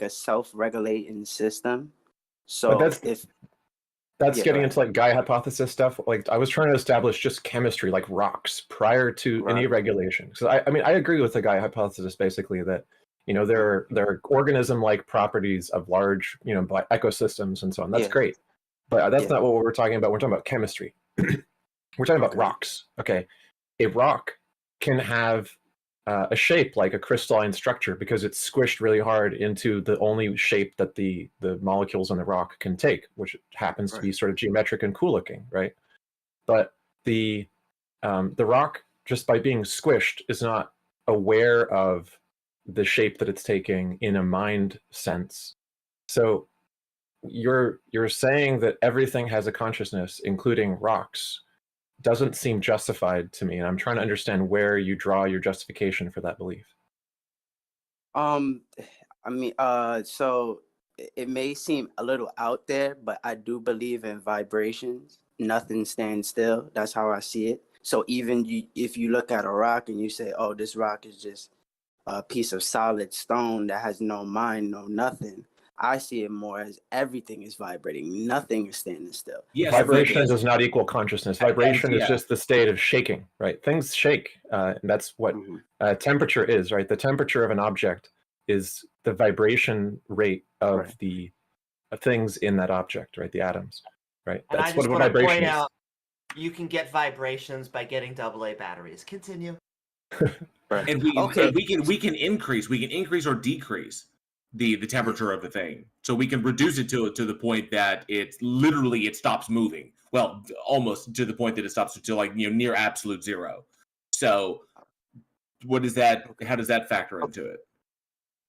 a self-regulating system. But So that's getting into like Gaia hypothesis stuff. Like I was trying to establish just chemistry, like rocks, prior to any regulation. So I mean, I agree with the Gaia hypothesis basically that there are organism-like properties of large ecosystems and so on. That's great, but that's not what we're talking about. We're talking about chemistry. We're talking about rocks. Okay, a rock can have a shape like a crystalline structure because it's squished really hard into the only shape that the molecules in the rock can take, which happens to be sort of geometric and cool looking, right? But the rock, just by being squished, is not aware of the shape that it's taking in a mind sense. So you're saying that everything has a consciousness, including rocks, doesn't seem justified to me, and I'm trying to understand where you draw your justification for that belief. I mean, so it may seem a little out there, but I do believe in vibrations. Nothing stands still. That's how I see it. So even if you look at a rock and you say, "Oh, this rock is just a piece of solid stone that has no mind, no nothing," I see it more as everything is vibrating. Nothing is standing still. Yes, vibration does not equal consciousness. Vibration is just the state of shaking, right? Things shake. And that's what temperature is, right? The temperature of an object is the vibration rate of the things in that object, right? The atoms, right? And That's I just what want to vibration point is. out, you can get vibrations by getting AA batteries. Continue. And we can increase or decrease the temperature of the thing, so we can reduce it to the point that it stops moving. Well, almost to the point that it stops to like near absolute zero. So, what is that? How does that factor into it?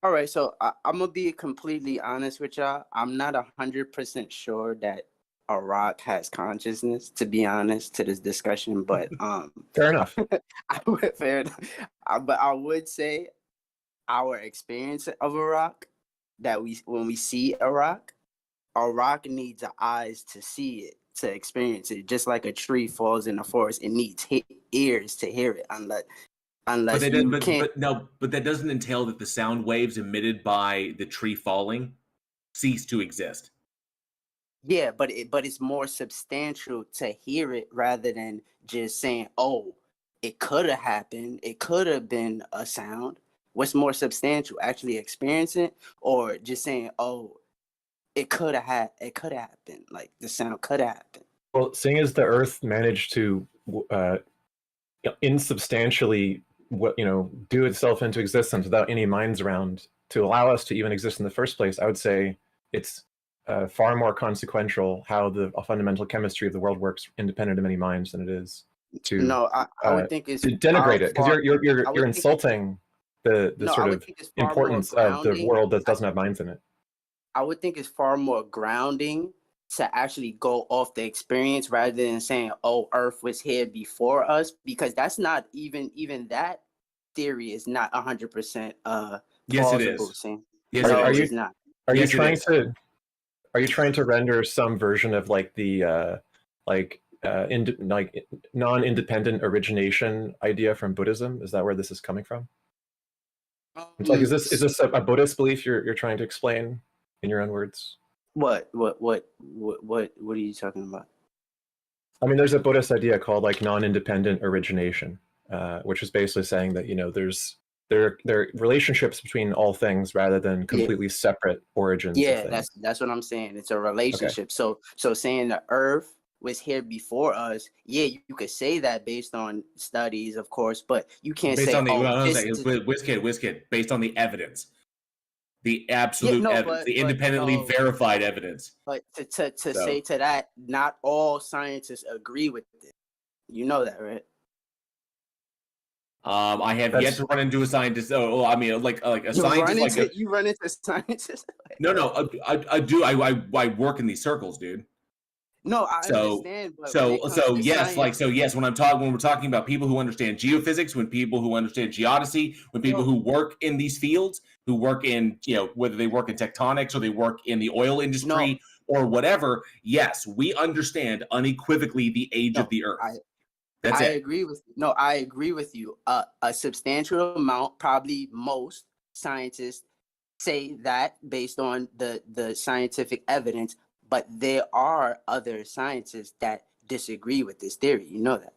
All right, so I'm gonna be completely honest with y'all. I'm not 100% sure that a rock has consciousness, to be honest, to this discussion. But fair enough. Fair enough. But I would say our experience of a rock, that when we see a rock needs eyes to see it, to experience it. Just like a tree falls in the forest, it needs ears to hear it. But that doesn't entail that the sound waves emitted by the tree falling cease to exist. Yeah, but it's more substantial to hear it rather than just saying, "Oh, it could have happened. It could have been a sound." What's more substantial, actually experiencing it, or just saying, "Oh, it could have happened. Like the sound could have happened." Well, seeing as the Earth managed to insubstantially do itself into existence without any minds around to allow us to even exist in the first place, I would say it's far more consequential how the fundamental chemistry of the world works independent of any minds than it is to I would think it's to denigrate it, because you're insulting the sort of importance of the world that doesn't have minds in it. I would think it's far more grounding to actually go off the experience rather than saying, "Oh, Earth was here before us," because that's not even that theory is not 100% yes, it is. Yes, no, it is not. Are you trying to render some version of like the non-independent origination idea from Buddhism? Is that where this is coming from? It's like, is this a Buddhist belief you're trying to explain in your own words? What are you talking about? I mean, there's a Buddhist idea called like non-independent origination, which is basically saying that there are relationships between all things rather than completely separate origins. Yeah, that's what I'm saying. It's a relationship. Okay. So saying the Earth was here before us, yeah, you could say that based on studies, of course, but you can't based say on WizKid, based on the evidence. The absolute evidence, the independently verified evidence. But to say to that, not all scientists agree with it. You know that, right? I have yet to run into a scientist. I mean, like a scientist. You run into scientists? No, I do. I work in these circles, dude. No, I understand. But yes. When we're talking about people who understand geophysics, when people who understand geodesy, when people who work in these fields, who work in whether they work in tectonics or they work in the oil industry or whatever, yes, we understand unequivocally the age of the Earth. I agree with you. A substantial amount, probably most scientists say that based on the scientific evidence, but there are other scientists that disagree with this theory. You know that.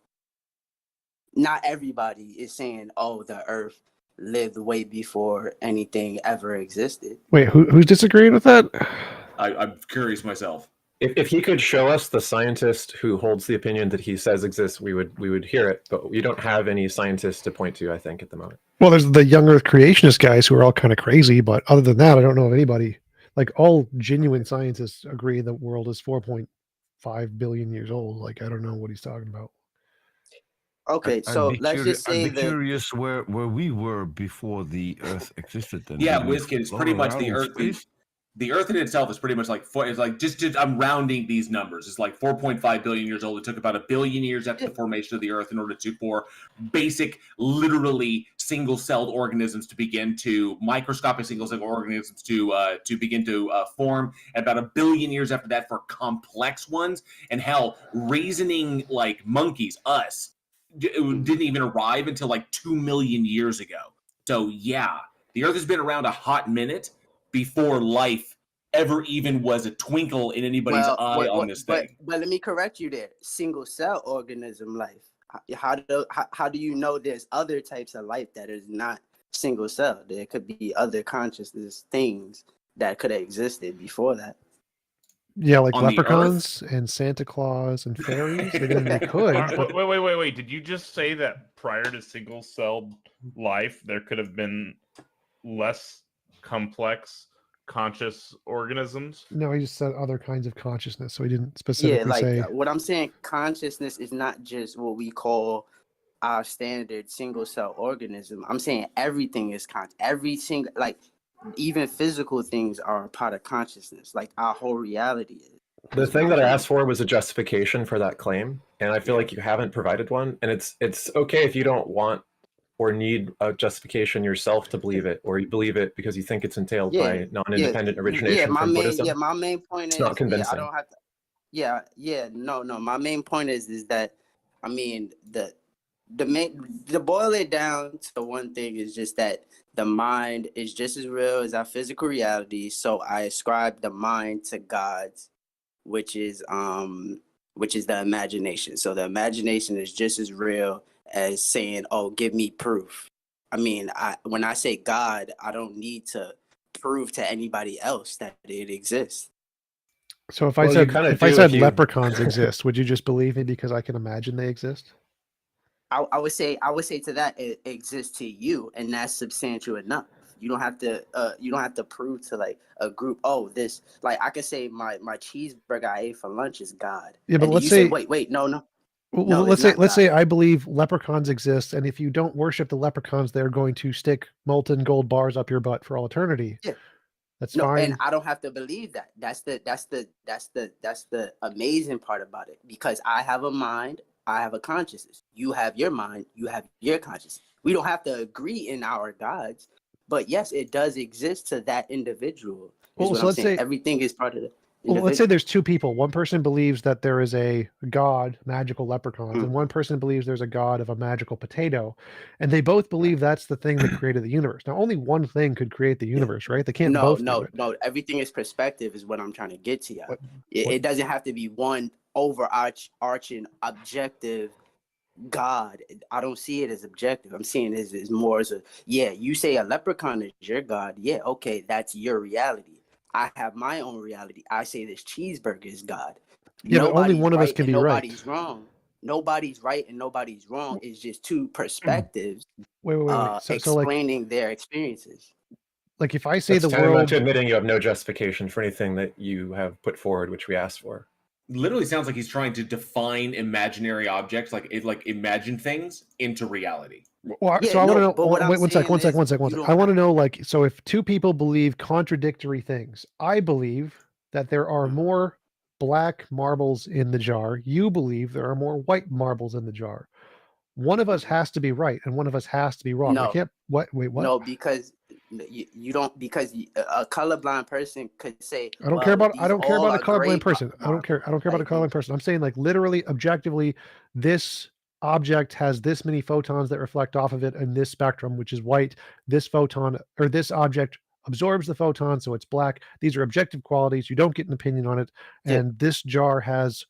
Not everybody is saying, oh, the Earth lived way before anything ever existed. Wait, who's disagreeing with that? I'm curious myself. If he could show us the scientist who holds the opinion that he says exists, we would hear it. But we don't have any scientists to point to, I think, at the moment. Well, there's the young Earth creationist guys who are all kind of crazy, but other than that, I don't know of anybody. Like, all genuine scientists agree the world is 4.5 billion years old. Like, I don't know what he's talking about. Okay, so let's just say I'd be curious where we were before the Earth existed. Then Yeah, WizKid, it's pretty much the Earth. The Earth in itself is pretty much like it's like just I'm rounding these numbers. It's like 4.5 billion years old. It took about 1 billion years after the formation of the Earth in order for basic, literally single-celled organisms to begin to microscopic single-celled organisms to begin to form, and about 1 billion years after that for complex ones. And hell, reasoning like monkeys, us, didn't even arrive until like 2 million years ago. So yeah, the Earth has been around a hot minute before life ever even was a twinkle in anybody's eye on this thing. But let me correct you there. Single cell organism life. How do you know there's other types of life that is not single cell? There could be other consciousness things that could have existed before that. Yeah, like leprechauns and Santa Claus and fairies. They could. Wait. Did you just say that prior to single-celled life, there could have been less complex conscious organisms? No, he just said other kinds of consciousness, so he didn't specifically say. What I'm saying, consciousness is not just what we call our standard single cell organism. I'm saying everything is every single, like, even physical things are a part of consciousness. Like, our whole reality is. The thing that I asked for was a justification for that claim, and I feel like you haven't provided one. And it's okay if you don't want or need a justification yourself to believe it, or you believe it because you think it's entailed by non-independent origination from Buddhism. My main point is, not convincing. I don't have to. No. My main point is that, I mean, the boil it down to one thing is just that the mind is just as real as our physical reality. So I ascribe the mind to God's, which is the imagination. So the imagination is just as real as saying, oh, give me proof. I mean, when I say God, I don't need to prove to anybody else that it exists. So if I said leprechauns exist, would you just believe me because I can imagine they exist? I would say to that it exists to you, and that's substantial enough. You don't have to prove to like a group, oh, this, like, I could say my cheeseburger I ate for lunch is God. Yeah, but let's say wait, no. Well, let's say I believe leprechauns exist, and if you don't worship the leprechauns, they're going to stick molten gold bars up your butt for all eternity. Yeah, that's fine. And I don't have to believe that. That's the amazing part about it, because I have a mind, I have a consciousness. You have your mind, you have your consciousness. We don't have to agree in our gods, but yes, it does exist to that individual. Well, so let's say everything is part of it. Well, let's say there's two people. One person believes that there is a god, magical leprechauns, and one person believes there's a god of a magical potato, and they both believe that's the thing that created the universe. Now, only one thing could create the universe, right? They can't both do it. No. Everything is perspective is what I'm trying to get to you. It doesn't have to be one overarching objective God. I don't see it as objective. I'm seeing it as more as you say a leprechaun is your God. Yeah, okay, that's your reality. I have my own reality. I say this cheeseburger is God. Yeah, but only one of us can be right. Nobody's wrong. Nobody's right and nobody's wrong. It's just two perspectives wait. explaining their experiences. Like, if I say That's the world... admitting you have no justification for anything that you have put forward, which we asked for. Literally sounds like he's trying to define imaginary objects, like imagine things into reality. Well, so I want to know. Wait, one sec. I want to know, like, so if two people believe contradictory things, I believe that there are more black marbles in the jar. You believe there are more white marbles in the jar. One of us has to be right, and one of us has to be wrong. No. I can't. What? Wait, what? No, because you don't. Because a colorblind person could say, I don't care about a colorblind person. I don't care about a colorblind person. I'm saying, like, literally, objectively, this object has this many photons that reflect off of it in this spectrum, which is white. This photon or this object absorbs the photon, so it's black. These are objective qualities. You don't get an opinion on it. And this jar has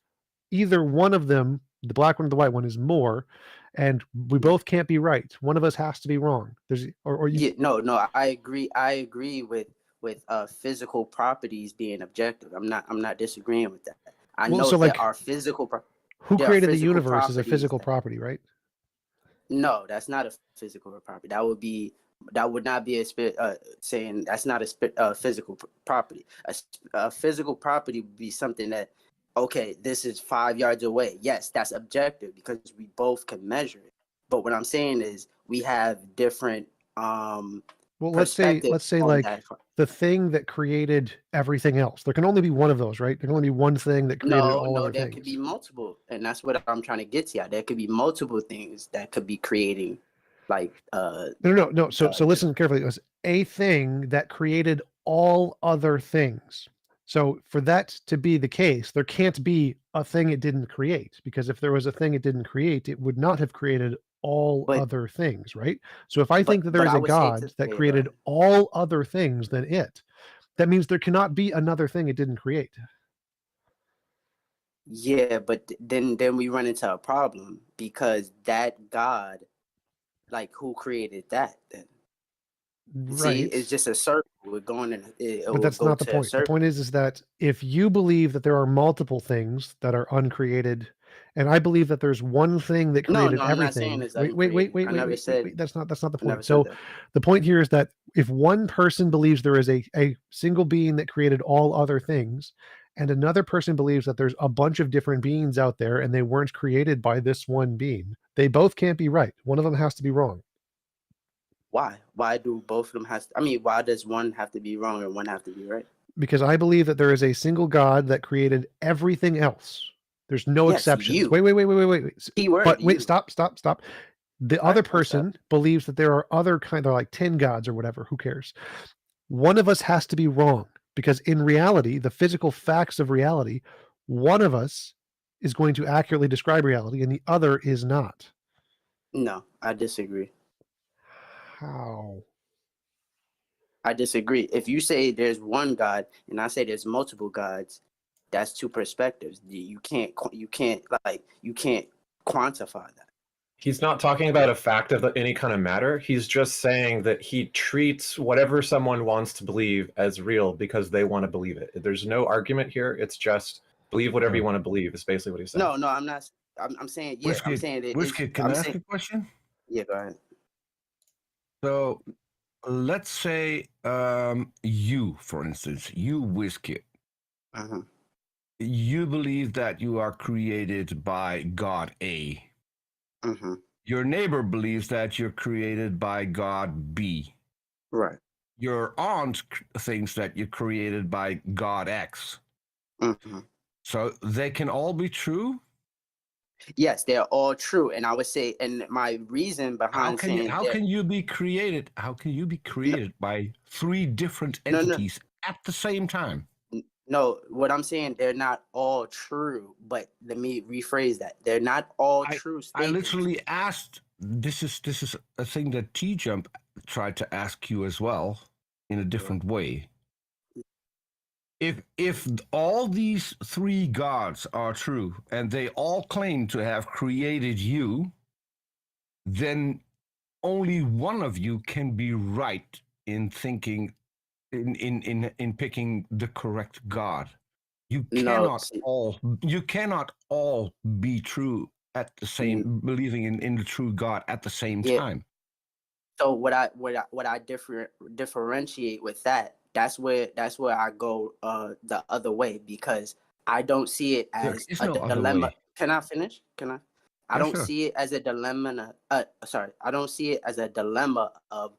either one of them, the black one or the white one, is more, and we both can't be right. One of us has to be wrong. Or you. Yeah, no, I agree. I agree with physical properties being objective. I'm not disagreeing with that. I know so, there like, are physical. Who There are created the physical universe is a properties physical that- property, right? No, that's not a physical property. That would not be saying that's not a physical property. A physical property would be something that, okay, this is 5 yards away. Yes, that's objective because we both can measure it. But what I'm saying is we have different Well, let's say like the thing that created everything else. There can only be one of those, right? There can only be one thing that created all other there things. could be multiple, and that's what I'm trying to get to. There could be multiple things that could be creating, like No. So listen carefully. It was a thing that created all other things. So for that to be the case, there can't be a thing it didn't create, because if there was a thing it didn't create, it would not have created all other things, right? So if I think that there is a God that created all other things than it, that means there cannot be another thing it didn't create. Yeah, but then we run into a problem, because that God, like, who created that then? Right. See, it's just a circle. We're going in. But that's not the point. The point is that if you believe that there are multiple things that are uncreated, and I believe that there's one thing that created everything. Wait. That's not the point. So the point here is that if one person believes there is a single being that created all other things, and another person believes that there's a bunch of different beings out there and they weren't created by this one being, they both can't be right. One of them has to be wrong. Why? Why do both of them why does one have to be wrong and one have to be right? Because I believe that there is a single God that created everything else. There's no exceptions. You. Wait. Keyword, but wait, you. stop. The other person believes that there are other they're like 10 gods or whatever. Who cares? One of us has to be wrong, because in reality, the physical facts of reality, one of us is going to accurately describe reality and the other is not. No, I disagree. How? I disagree. If you say there's one God and I say there's multiple gods, that's two perspectives. You can't quantify that. He's not talking about a fact of any kind of matter. He's just saying that he treats whatever someone wants to believe as real because they want to believe it. There's no argument here. It's just believe whatever you want to believe is basically what he's saying. No, I'm not. I'm saying, yeah, Whiskey, I'm saying it. Whiskey, can I ask a question? Yeah, go ahead. So let's say you, for instance, you, Whiskey, you believe that you are created by God A. Your neighbor believes that you're created by God B. Right. Your aunt thinks that you're created by God X. So they can all be true? Yes, they're all true. And I would say, and my reason behind how can you be created by three different entities at the same time? No, what I'm saying, they're not all true, but let me rephrase that. They're not all true statements. I literally asked, this is a thing that TJump tried to ask you as well in a different way. If all these three gods are true and they all claim to have created you, then only one of you can be right in thinking in picking the correct God. You cannot all be true at the same believing in the true God at the same time. So what I differentiate with that, that's where I go the other way, because I don't see it as a dilemma. Can I finish? I don't see it as a dilemma. I don't see it as a dilemma of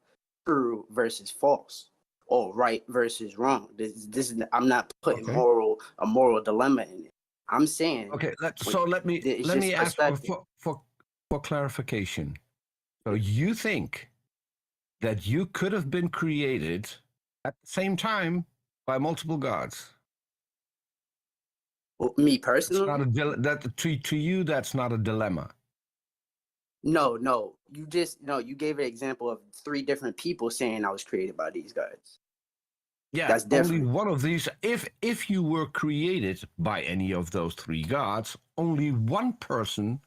true versus false or right versus wrong. This is I'm not putting a moral dilemma in it. I'm saying let me ask for clarification. So you think that you could have been created at the same time by multiple gods? Well, me personally, to you, that's not a dilemma. No. You gave an example of three different people saying I was created by these guys. Yeah, That's different. only one of these. If you were created by any of those three gods, only one person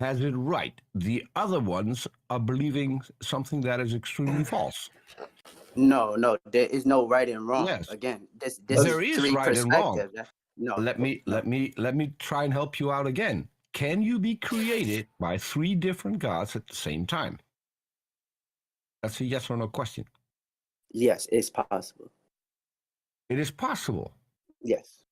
has it right. The other ones are believing something that is extremely false. No, there is no right and wrong. Yes. Again, this There is is three right and wrong. perspectives. No, Let me try and help you out again. Can you be created by three different gods at the same time? That's a yes or no question. Yes, it's possible. It is possible. Yes.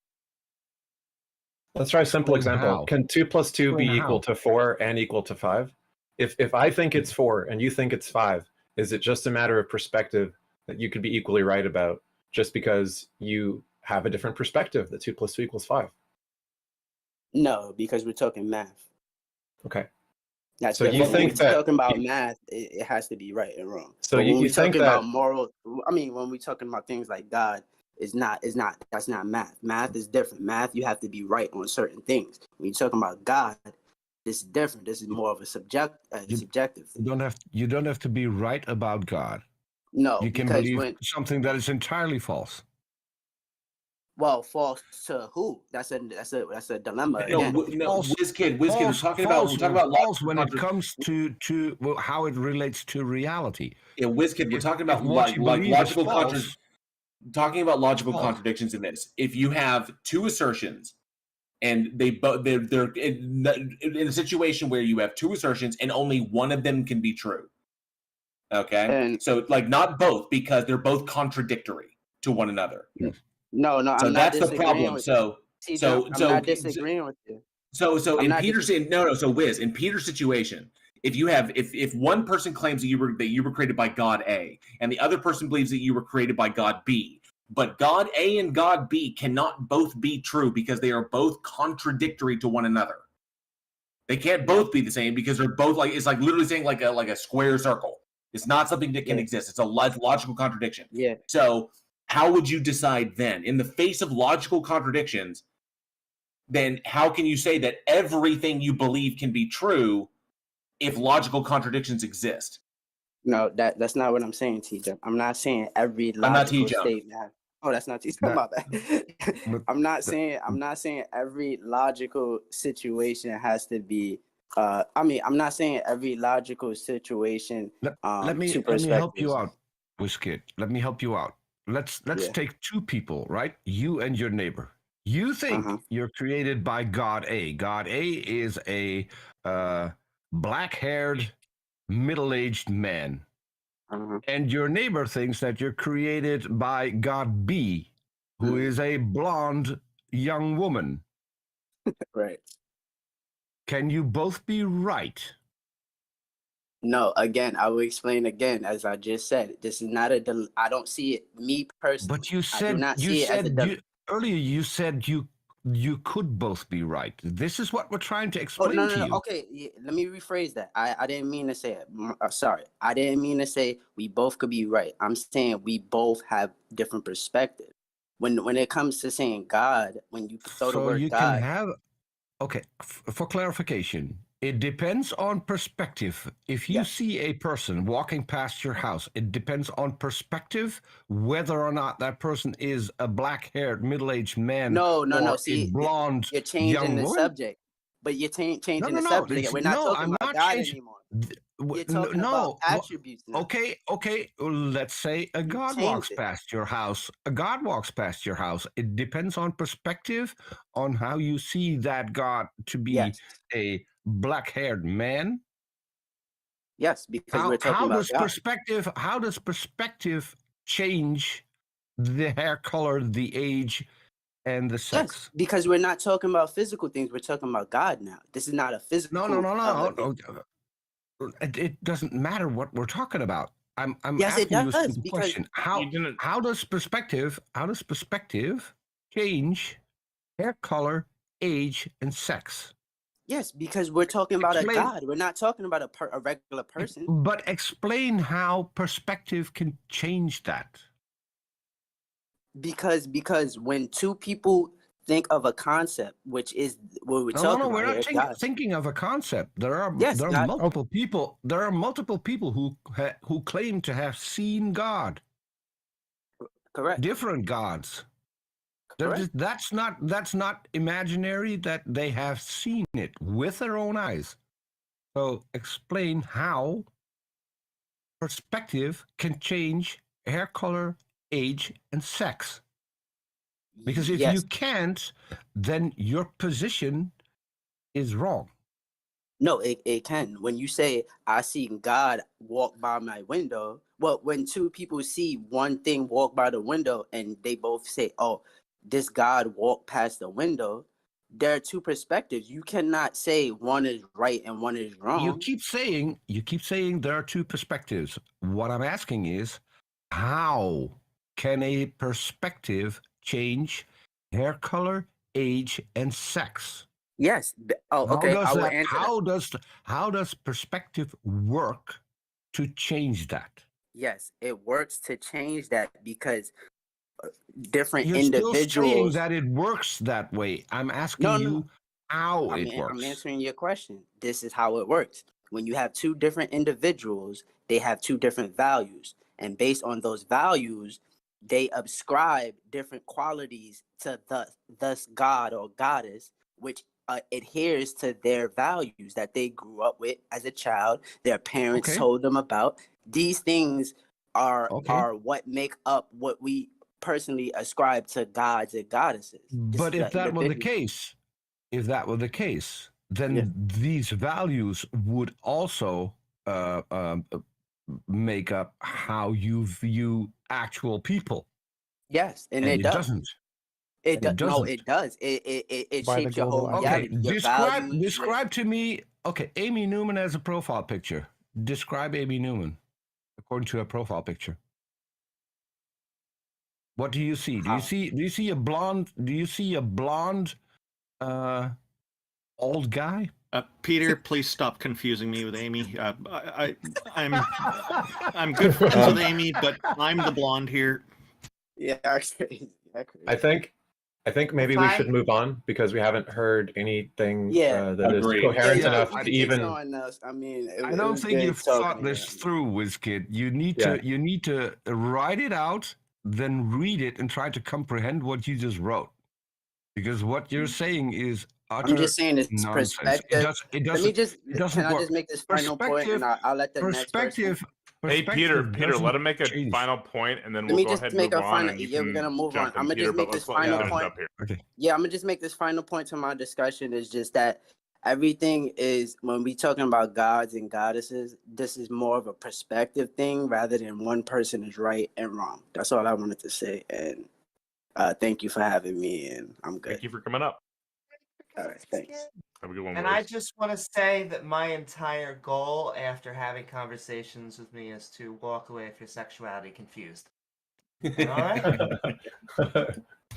Let's try a simple Explain example. how. Can 2 + 2 be Explain equal how. to 4 and equal to 5? If I think it's 4 and you think it's 5, is it just a matter of perspective that you could be equally right about just because you have a different perspective that 2 + 2 = 5? No, because we're talking math. Okay. That's So different. you When think we're that talking about math, it has to be right and wrong. So But when you we're think talking that about moral, I mean, when we're talking about things like God, that's not math. Math is different. Math, you have to be right on certain things. When you're talking about God, this is different. This is more of a subjective thing. You don't have to be right about God. No, You can because believe something that is entirely false. well, false to who? That's a dilemma. No, Again. WizKid, we're talking about false when it comes to well, how it relates to reality. Yeah, WizKid, we're talking about what you believe is false, talking about logical contradictions in this. If you have two assertions and they're in a situation where you have two assertions and only one of them can be true. Okay? And so like not both, because they're both contradictory to one another. Yes. No, So I'm that's not the problem. So I'm not disagreeing with you. So I'm in not Peter's so Wiz, in Peter's situation, if you have if one person claims that you were created by God A, and the other person believes that you were created by God B, but God A and God B cannot both be true because they are both contradictory to one another. They can't both be the same because they're both it's like literally saying like a square circle. It's not something that can exist. It's a logical contradiction. Yeah. So how would you decide then, in the face of logical contradictions? Then how can you say that everything you believe can be true if logical contradictions exist? No, that's not what I'm saying, TJump. I'm not saying every logical statement. Oh, that's not TJump. My bad. I'm not saying every logical situation has to be. I'm not saying every logical situation. Let me help you out, WizKid. Let me help you out. Let's take two people, right? You and your neighbor. You think you're created by God A. God A is a black-haired, middle-aged man. And your neighbor thinks that you're created by God B, who is a blonde young woman. Right. Can you both be right? No, again, I will explain again, as I just said. This is not I don't see it, me personally. But you said, earlier you said you could both be right. This is what we're trying to explain to you. Okay, let me rephrase that. I didn't mean to say it. Sorry. I didn't mean to say we both could be right. I'm saying we both have different perspectives. When it comes to saying God, when you throw the word God. Can have, okay, for clarification, it depends on perspective. If you see a person walking past your house, it depends on perspective whether or not that person is a black-haired, middle-aged man. No. See, blonde, you're changing the subject. But you're changing the subject. We're not talking about God anymore. You're talking about attributes now. Okay. Let's say a God walks past your house. A God walks past your house. It depends on perspective, on how you see that God to be a black-haired man. Yes, because we're talking about God. How does perspective change the hair color, the age, and the sex? Yes, because we're not talking about physical things. We're talking about God now. This is not a physical. No. It doesn't matter what we're talking about. I'm yes, asking it you does, a simple question. How does perspective change hair color, age, and sex? Yes, because we're talking about a God. We're not talking about a regular person. But explain how perspective can change that. Because when two people think of a concept, which is what we're talking about. No, we're not thinking of a concept. There are multiple people. There are multiple people who claim to have seen God. Correct. different gods. Correct. That's not imaginary. That they have seen it with their own eyes. So explain how perspective can change hair color, age, and sex. Because if you can't, then your position is wrong. No, it can. When you say, I see God walk by my window, well, when two people see one thing walk by the window and they both say, oh, this God walked past the window, there are two perspectives. You cannot say one is right and one is wrong. You keep saying there are two perspectives. What I'm asking is, how can a perspective change hair color, age, and sex? Yes. Oh, okay. I will answer that. How does perspective work to change that? Yes, it works to change that because different You're individuals. still saying that it works that way. I'm asking you how it works. I'm answering your question. This is how it works. When you have two different individuals, they have two different values. And based on those values, they ascribe different qualities to thus God or goddess, which adheres to their values that they grew up with as a child, their parents told them about. These things are what make up what we personally ascribe to gods and goddesses. But if that were the case, then these values would also make up how you view actual people. Yes, and it doesn't. It does. No, it does. It shapes your whole reality. Describe to me. Okay, Amy Newman as a profile picture. Describe Amy Newman according to her profile picture. What do you see? Do you see a blonde? Do you see a blonde, old guy? Peter, please stop confusing me with Amy. I'm good friends with Amy, but I'm the blonde here. Yeah, actually. I think maybe we should move on because we haven't heard anything that is coherent enough to even. I mean, I don't think you've thought this through, WizKid. You need to write it out, then read it, and try to comprehend what you just wrote. Because what you're saying is utter I'm just saying it's nonsense. perspective. Let me just make this final point, and I'll let the next person. Hey, Peter, let him make a final point, and then we'll go ahead and move on. We're gonna move on. I'm gonna just make this final point. Okay. Yeah, I'm gonna just make this final point to my discussion. Is just that everything is, when we talking about gods and goddesses, this is more of a perspective thing rather than one person is right and wrong. That's all I wanted to say. And thank you for having me, and I'm good. Thank you for coming up. All right, thanks. Have a good one. And I just want to say that my entire goal after having conversations with me is to walk away with your sexuality confused. All right.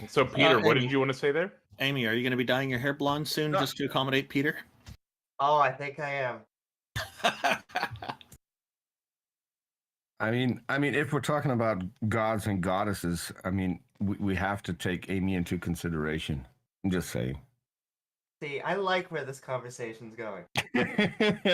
So, Peter, what did you want to say there? Amy, are you going to be dyeing your hair blonde soon just to accommodate Peter? Oh, I think I am. I mean, if we're talking about gods and goddesses, I mean, we have to take Amy into consideration. I'm just saying. See, I like where this conversation's going.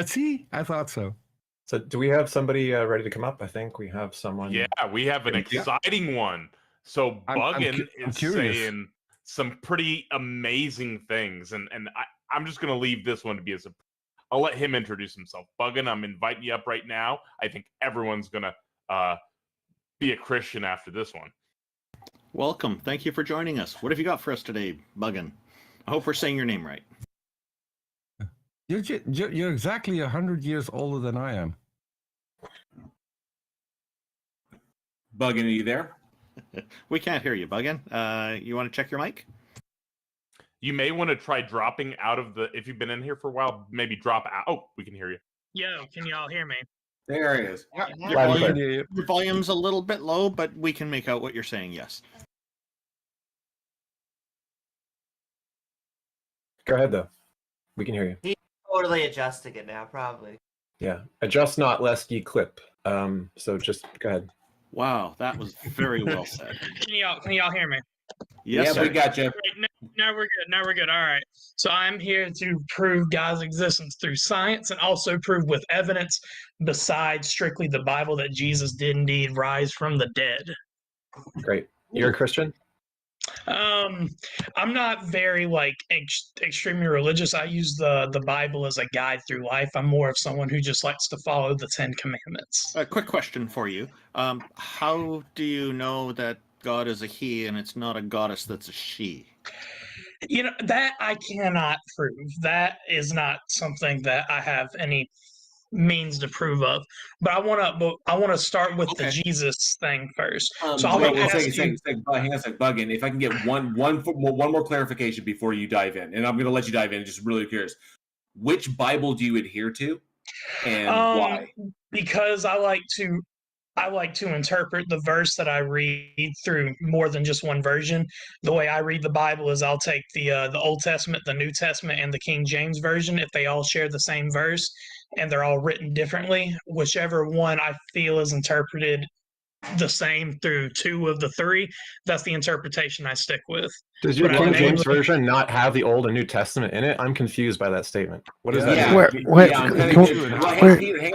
See, I thought so. So, do we have somebody ready to come up? I think we have someone. Yeah, we have an exciting one. So, Buggin is saying some pretty amazing things, and I'm just gonna leave this one to be I'll let him introduce himself. Buggin, I'm inviting you up right now. I think everyone's gonna be a Christian after this one. Welcome. Thank you for joining us. What have you got for us today, Buggin? I hope we're saying your name right. You're exactly 100 years older than I am. Buggin, are you there? We can't hear you, Buggin. You want to check your mic? You may want to try dropping out of if you've been in here for a while, maybe drop out. Oh, we can hear you. Yo, can y'all hear me? There he is. Your volume's a little bit low, but we can make out what you're saying, yes. Go ahead, though. We can hear you. He's totally adjusting it now, probably. Yeah. Adjust not lest ye clip. So just go ahead. Wow, that was very well said. Can y'all hear me? Yes, we got you. Great. Now we're good. Now we're good. All right. So I'm here to prove God's existence through science and also prove with evidence besides strictly the Bible that Jesus did indeed rise from the dead. Great. You're a Christian? I'm not very like extremely religious. I use the Bible as a guide through life. I'm more of someone who just likes to follow the 10 Commandments. A quick question for you. How do you know that God is a he and it's not a goddess that's a she? You know, that I cannot prove. That is not something that I have any means to prove of. But I want to start with the Jesus thing first. So I want to ask you. Hang on a sec, Buggin. If I can get one more clarification before you dive in, and I'm going to let you dive in. Just really curious, which Bible do you adhere to, and why? Because I like to interpret the verse that I read through more than just one version. The way I read the Bible is I'll take the Old Testament, the New Testament, and the King James Version. If they all share the same verse and they're all written differently, whichever one I feel is interpreted the same through two of the three, that's the interpretation I stick with. Does your King James Version not have the Old and New Testament in it? I'm confused by that statement. What does that mean?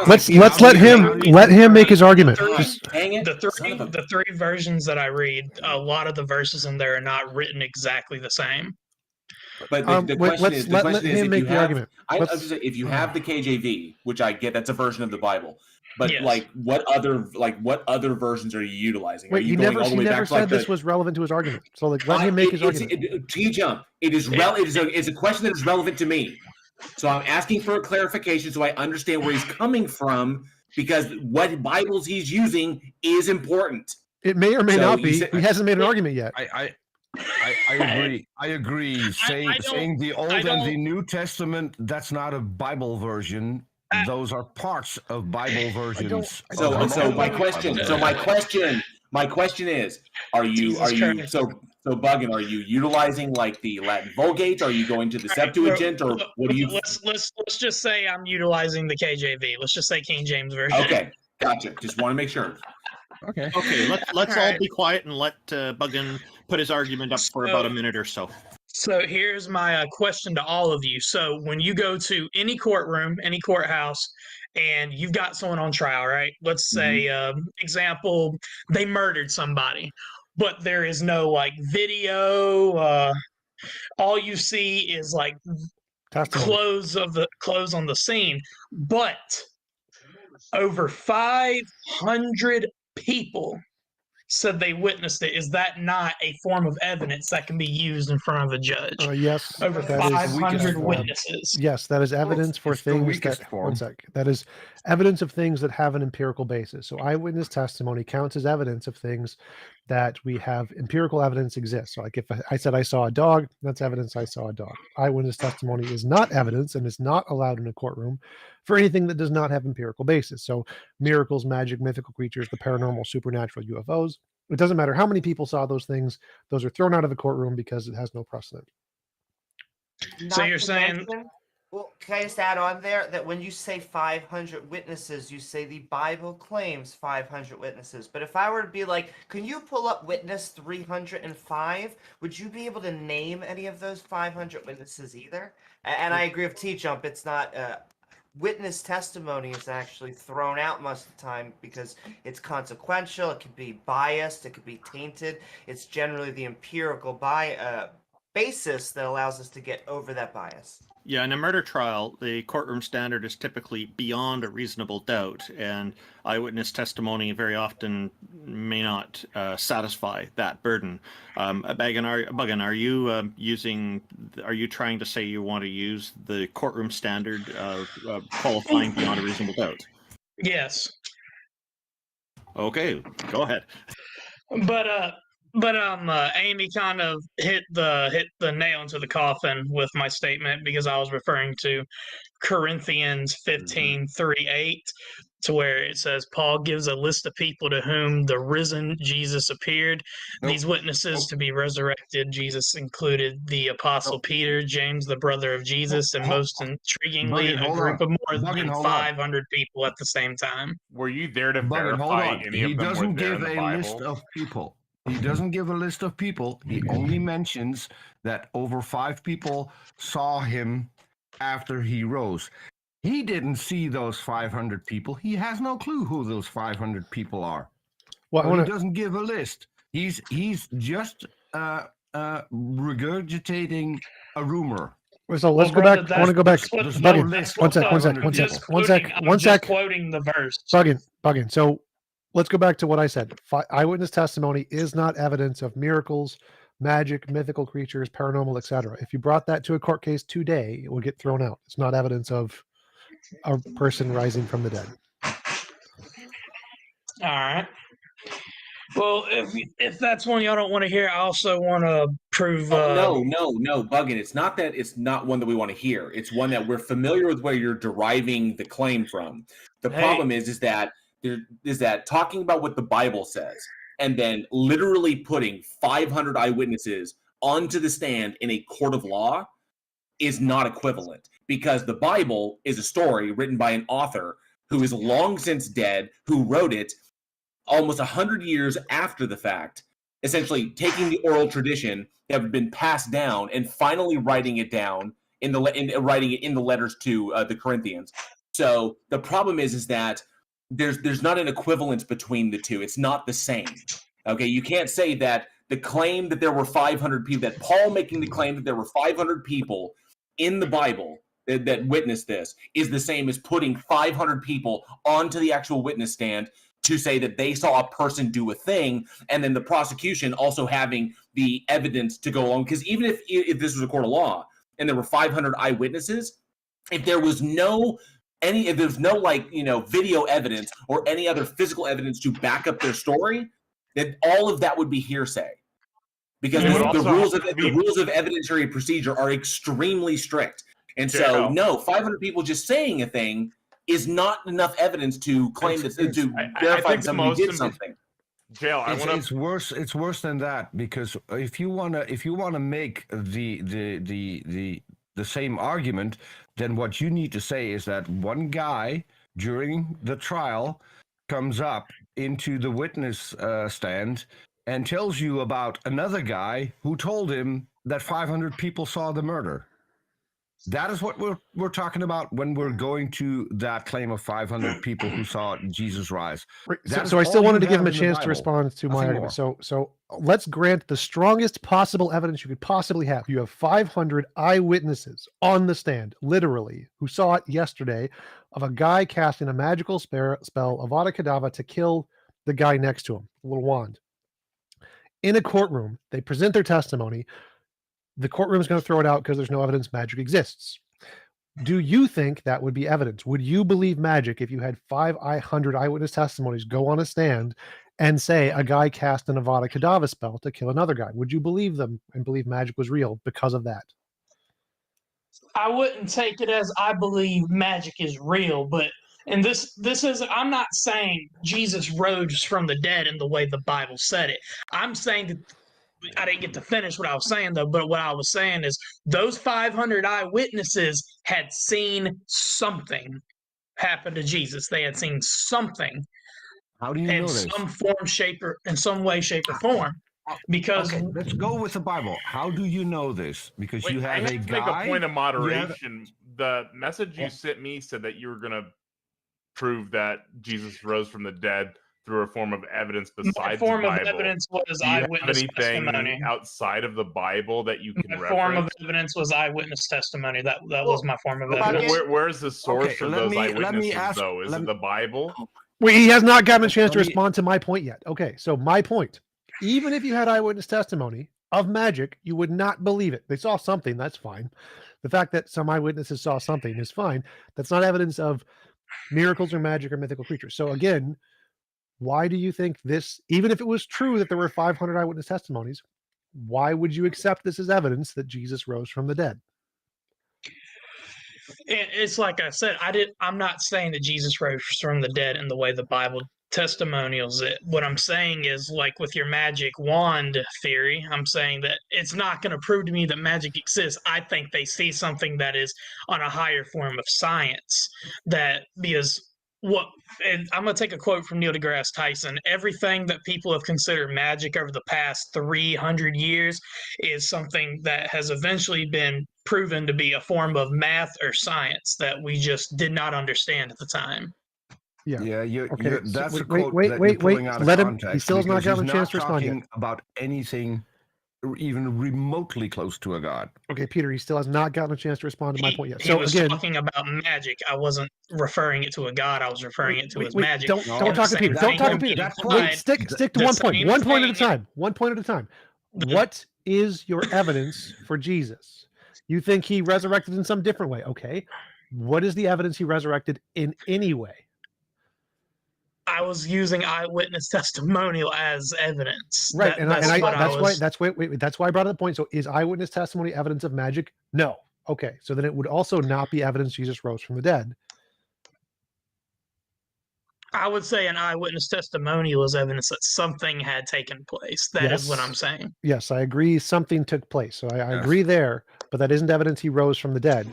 Let's let him make his argument. The three versions that I read, a lot of the verses in there are not written exactly the same. But the question is, if you have the KJV, which I get, that's a version of the Bible. But yes. what other versions are you utilizing? Wait, are you he never said this was relevant to his argument. So let him make his argument. TJump. It's a question that is relevant to me. So I'm asking for a clarification so I understand where he's coming from, because what Bibles he's using is important. It may or may not be. He hasn't made an argument yet. I agree. I agree. Saying the Old and the New Testament, that's not a Bible version. Those are parts of Bible versions. So my question is, are you Buggin? Are you utilizing like the Latin Vulgate? Are you going to the Septuagint, or what do you? Let's just say I'm utilizing the KJV. Let's just say King James Version. Okay, gotcha. Just want to make sure. Okay. Let's all be quiet and let Buggin put his argument up for about a minute or so. So here's my question to all of you. So when you go to any courtroom, any courthouse, and you've got someone on trial, right? Let's say, example, they murdered somebody, but there is no like video. All you see is like clothes on the scene, but over 500 people said they witnessed it. Is that not a form of evidence that can be used in front of a judge? Yes. Over 500 witnesses. Yes, that is evidence for things that. One sec. That is evidence of things that have an empirical basis. So eyewitness testimony counts as evidence of things that we have empirical evidence exists. So like if I said I saw a dog, that's evidence I saw a dog. Eyewitness testimony is not evidence and is not allowed in a courtroom for anything that does not have empirical basis. So miracles, magic, mythical creatures, the paranormal, supernatural, UFOs. It doesn't matter how many people saw those things. Those are thrown out of the courtroom because it has no precedent. So you're saying... Well, can I just add on there that when you say 500 witnesses, you say the Bible claims 500 witnesses. But if I were to be like, can you pull up witness 305? Would you be able to name any of those 500 witnesses either? And I agree with TJump. It's not... witness testimony is actually thrown out most of the time because it's consequential. It could be biased. It could be tainted. It's generally the empirical basis that allows us to get over that bias. Yeah, in a murder trial, the courtroom standard is typically beyond a reasonable doubt, and eyewitness testimony very often may not satisfy that burden. Buggin, are you trying to say you want to use the courtroom standard of qualifying beyond a reasonable doubt? Yes. Okay, go ahead. But Amy kind of hit the nail into the coffin with my statement, because I was referring to Corinthians 15:3-8, to where it says Paul gives a list of people to whom the risen Jesus appeared. These witnesses to be resurrected Jesus included the Apostle Peter, James, the brother of Jesus, and most intriguingly, a group of more than 500 people at the same time. Were you there to verify any of them were there in the Bible? List of people. He doesn't give a list of people. He only mentions that over 5 people saw him after he rose. He didn't see those 500 people. He has no clue who those 500 people are. Well, he doesn't give a list. He's just regurgitating a rumor. So let's go back. I want to go back. Bugging. One sec. Quoting the verse. Bugging. So let's go back to what I said. Eyewitness testimony is not evidence of miracles, magic, mythical creatures, paranormal, etc. If you brought that to a court case today, it would get thrown out. It's not evidence of a person rising from the dead. All right. Well, if that's one y'all don't want to hear, I also want to prove. No, Buggin. It's not that it's not one that we want to hear. It's one that we're familiar with where you're deriving the claim from. The problem is that talking about what the Bible says and then literally putting 500 eyewitnesses onto the stand in a court of law is not equivalent, because the Bible is a story written by an author who is long since dead, who wrote it almost 100 years after the fact, essentially taking the oral tradition that had been passed down and finally writing it down writing it in the letters to the Corinthians. So the problem is that there's not an equivalence between the two. It's not the same. Okay, you can't say that the claim that there were 500 people, that Paul making the claim that there were 500 people in the Bible that witnessed this is the same as putting 500 people onto the actual witness stand to say that they saw a person do a thing, and then the prosecution also having the evidence to go along. Because even if this was a court of law and there were 500 eyewitnesses, if there's no video evidence or any other physical evidence to back up their story, then all of that would be hearsay. Because the rules of evidentiary procedure are extremely strict. And so, 500 people just saying a thing is not enough evidence to claim to verify somebody did something. It's worse. It's worse than that, because if you wanna make the same argument, then what you need to say is that one guy during the trial comes up into the witness stand and tells you about another guy who told him that 500 people saw the murder. That is what we're talking about when we're going to that claim of 500 people who saw Jesus rise. So I still wanted to give him a chance to respond to my argument. So let's grant the strongest possible evidence you could possibly have. You have 500 eyewitnesses on the stand, literally, who saw it yesterday, of a guy casting a magical spell, Avada Kedavra, to kill the guy next to him, a little wand. In a courtroom, they present their testimony. The courtroom is going to throw it out because there's no evidence magic exists. Do you think that would be evidence? Would you believe magic if you had 500 eyewitness testimonies go on a stand and say a guy cast an Avada Kedavra spell to kill another guy? Would you believe them and believe magic was real because of that? I wouldn't take it as I believe magic is real, but this is, I'm not saying Jesus rose from the dead in the way the Bible said it. I'm saying that I didn't get to finish what I was saying, though, but what I was saying is those 500 eyewitnesses had seen something happen to Jesus. They had seen something. How do you know this? In some way, shape, or form. Because let's go with the Bible. How do you know this? Because you have a guy. Make a point of moderation. The message you sent me said that you were going to prove that Jesus rose from the dead through a form of evidence besides the Bible. My form of evidence was eyewitness testimony. Outside of the Bible that you can reference? My form of evidence was eyewitness testimony. That was my form of evidence. Where's the source of those eyewitnesses, though? Is it the Bible? Well, he has not gotten a chance to respond to my point yet. Okay, so my point. Even if you had eyewitness testimony of magic, you would not believe it. They saw something, that's fine. The fact that some eyewitnesses saw something is fine. That's not evidence of miracles or magic or mythical creatures. So again, why do you think this, even if it was true that there were 500 eyewitness testimonies, why would you accept this as evidence that Jesus rose from the dead? It's like I said, I'm not saying that Jesus rose from the dead in the way the Bible testimonials it. What I'm saying is, like with your magic wand theory, I'm saying that it's not going to prove to me that magic exists. I think they see something that is on a higher form of science. I'm going to take a quote from Neil deGrasse Tyson. Everything that people have considered magic over the past 300 years is something that has eventually been proven to be a form of math or science that we just did not understand at the time. Yeah, Okay, that's so a quote wait, that you're pulling out of let him. context. He still has not because gotten he's a chance to not respond yet. talking about anything even remotely close to a god. Okay, Peter, he still has not gotten a chance to respond to my point yet. He So was again, talking about magic. I wasn't referring it to a god. I was referring it to his magic. Don't No, talk to same Peter. Don't thing talk to can be Peter. applied- Stick to the one point. same One point at a thing- time. One point at a time. What is your evidence for Jesus? You think he resurrected in some different way? Okay. What is the evidence he resurrected in any way? I was using eyewitness testimonial as evidence. Right, that's why I brought up the point. So, is eyewitness testimony evidence of magic? No. Okay, so then it would also not be evidence Jesus rose from the dead. I would say an eyewitness testimonial is evidence that something had taken place. That is what I'm saying. Yes, I agree. Something took place. So I Yes. agree there, but that isn't evidence he rose from the dead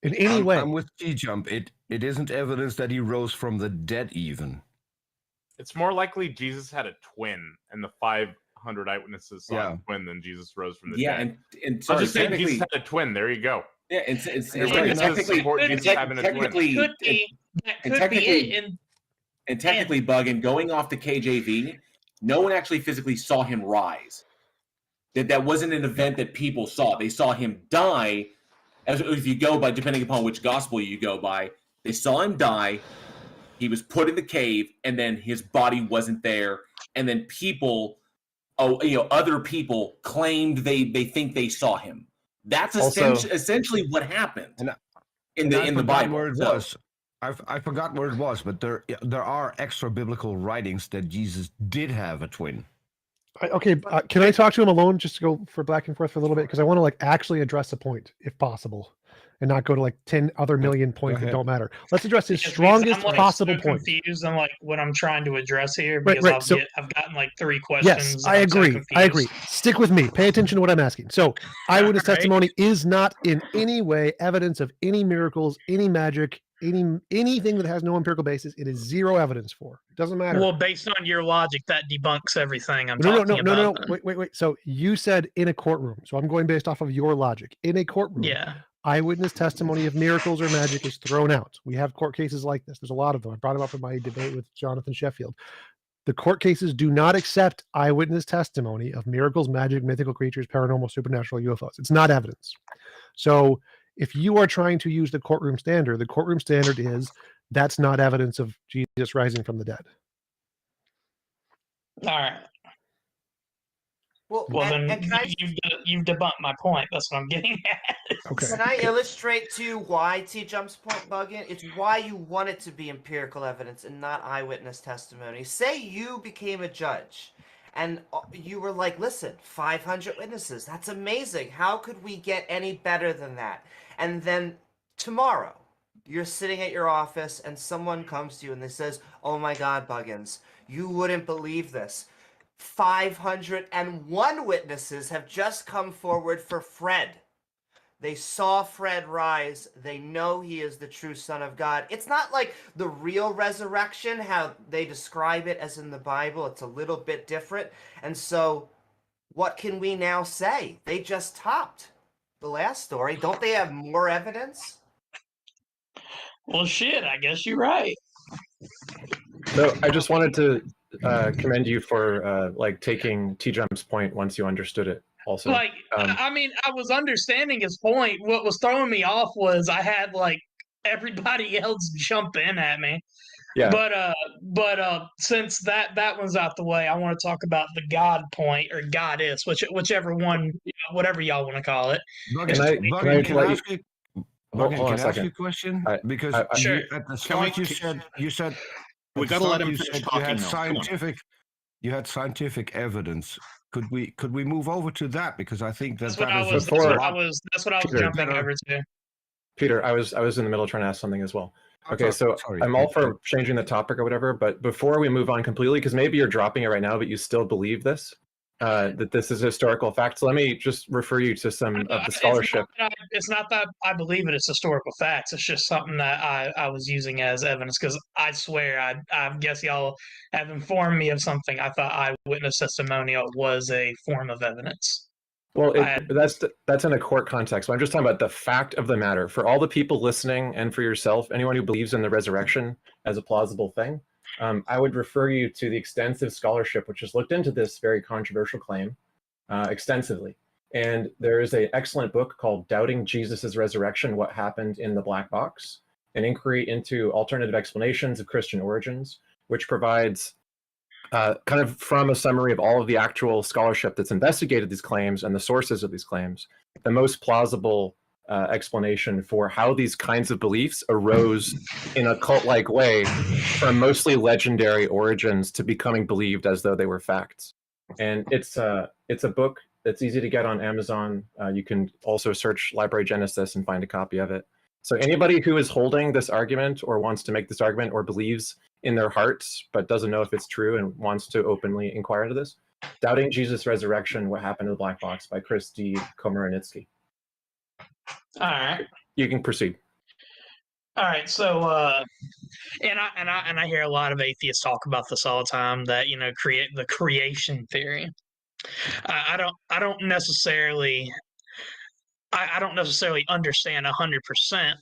in any way. I'm with TJump. It isn't evidence that he rose from the dead even. It's more likely Jesus had a twin, and the 500 eyewitnesses saw Yeah. a twin than Jesus rose from the Yeah, dead. and So sorry, just saying Jesus technically, had a twin. There you go. yeah, it's Your right, witnesses technically, support and Jesus having a twin. technically, Could be. That could be technically- it. and technically, Bug, and going off the KJV, no one actually physically saw him rise. That wasn't an event that people saw. They saw him die. As if you go by, depending upon which gospel you go by, they saw him die. He was put in the cave, and then his body wasn't there. And then people, other people claimed they think they saw him. That's essentially what happened in the Bible. Where it was. I forgot where it was, but there are extra biblical writings that Jesus did have a twin. Okay, can I talk to him alone just to go for back and forth for a little bit? Because I want to actually address a point, if possible, and not go to 10 other million points that don't matter. Let's address his strongest possible point. I'm confused on what I'm trying to address here because I've gotten 3 questions. Yes, I agree. Stick with me. Pay attention to what I'm asking. So, eyewitness testimony is not in any way evidence of any miracles, any magic, anything that has no empirical basis. It is zero evidence for. It doesn't matter. Well, based on your logic, that debunks everything I'm talking about. No. Wait. So you said in a courtroom. So I'm going based off of your logic. In a courtroom, eyewitness testimony of miracles or magic is thrown out. We have court cases like this. There's a lot of them. I brought them up in my debate with Jonathan Sheffield. The court cases do not accept eyewitness testimony of miracles, magic, mythical creatures, paranormal, supernatural, UFOs. It's not evidence. So if you are trying to use the courtroom standard is that's not evidence of Jesus rising from the dead. All right. Well, then you've debunked my point. That's what I'm getting at. Okay. Can I illustrate to you why TJump's point bugging? It's why you want it to be empirical evidence and not eyewitness testimony. Say you became a judge and you were like, listen, 500 witnesses. That's amazing. How could we get any better than that? And then tomorrow, you're sitting at your office and someone comes to you and they says, oh my God, Buggins, you wouldn't believe this. 501 witnesses have just come forward for Fred. They saw Fred rise. They know he is the true Son of God. It's not like the real resurrection, how they describe it as in the Bible. It's a little bit different. And so what can we now say? They just topped the last story. Don't they have more evidence? Well, shit, I guess you're right. So I just wanted to commend you for taking TJump's point once you understood it. Also, I was understanding his point. What was throwing me off was I had everybody else jump in at me. Yeah. But since that one's out the way, I want to talk about the God point or goddess, whichever one, whatever y'all want to call it. Can I ask you a question? Because at the start you said we got to let him finish talking. You had scientific evidence. Could we move over to that? Because I think that's what I was jumping over to. Peter, I was in the middle of trying to ask something as well. Okay, so I'm all for changing the topic or whatever, but before we move on completely, because maybe you're dropping it right now, but you still believe this, that this is a historical fact. So let me just refer you to some of the scholarship. It's not that I believe it. It's historical facts. It's just something that I was using as evidence because I swear, I guess y'all have informed me of something. I thought eyewitness testimonial was a form of evidence. Well, that's in a court context. But I'm just talking about the fact of the matter. For all the people listening and for yourself, anyone who believes in the resurrection as a plausible thing, I would refer you to the extensive scholarship which has looked into this very controversial claim extensively. And there is an excellent book called Doubting Jesus' Resurrection, What Happened in the Black Box, an inquiry into alternative explanations of Christian origins, which provides kind of from a summary of all of the actual scholarship that's investigated these claims and the sources of these claims, the most plausible explanation for how these kinds of beliefs arose in a cult-like way from mostly legendary origins to becoming believed as though they were facts. And it's a book that's easy to get on Amazon. You can also search Library Genesis and find a copy of it. So anybody who is holding this argument or wants to make this argument or believes in their hearts but doesn't know if it's true and wants to openly inquire into this, Doubting Jesus' Resurrection, What Happened in the Black Box by Chris D. Komarinitsky. All right. You can proceed. All right. So, and I hear a lot of atheists talk about this all the time, that, create the creation theory. I don't necessarily understand 100%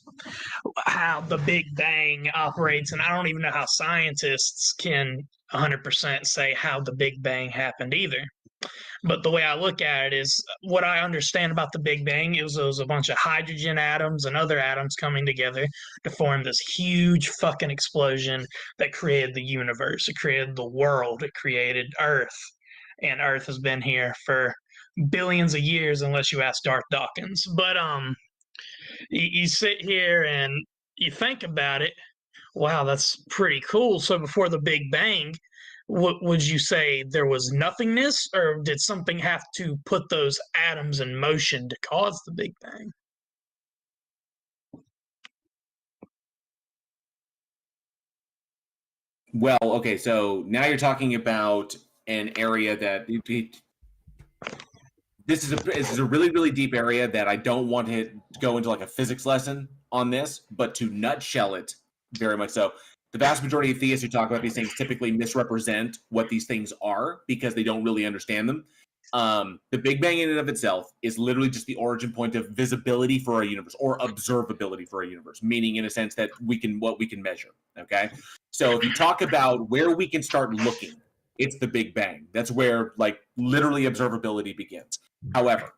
how the Big Bang operates, and I don't even know how scientists can 100% say how the Big Bang happened either. But the way I look at it is, what I understand about the Big Bang is there was a bunch of hydrogen atoms and other atoms coming together to form this huge fucking explosion that created the universe. It created the world. It created Earth. And Earth has been here for billions of years, unless you ask Darth Dawkins. But you sit here and you think about it. Wow, that's pretty cool. So before the Big Bang, would you say there was nothingness, or did something have to put those atoms in motion to cause the Big Bang? Well, okay, so now you're talking about an area that this is a really, really deep area that I don't want to go into like a physics lesson on this, but to nutshell it very much so. The vast majority of theists who talk about these things typically misrepresent what these things are because they don't really understand them. The Big Bang in and of itself is literally just the origin point of visibility for a universe, or observability for a universe, meaning in a sense that what we can measure. Okay. So if you talk about where we can start looking, it's the Big Bang. That's where like literally observability begins. However,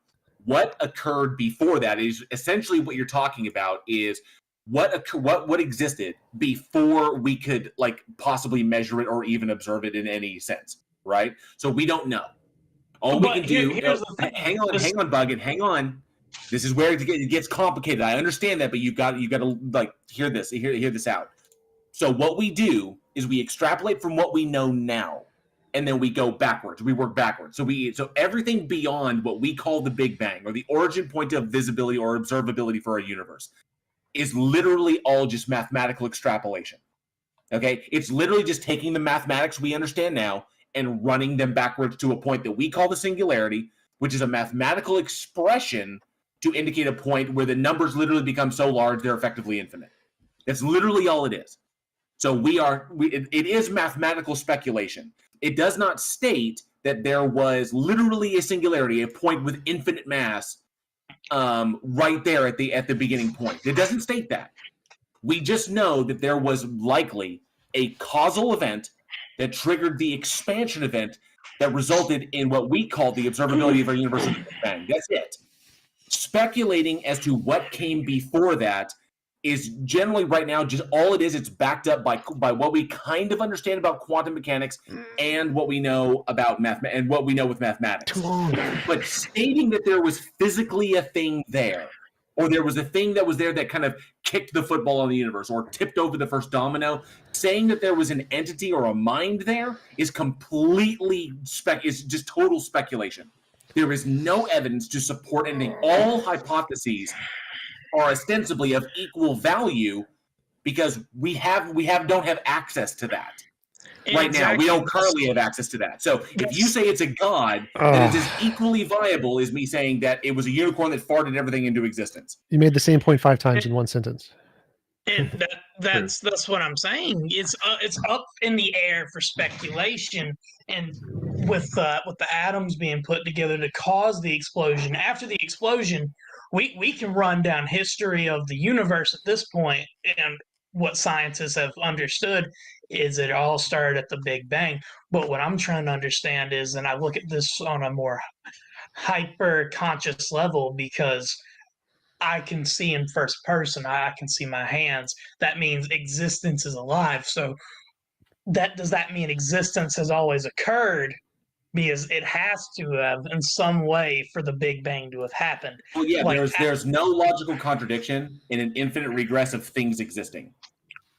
what occurred before that is essentially what you're talking about is what existed before we could like possibly measure it or even observe it in any sense, right? So we don't know. All we can do. Hang on, Buggin. Hang on. This is where it gets complicated. I understand that, but you got to like hear this out. So what we do is we extrapolate from what we know now, and then we go backwards. We work backwards. So everything beyond what we call the Big Bang, or the origin point of visibility or observability for a universe, is literally all just mathematical extrapolation. Okay? It's literally just taking the mathematics we understand now and running them backwards to a point that we call the singularity, which is a mathematical expression to indicate a point where the numbers literally become so large they're effectively infinite. That's literally all it is. So it is mathematical speculation. It does not state that there was literally a singularity, a point with infinite mass, right there at the beginning point. It doesn't state that. We just know that there was likely a causal event that triggered the expansion event that resulted in what we call the observability of our universal Big Bang. That's it. Speculating as to what came before that is generally right now just all it is. It's backed up by what we kind of understand about quantum mechanics and what we know about and what we know with mathematics. But stating that there was physically a thing there, or there was a thing that was there that kind of kicked the football on the universe or tipped over the first domino, saying that there was an entity or a mind there is completely is just total speculation. There is no evidence to support anything. All hypotheses are ostensibly of equal value because we don't have access to that right now. We don't currently have access to that. So if you say it's a god, then it's as equally viable as me saying that it was a unicorn that farted everything into existence. You made the same point 5 times in one sentence. And that's what I'm saying. It's up in the air for speculation, and with the atoms being put together to cause the explosion. After the explosion, we can run down history of the universe at this point, and what scientists have understood is it all started at the Big Bang. But what I'm trying to understand is, and I look at this on a more hyper conscious level, because I can see in first person. I can see my hands. That means existence is alive. So does that mean existence has always occurred? Because it has to have in some way for the Big Bang to have happened. Well, yeah, there's no logical contradiction in an infinite regress of things existing.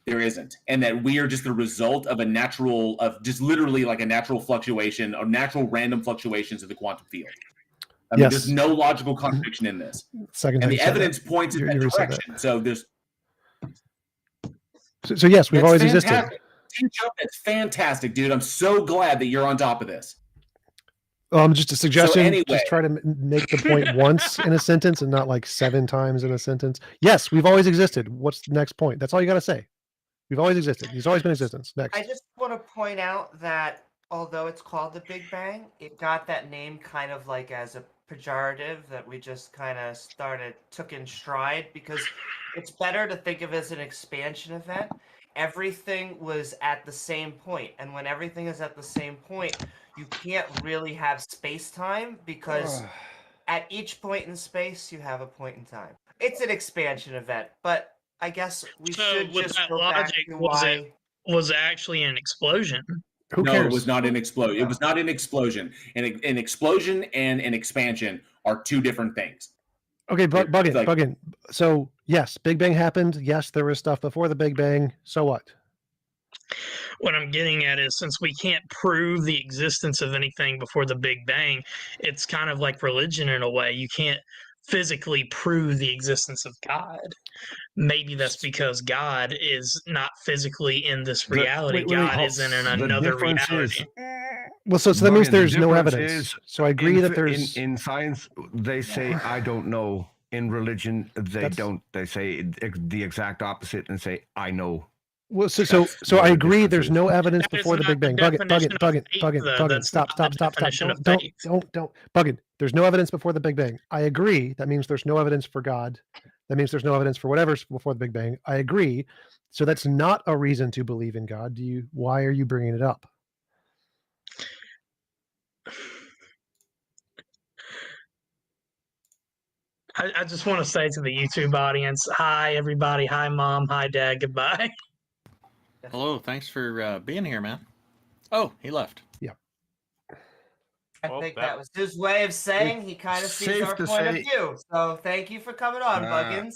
There isn't, and that we are just the result of just literally like a natural fluctuation or natural random fluctuations of the quantum field. I mean, there's no logical contradiction in this. Second and the evidence points in that direction. So there's. So yes, we've always existed. TJump, that's fantastic, dude. I'm so glad that you're on top of this. Just a suggestion. So anyway. Just try to make the point once in a sentence and not like 7 times in a sentence. Yes, we've always existed. What's the next point? That's all you got to say. We've always existed. He's always been in existence. Next. I just want to point out that although it's called the Big Bang, it got that name kind of like as a pejorative that we just kind of took in stride, because it's better to think of it as an expansion event. Everything was at the same point, and when everything is at the same point, you can't really have space-time, because at each point in space you have a point in time. It's an expansion event, but I guess we should just go back to why was actually an explosion. Who cares? It was not an explosion. It was not an explosion. An explosion and an expansion are two different things. Okay, Buggin. So yes, Big Bang happened. Yes, there was stuff before the Big Bang. So what? What I'm getting at is, since we can't prove the existence of anything before the Big Bang, it's kind of like religion in a way. You can't physically prove the existence of God. Maybe that's because God is not physically in this reality. God is in another reality. Well, so that means there's no evidence. So I agree that there's in science they say I don't know. In religion they don't. They say the exact opposite and say I know. Well, so I agree. There's no evidence before the Big Bang. Buggin. Stop. Don't. Buggin. There's no evidence before the Big Bang. I agree. That means there's no evidence for God. That means there's no evidence for whatever's before the Big Bang. I agree. So that's not a reason to believe in God. Why are you bringing it up? I just want to say to the YouTube audience, hi, everybody. Hi, Mom. Hi, Dad. Goodbye. Hello. Thanks for being here, man. Oh, he left. Yeah. I think that was his way of saying he kind of sees our point of view. So thank you for coming on, Buggins.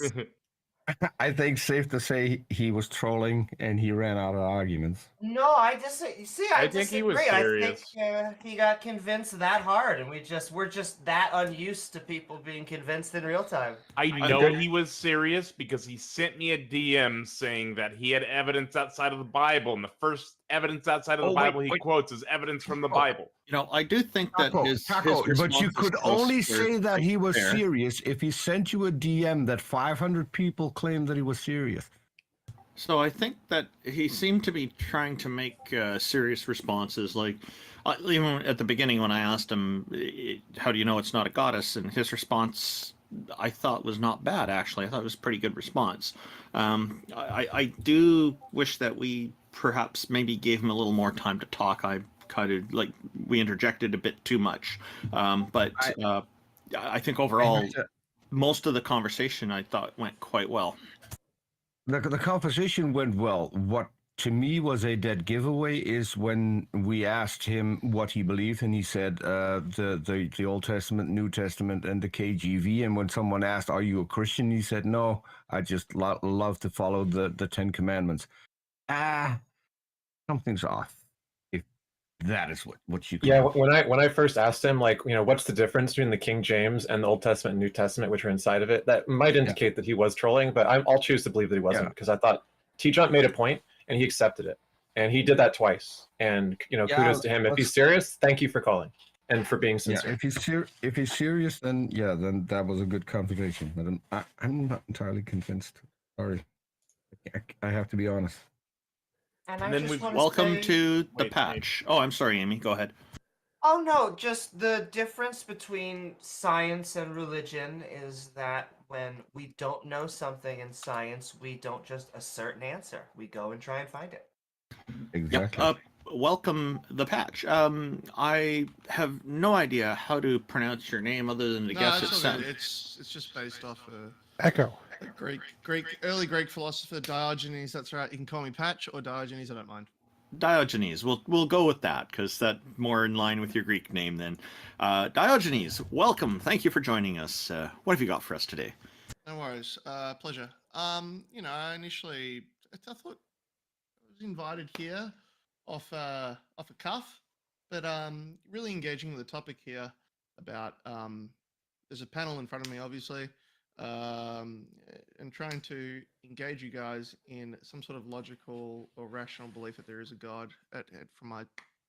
I think safe to say he was trolling and he ran out of arguments. No, I think he was serious. I think he got convinced that hard, and we're just that unused to people being convinced in real time. I know he was serious because he sent me a DM saying that he had evidence outside of the Bible, and the first evidence outside of the Bible he quotes is evidence from the Bible. You know, I do think that his but you could only say that he was serious if he sent you a DM that 500 people claimed that he was serious. So I think that he seemed to be trying to make serious responses. Like, even at the beginning when I asked him, how do you know it's not a goddess? And his response, I thought, was not bad, actually. I thought it was a pretty good response. I do wish that we perhaps maybe gave him a little more time to talk. I kind of, like, we interjected a bit too much. But I think overall, most of the conversation, I thought, went quite well. The conversation went well. What to me was a dead giveaway is when we asked him what he believed, and he said the Old Testament, New Testament, and the KJV. And when someone asked, "Are you a Christian?" he said, "No, I just love to follow the 10 Commandments." Something's off. If that is what you. Yeah, when I first asked him, like, what's the difference between the King James and the Old Testament and New Testament, which are inside of it, that might indicate that he was trolling, but I'll choose to believe that he wasn't, because I thought TJump made a point and he accepted it, and he did that twice. And kudos to him. If he's serious, thank you for calling and for being sincere. Yeah, if he's serious, then that was a good conversation. But I'm not entirely convinced. Sorry. I have to be honest. And And I then just want Welcome say... to the Wait, patch. Oh, I'm sorry, Amy. Go ahead. Oh no, just the difference between science and religion is that when we don't know something in science, we don't just assert an answer. We go and try and find it. Exactly. Yep. Welcome the patch. I have no idea how to pronounce your name other than to guess it's it. all good. It's just based off Echo. early Greek philosopher Diogenes. That's right. You can call me Patch or Diogenes. I don't mind. Diogenes. We'll go with that because that's more in line with your Greek name then. Diogenes, welcome. Thank you for joining us. What have you got for us today? No worries. Pleasure. I initially I thought I was invited here off a cuff, but really engaging with the topic here about there's a panel in front of me, obviously, and trying to engage you guys in some sort of logical or rational belief that there is a God. From my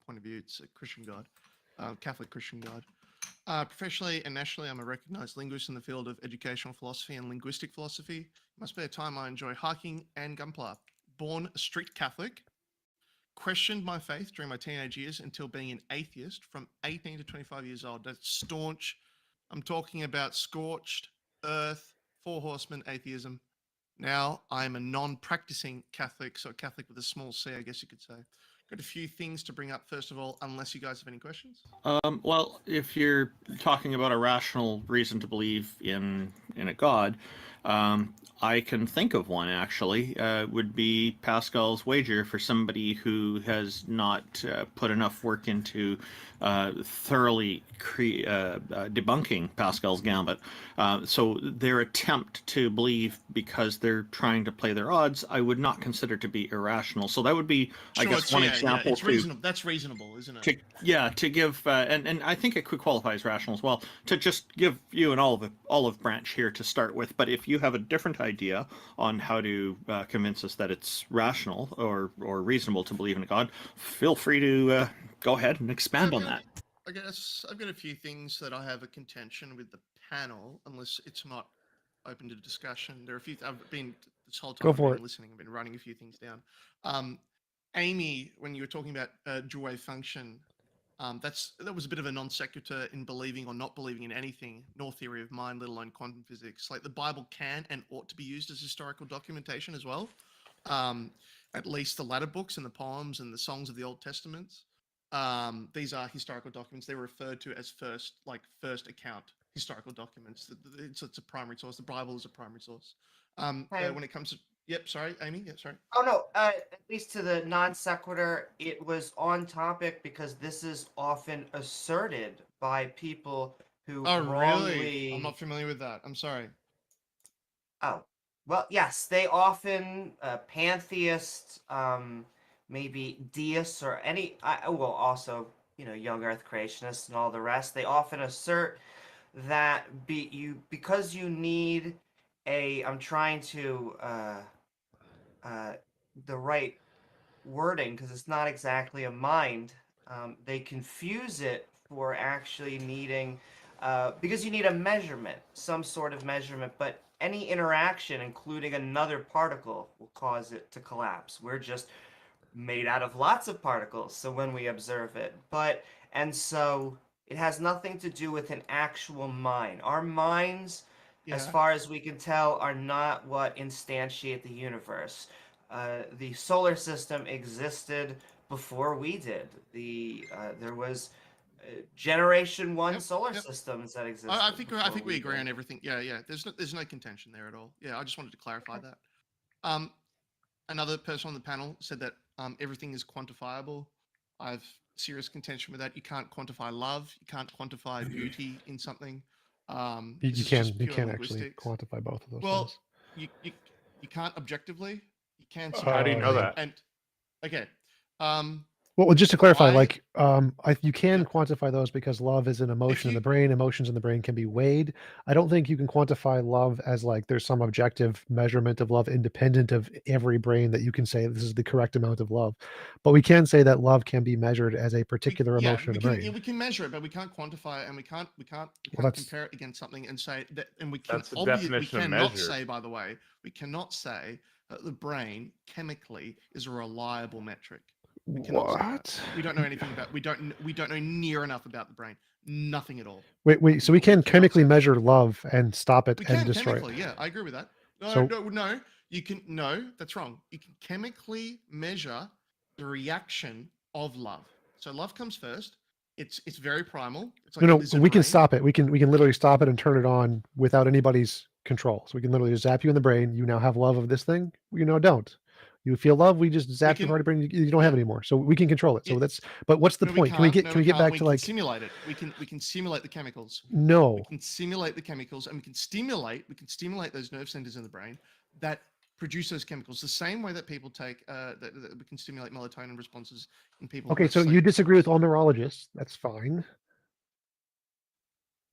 point of view, it's a Christian God, Catholic Christian God. Professionally and nationally, I'm a recognized linguist in the field of educational philosophy and linguistic philosophy. In my spare time, I enjoy hiking and gunpla. Born a strict Catholic, questioned my faith during my teenage years until being an atheist from 18 to 25 years old. That's staunch. I'm talking about scorched earth, four horsemen atheism. Now I'm a non-practicing Catholic, so a Catholic with a small c, I guess you could say. Got a few things to bring up first of all, unless you guys have any questions. Well, if you're talking about a rational reason to believe in a god, I can think of one actually. Would be Pascal's wager for somebody who has not put enough work into thoroughly debunking Pascal's gambit. So their attempt to believe because they're trying to play their odds, I would not consider to be irrational. So that would be, I guess, one example. It's reasonable. That's reasonable, isn't it? To give, and I think it could qualify as rational as well, to just give you an olive branch here to start with. But if you have a different idea on how to convince us that it's rational or reasonable to believe in a God, feel free to go ahead and expand on that. I guess I've got a few things that I have a contention with the panel, unless it's not open to discussion. There are a few. I've been this whole time. I've been listening. I've been writing a few things down. Amy, when you were talking about dual wave function, that was a bit of a non sequitur in believing or not believing in anything, nor theory of mind, let alone quantum physics. Like the Bible can and ought to be used as historical documentation as well. At least the latter books and the poems and the songs of the Old Testaments. These are historical documents. They're referred to as first account historical documents. It's a primary source. The Bible is a primary source. When it comes to, yep, sorry, Amy. Yeah, sorry. Oh no, at least to the non sequitur, it was on topic because this is often asserted by people who really? I'm not familiar with that. I'm sorry. Oh, well, yes, they often pantheists, maybe deists or also young Earth creationists and all the rest. They often assert that because you need I'm trying to the right wording because it's not exactly a mind. They confuse it for actually needing because you need a measurement, some sort of measurement, but any interaction, including another particle, will cause it to collapse. We're just made out of lots of particles, so when we observe it, and so it has nothing to do with an actual mind. Our minds, as far as we can tell, are not what instantiate the universe. The solar system existed before we did. There was generation one solar systems that existed. I think we agree on everything. Yeah. There's no contention there at all. Yeah, I just wanted to clarify that. Another person on the panel said that everything is quantifiable. I have serious contention with that. You can't quantify love. You can't quantify beauty in something. You can actually quantify both of those things. You can't objectively. You can. How do you know that? And okay, Well, just to clarify, you can quantify those because love is an emotion in the brain. Emotions in the brain can be weighed. I don't think you can quantify love as like there's some objective measurement of love independent of every brain that you can say this is the correct amount of love. But we can say that love can be measured as a particular emotion in the brain. Yeah, we can measure it, but we can't quantify it, and we can't compare it against something and say that. And we can cannot say, by the way, we cannot say that the brain chemically is a reliable metric. What? We don't know anything about. We don't know near enough about the brain. Nothing at all. Wait. So we can chemically measure love and stop it and destroy it. Yeah, I agree with that. No. You can. No, that's wrong. You can chemically measure the reaction of love. So love comes first. It's very primal. It's like we can stop it. We can literally stop it and turn it on without anybody's control. So we can literally just zap you in the brain. You now have love of this thing. You now don't. You feel love, we just zap your part of brain. You don't have it anymore, so we can control it. So but what's the point? Can we get back to like simulate it? We can simulate the chemicals. No, we can simulate the chemicals, and we can stimulate those nerve centers in the brain that produce those chemicals. The same way that people take that we can stimulate melatonin responses in people. Okay, so you disagree with all neurologists? That's fine.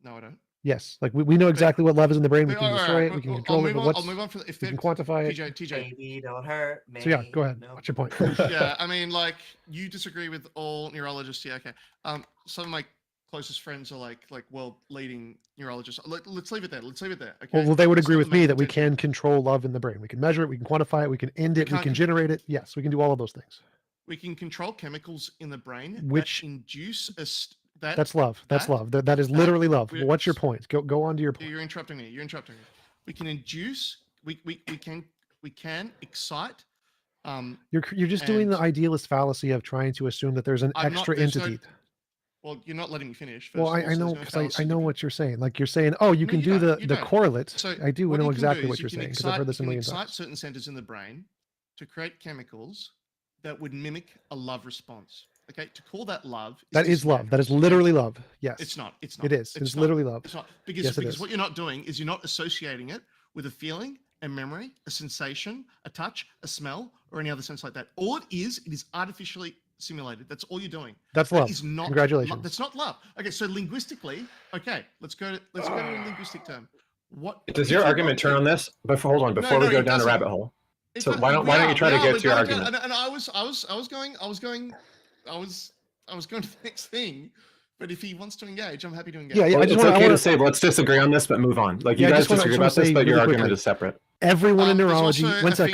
No, I don't. Yes, like we know exactly what love is in the brain. We can destroy it. We can control it. But I'll move on from if we can quantify it. TJ. Baby, don't hurt me. So yeah, go ahead. What's your point? Yeah, I mean, like you disagree with all neurologists. Yeah, okay. Some of my closest friends are like world leading neurologists. Let's leave it there. Okay. Well, they would agree with me that we can control love in the brain. We can measure it. We can quantify it. We can end it. We can generate it. Yes, we can do all of those things. We can control chemicals in the brain which that induce a. That's love. That's love. That is literally love. What's your point? Go on to your point. You're interrupting me. We can induce. We can excite. You're just doing the idealist fallacy of trying to assume that there's an extra entity. Well, you're not letting me finish. Well, I know because I know what you're saying. Like you're saying, oh, you can do the correlate. So I do know exactly what you're saying because I've heard this a million times. You can excite certain centers in the brain to create chemicals that would mimic a love response. Okay, to call that love. That is love. That is literally love. Yes. It's not. It is. It's literally love. It's not because what you're not doing is you're not associating it with a feeling, a memory, a sensation, a touch, a smell, or any other sense like that. All it is artificially simulated. That's all you're doing. That's love. Congratulations. That's not love. Okay, so linguistically, let's go to a linguistic term. What does your argument turn on this? Before we go down the rabbit hole. So why don't you try to get to your argument? And I was going to the next thing, but if he wants to engage, I'm happy to engage. Yeah, well, it's okay to say let's disagree on this, but move on. Like you guys disagree about this, but your argument is separate. Everyone in neurology. One sec.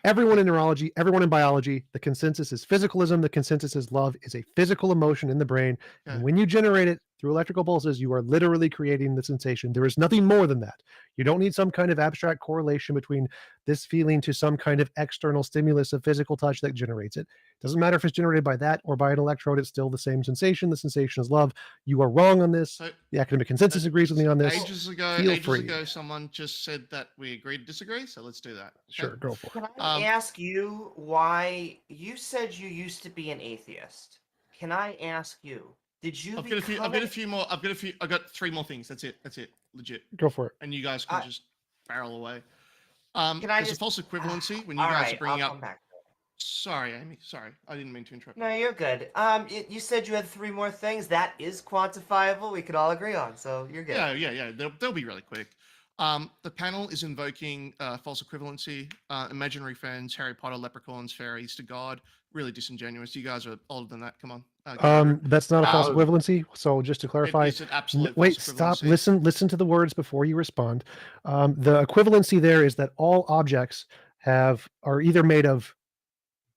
Everyone in neurology, everyone in biology, the consensus is physicalism. The consensus is love is a physical emotion in the brain. Yeah. And when you generate it through electrical pulses, you are literally creating the sensation. There is nothing more than that. You don't need some kind of abstract correlation between this feeling to some kind of external stimulus of physical touch that generates it. Doesn't matter if it's generated by that or by an electrode, it's still the same sensation. The sensation is love. You are wrong on this. The academic consensus agrees with me on this. Ages ago, someone just said that we agreed to disagree, so let's do that. Okay? Sure, go for it. Can I ask you why you said you used to be an atheist? Can I ask you? Did you? I've got 3 more things. That's it. Legit. Go for it. And you guys can just barrel away. Can I just false equivalency when you guys are bringing up? Sorry, Amy. Sorry, I didn't mean to interrupt. No, you're good. You said you had 3 more things. That is quantifiable. We could all agree on. So you're good. Yeah. They'll be really quick. The panel is invoking false equivalency, imaginary friends, Harry Potter, leprechauns, fairies to God. Really disingenuous. You guys are older than that. Come on. That's not a false equivalency. So just to clarify, it's an absolute wait, stop. Listen to the words before you respond. The equivalency there is that all objects are either made of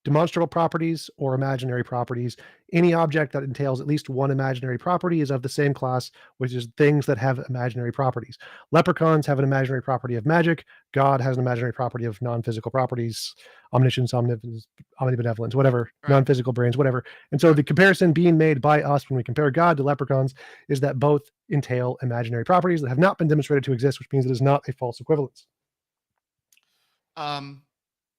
demonstrable properties or imaginary properties. Any object that entails at least one imaginary property is of the same class, which is things that have imaginary properties. Leprechauns have an imaginary property of magic. God has an imaginary property of non-physical properties, omniscience, omnibenevolence, whatever, non-physical brains, whatever. And so the comparison being made by us when we compare God to leprechauns is that both entail imaginary properties that have not been demonstrated to exist, which means it is not a false equivalence.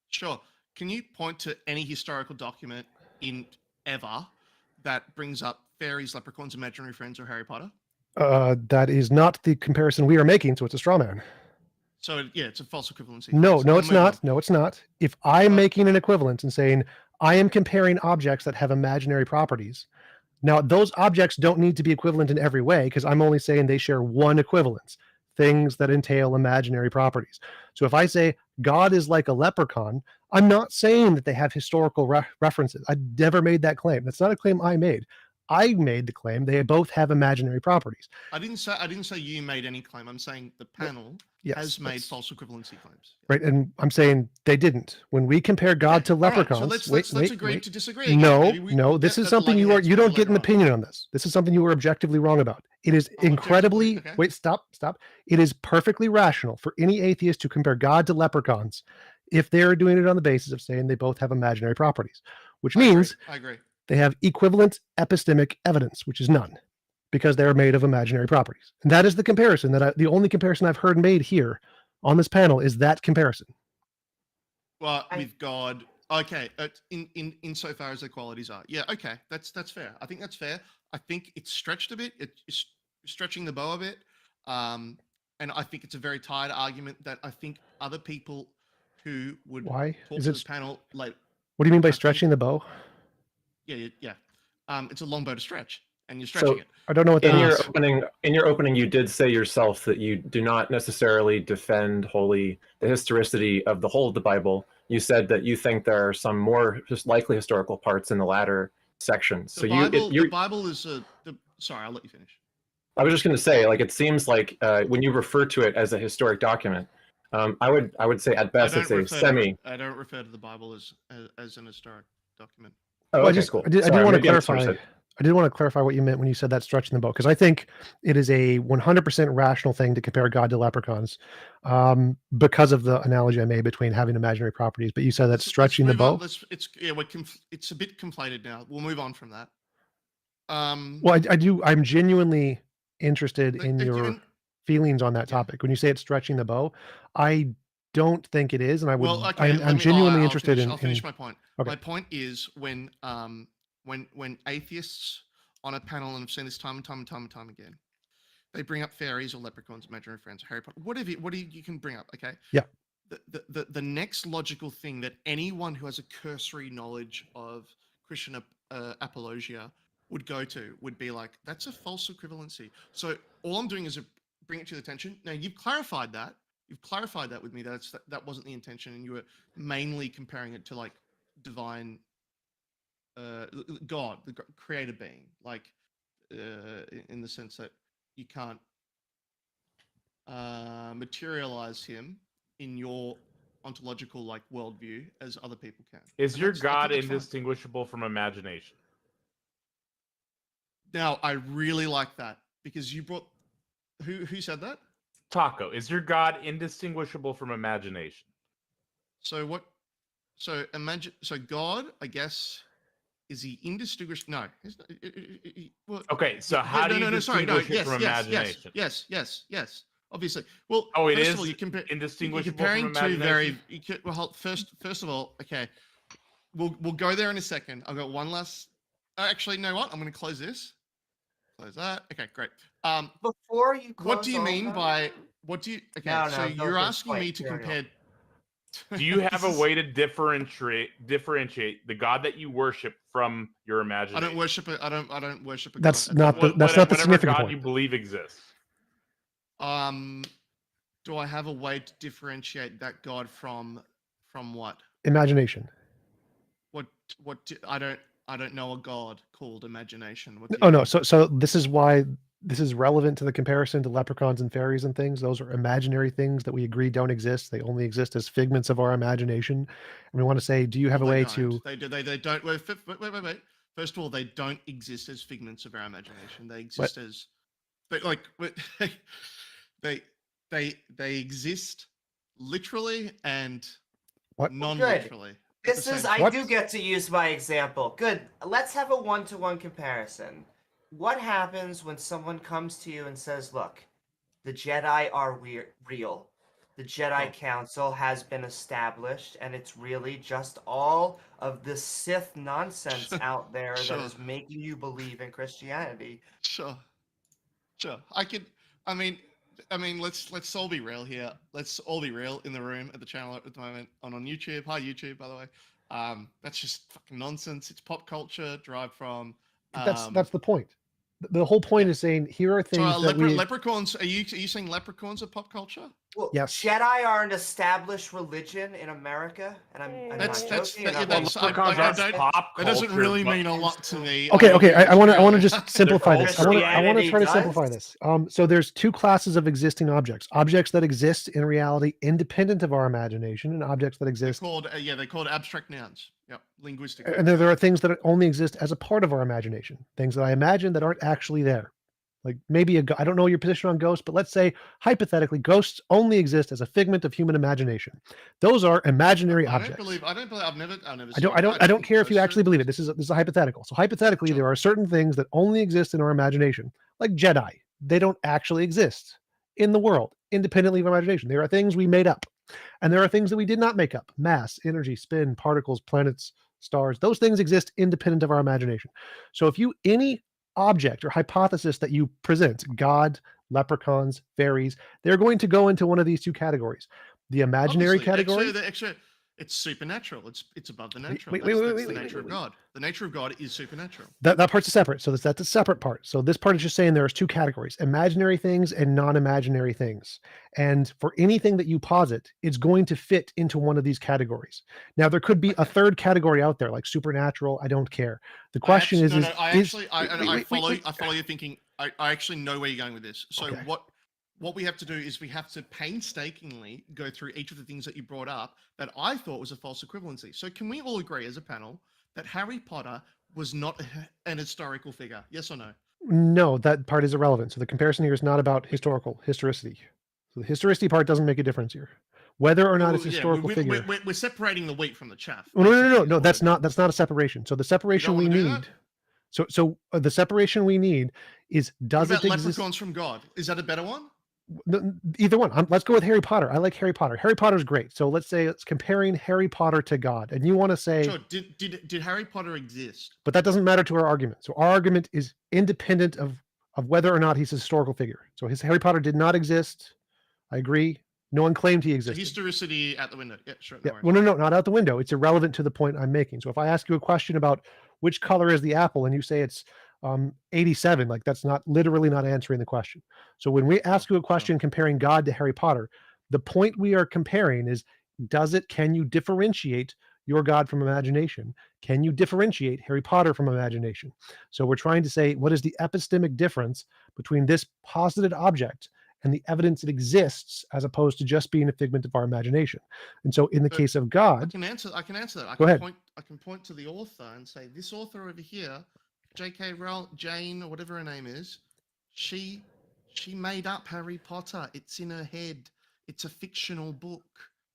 Sure. Can you point to any historical document in ever that brings up fairies, leprechauns, imaginary friends, or Harry Potter? That is not the comparison we are making, so it's a straw man. So yeah, it's a false equivalency. No, So no, we'll it's move not. on. No, it's not. If I'm making an equivalence and saying I am comparing objects that have imaginary properties, now those objects don't need to be equivalent in every way because I'm only saying they share one equivalence, things that entail imaginary properties. So if I say God is like a leprechaun, I'm not saying that they have historical references. I never made that claim. That's not a claim I made. I made the claim they both have imaginary properties. I didn't say you made any claim. I'm saying the panel has made false equivalency claims. Right, and I'm saying they didn't. When we compare God to leprechauns, All right, so let's agree to disagree. No, again. no, this is something you don't get an opinion on this. This is something you were objectively wrong about. It is incredibly stop. It is perfectly rational for any atheist to compare God to leprechauns if they're doing it on the basis of saying they both have imaginary properties, which means I agree. They have equivalent epistemic evidence, which is none, because they are made of imaginary properties. And that is the comparison the only comparison I've heard made here on this panel is that comparison. Well, with God, okay, insofar as their qualities are, yeah, okay, that's fair. I think that's fair. I think it's stretched a bit. It's stretching the bow a bit, and I think it's a very tired argument that I think other people who would talk to the panel like. What do you mean by stretching the bow? Yeah. It's a long bow to stretch, and you're stretching it. I don't know what that is. In your opening, you did say yourself that you do not necessarily defend wholly the historicity of the whole of the Bible. You said that you think there are some more likely historical parts in the latter sections. The Bible is sorry, I'll let you finish. I was just going to say, like, it seems like when you refer to it as a historic document, I would say at best it's a semi. I don't refer to the Bible as an historic document. Oh, well, okay, cool. I did want to clarify. I did want to clarify what you meant when you said that stretching the bow, because I think it is a 100% rational thing to compare God to leprechauns, because of the analogy I made between having imaginary properties. But you said that's stretching the bow. It's a bit conflated now. We'll move on from that. Well, I'm genuinely interested in your feelings on that topic. When you say it's stretching the bow, I don't think it is, and I would. Well, okay, I'm genuinely interested I'll finish my point. Okay. My point is when atheists on a panel, and I've seen this time and time again, they bring up fairies or leprechauns, imaginary friends, Harry Potter, whatever you can bring up. Okay. Yeah. The next logical thing that anyone who has a cursory knowledge of Christian apologia would go to would be like, that's a false equivalency. So all I'm doing is bring it to the attention. Now you've clarified that. You've clarified that with me. That wasn't the intention, and you were mainly comparing it to like divine God, the creator being, like in the sense that you can't materialize him in your ontological like worldview as other people can. Is your God indistinguishable from imagination? Now I really like that because you brought who said that? Taco, is your God indistinguishable from imagination? So what? So imagine. So God, I guess, is he indistinguishable? No. Okay. So how do you distinguish it from imagination? Yes. Obviously. Well. It is indistinguishable from imagination. First of all, okay. We'll go there in a second. I've got one last. Actually, you know what? I'm going to close this. Close that. Okay, great. Before you close, what do you mean by what do you? Okay, no, so you're asking me to compare. Do you have a way to differentiate the God that you worship from your imagination? I don't worship it. I don't worship it. That's not the significant God point. You believe exists. Do I have a way to differentiate that God from what? Imagination. I don't know a God called imagination. No. So this is why this is relevant to the comparison to leprechauns and fairies and things. Those are imaginary things that we agree don't exist. They only exist as figments of our imagination. And we want to say, do you have a way to? They don't. Wait. First of all, they don't exist as figments of our imagination. They exist as, they exist literally and non-literally. I do get to use my example. Good. Let's have a one-to-one comparison. What happens when someone comes to you and says, look, the Jedi are real. The Jedi Council has been established, and it's really just all of the Sith nonsense out there that is making you believe in Christianity. Sure. I mean, let's all be real here. Let's all be real in the room at the channel at the moment on YouTube. Hi YouTube, by the way. That's just fucking nonsense. It's pop culture derived from. That's the point. The whole point is saying here are things that leprechauns. Are you saying leprechauns are pop culture? Well, yes. Jedi are an established religion in America, and I'm not joking. That doesn't really mean a lot to me. Okay. I want to just simplify this. I want to try to simplify this. So there's two classes of existing objects: objects that exist in reality, independent of our imagination, and objects that exist. They're called abstract nouns. Yep, linguistic. And there are things that only exist as a part of our imagination, things that I imagine that aren't actually there. Like maybe I don't know your position on ghosts, but let's say hypothetically, ghosts only exist as a figment of human imagination. Those are imaginary objects. I don't care if you actually believe it. This is a hypothetical. So hypothetically, there are certain things that only exist in our imagination, like Jedi. They don't actually exist in the world, independently of our imagination. There are things we made up, and there are things that we did not make up: mass, energy, spin, particles, planets, stars. Those things exist independent of our imagination. So if any object or hypothesis that you present, God, leprechauns, fairies, they're going to go into one of these two categories. The imaginary category. It's supernatural. It's above the natural. That's the nature of God. The nature of God is supernatural. That part's separate. So that's a separate part. So this part is just saying there's two categories: imaginary things and non-imaginary things. And for anything that you posit, it's going to fit into one of these categories. Now there could be a third category out there, like supernatural. I don't care. The question I follow your thinking. I actually know where you're going with this. So what we have to do is we have to painstakingly go through each of the things that you brought up that I thought was a false equivalency. So can we all agree as a panel that Harry Potter was not an historical figure? Yes or no? No, that part is irrelevant. So the comparison here is not about historicity. So the historicity part doesn't make a difference here. Whether or not it's a historical figure. We're separating the wheat from the chaff. No, that's not a separation. So the separation we need. So the separation we need is, does it exist? Leprechauns from God. Is that a better one? Either one. Let's go with Harry Potter. I like Harry Potter. Harry Potter's great. So let's say it's comparing Harry Potter to God, and you want to say, sure. Did Harry Potter exist? But that doesn't matter to our argument. So our argument is independent of whether or not he's a historical figure. So Harry Potter did not exist. I agree. No one claimed he existed. Historicity out the window. Yeah, sure. Yeah. Well, no, not out the window. It's irrelevant to the point I'm making. So if I ask you a question about which color is the apple, and you say it's 87, like that's literally not answering the question. So when we ask you a question comparing God to Harry Potter, the point we are comparing is, can you differentiate your God from imagination? Can you differentiate Harry Potter from imagination? So we're trying to say, what is the epistemic difference between this posited object and the evidence it exists, as opposed to just being a figment of our imagination? And so in the case of God, I can answer that. Go ahead. I can point to the author and say, this author over here, J.K. Rowling, Jane, or whatever her name is, she made up Harry Potter. It's in her head. It's a fictional book.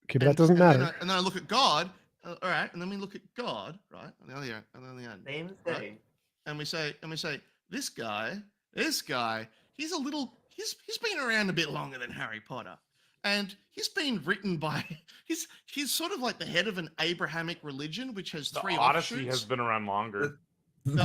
Okay, but that doesn't matter. And then I look at God. All right, and then we look at God, right? On the other end. Same thing. Right? And we say, this guy, he's been around a bit longer than Harry Potter. And he's been written by he's sort of like the head of an Abrahamic religion, which has three Odyssey offshoots. has been around longer. The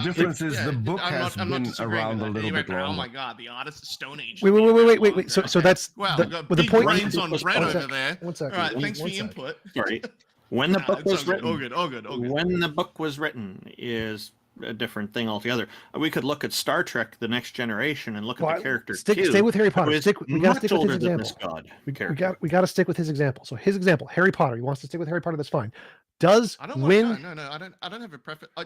difference is the book has been around a little bit longer. Oh my God, the Odyssey, Stone Age. Wait. So that's the point. Brains on Brett over there. One second. All right, thanks for your input. Sorry. When the book was written, all good. When the book was written is a different thing altogether. We could look at Star Trek: The Next Generation and look at the character. Stay with Harry Potter. We got to stick with his example. We got to stick with his example. So his example, Harry Potter. He wants to stick with Harry Potter. That's fine. I don't have a preference. I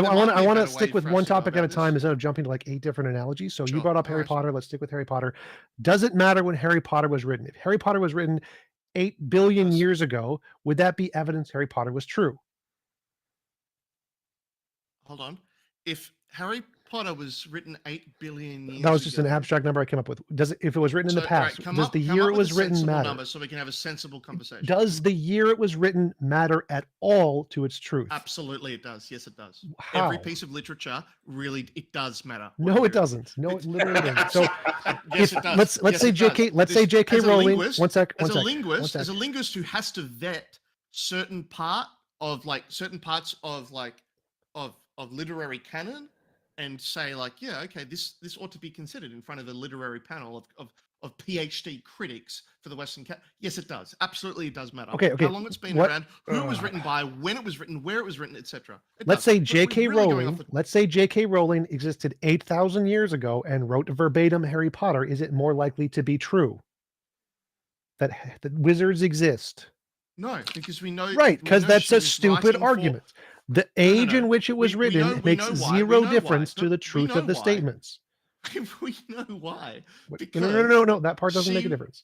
want to stick with one topic at a time instead of jumping to like 8 different analogies. So you brought up Harry Potter. Let's stick with Harry Potter. Does it matter when Harry Potter was written? If Harry Potter was written 8 billion years ago, would that be evidence Harry Potter was true? Hold on. If Harry Potter was written 8 billion years that was just an abstract number I came up with. If it was written in the past, does the year it was written matter? Number so we can have a sensible conversation. Does the year it was written matter at all to its truth? Absolutely, it does. Yes, it does. How? Every piece of literature, really, it does matter. No, it doesn't. No, it literally doesn't. So, yes, it does. Let's say J.K. Rowling. As a linguist who has to vet certain parts of literary canon, and say like, yeah, okay, this ought to be considered in front of a literary panel of PhD critics for the Western yes, it does. Absolutely, it does matter. Okay. How long it's been around, who it was written by, when it was written, where it was written, etc. Let's say J.K. Rowling. Let's say J.K. Rowling existed 8,000 years ago and wrote verbatim Harry Potter. Is it more likely to be true that wizards exist? No, because we know. Right, because that's a stupid argument. The age in which it was written makes zero difference to the truth of the statements. We know why. No. That part doesn't make a difference.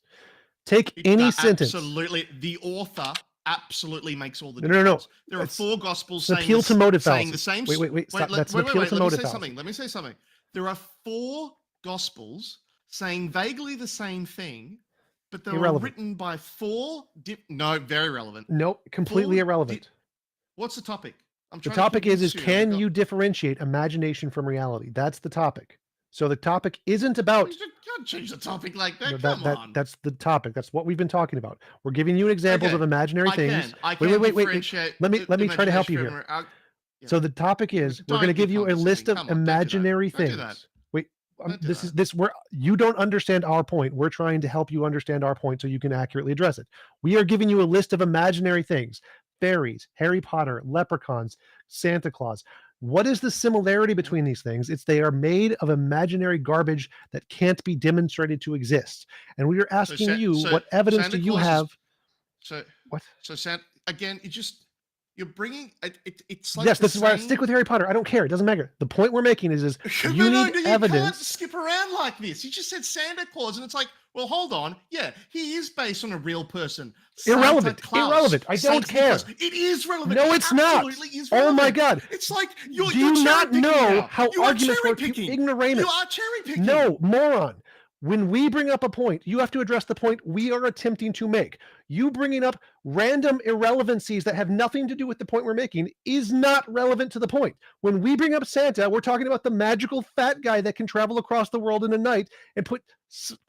Take any sentence. Absolutely, the author absolutely makes all the difference. No. There are 4 gospels saying the same. Wait. Stop. That's an appeal to motive fallacy. Let me say something. There are 4 gospels saying vaguely the same thing, but they were written by 4. No, very relevant. No, completely irrelevant. What's the topic? The topic is can you differentiate imagination from reality? That's the topic. So the topic isn't about. You can't change the topic like that. No, Come on. That's the topic. That's what we've been talking about. We're giving you examples of imaginary things. Wait. Let me try to help you here. So the topic is we're going to give you a list of imaginary things. Wait, you don't understand our point. We're trying to help you understand our point so you can accurately address it. We are giving you a list of imaginary things: fairies, Harry Potter, leprechauns, Santa Claus. What is the similarity between these things? It's they are made of imaginary garbage that can't be demonstrated to exist. And we are asking what evidence do you have? What? So again, you're bringing it's like yes, this is why I stick with Harry Potter. I don't care. It doesn't matter. The point we're making is you need evidence. You can't skip around like this. You just said Santa Claus, and it's like, well, hold on. Yeah, he is based on a real person. Irrelevant. I don't care. It is relevant. No, it's not. Is oh my God. It's like do you not know how arguments work? You ignoramus. You are cherry picking. No, moron. When we bring up a point, you have to address the point we are attempting to make. You bringing up random irrelevancies that have nothing to do with the point we're making is not relevant to the point. When we bring up Santa, we're talking about the magical fat guy that can travel across the world in a night and put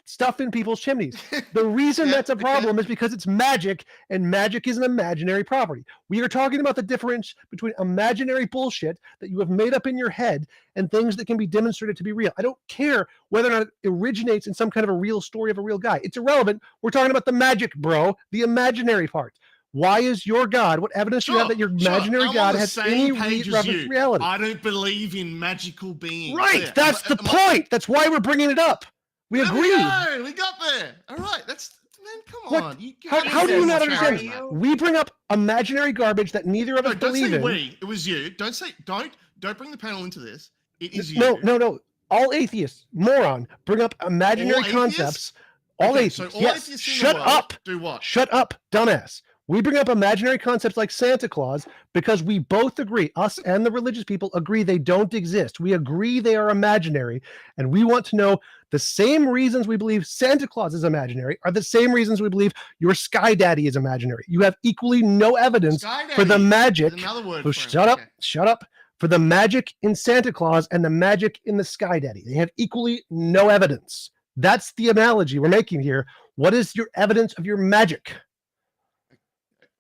stuff in people's chimneys. The reason that's a problem is because it's magic, and magic is an imaginary property. We are talking about the difference between imaginary bullshit that you have made up in your head and things that can be demonstrated to be real. I don't care whether or not it originates in some kind of a real story of a real guy. It's irrelevant. We're talking about the magic, bro, the imaginary part. Why is your God? What evidence do you have that your imaginary God has any reference to reality? I don't believe in magical beings. Right, that's the point. That's why we're bringing it up. We agree. We got there. All right, come on. How do you not understand? We bring up imaginary garbage that neither of us believe in. We. It was you. Don't bring the panel into this. It is you. No. All atheists, moron, bring up imaginary concepts. All atheists. Yes. Shut up. Do what? Shut up, dumbass. We bring up imaginary concepts like Santa Claus because we both agree, us and the religious people agree they don't exist. We agree they are imaginary, and we want to know the same reasons we believe Santa Claus is imaginary are the same reasons we believe your Sky Daddy is imaginary. You have equally no evidence for the magic. Shut up. For the magic in Santa Claus and the magic in the Sky Daddy. They have equally no evidence. That's the analogy we're making here. What is your evidence of your magic?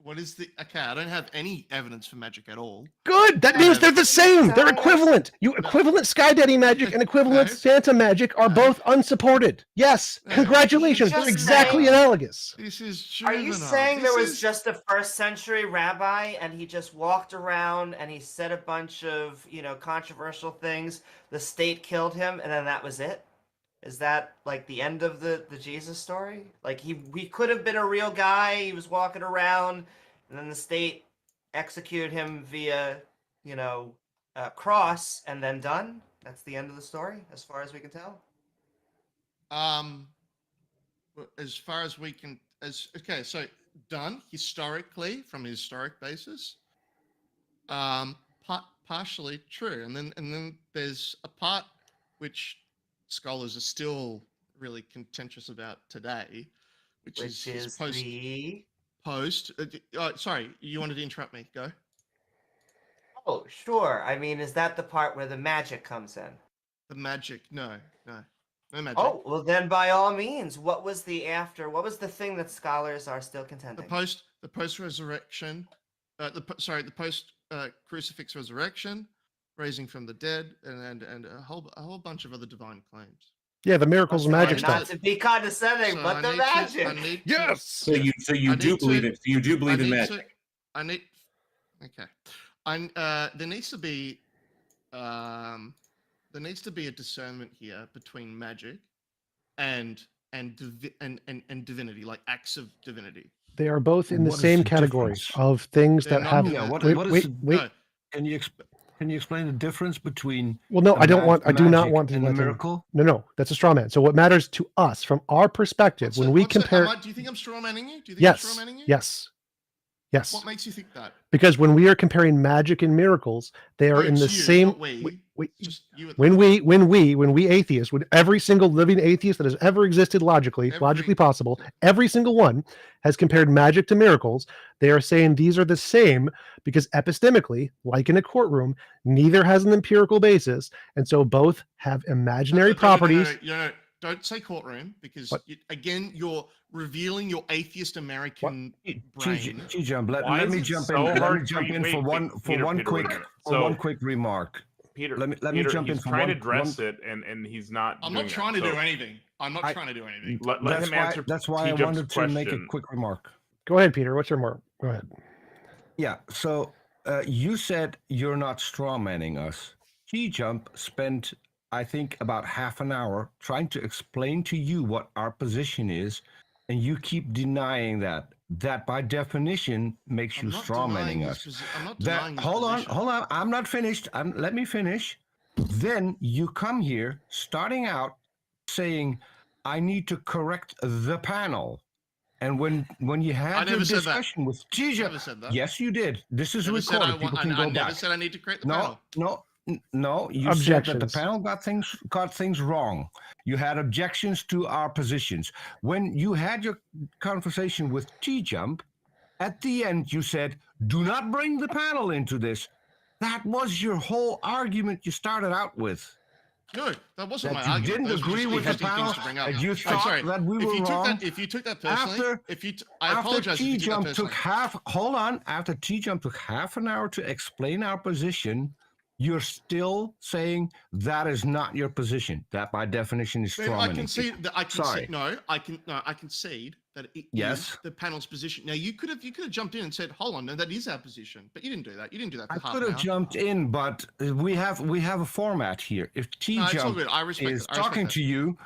What is okay, I don't have any evidence for magic at all. Good. That means they're the same. They're equivalent. Equivalent Sky Daddy magic and equivalent Santa magic are both unsupported. Yes. Congratulations. They're exactly analogous. This is Are you saying there was just a first century rabbi and he just walked around and he said a bunch of, controversial things, the state killed him, and then that was it? Is that like the end of the Jesus story? Like he could have been a real guy. He was walking around, and then the state executed him via, cross, and then done. That's the end of the story, as far as we can tell. As far as we can, so done historically from a historic basis. Partially true, and then there's a part which scholars are still really contentious about today, which is post. Sorry, you wanted to interrupt me. Go. Oh, sure. I mean, is that the part where the magic comes in? The magic? No magic. Oh, well then, by all means, what was the thing that scholars are still contending? The post resurrection, the post crucifix resurrection, raising from the dead, and a whole bunch of other divine claims. Yeah, the miracles and magic Not stuff. to be condescending, So but the magic. Yes. So you do believe it. You do believe in magic. Okay. There needs to be a discernment here between magic and divinity, like acts of divinity. They are both in the same category of things that have. Wait. Can you explain the difference between? Well, no, I do not want to and let a him. miracle. No, that's a straw man. So what matters to us, from our perspective, when we compare. Do you think I'm straw manning you? Do you think Yes. I'm straw manning you? Yes. Yes. What makes you think that? Because when we are comparing magic and miracles, they are in the same. When we atheists, when every single living atheist that has ever existed logically possible, every single one has compared magic to miracles. They are saying these are the same because epistemically, like in a courtroom, neither has an empirical basis, and so both have imaginary properties. No, don't say courtroom, because again, you're revealing your atheist American brain. TJump, let me jump in. Let me jump in for one quick remark. Peter, let me jump in. He's trying to address it, and he's not. I'm not trying to do anything. Let him answer. That's why I wanted to make a quick remark. Go ahead, Peter. What's your remark? Go ahead. Yeah. So you said you're not straw manning us. TJump spent, I think, about half an hour trying to explain to you what our position is, and you keep denying that. That by definition makes you straw manning us. I'm not denying this Hold position. on. I'm not finished. Let me finish. Then you come here starting out saying, I need to correct the panel. And when you had your discussion with TJ, yes, you did. This is recorded. People can go back. I never said I need to correct the panel. No, you said that the panel got things wrong. You had objections to our positions. When you had your conversation with TJump, at the end you said, do not bring the panel into this. That was your whole argument you started out with. No, that wasn't that my you argument. didn't agree with the panel, and you thought that we were wrong. If you took that personally, I apologize. After TJump took after TJump took half an hour to explain our position, you're still saying that is not your position. That by definition is straw manning. I concede that it is the panel's position. Now you could have jumped in and said, "Hold on, no, that is our position," but you didn't do that. You didn't do that. For I could have jumped in, but we have a format here. If TJump is talking to you,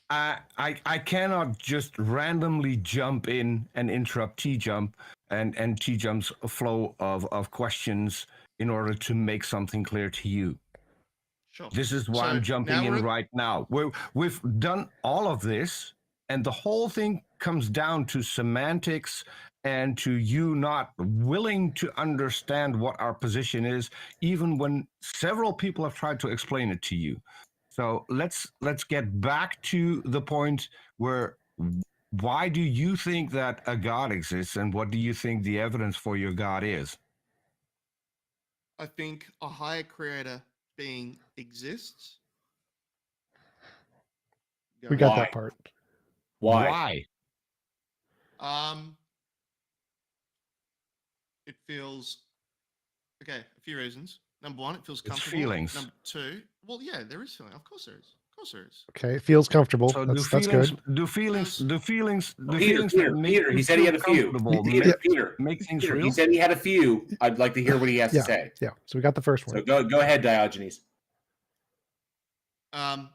I cannot just randomly jump in and interrupt TJump and TJump's flow of questions in order to make something clear to you. Sure. This is why I'm jumping in right now. We've done all of this, and the whole thing comes down to semantics and to you not willing to understand what our position is, even when several people have tried to explain it to you. So let's get back to the point where, why do you think that a God exists, and what do you think the evidence for your God is? I think a higher creator being exists. We got that part. Why? It feels okay. A few reasons. Number one, it feels comfortable. It's feelings. Number two, well, yeah, there is feeling. Of course there is. Okay, it feels comfortable. So that's good. Do feelings? Peter, he said he had a few. Peter, make things real. He said he had a few. I'd like to hear what he has to say. Yeah. So we got the first one. So go ahead, Diogenes. There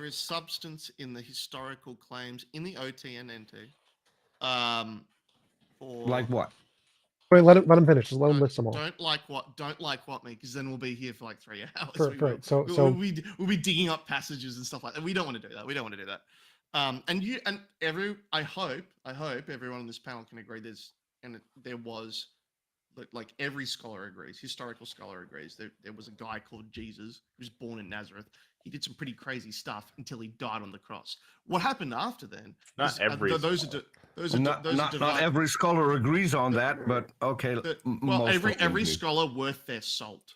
is substance in the historical claims in the OT and NT. Like what? Wait, let him finish. Just let him list them all. Don't like what me, because then we'll be here for like 3 hours. Right. So we'll be digging up passages and stuff like that. We don't want to do that. I hope everyone on this panel can agree. There was, like every scholar agrees, historical scholar agrees, there was a guy called Jesus who was born in Nazareth. He did some pretty crazy stuff until he died on the cross. What happened after then? Not every. Not every scholar agrees on that, but okay. Well, every scholar worth their salt.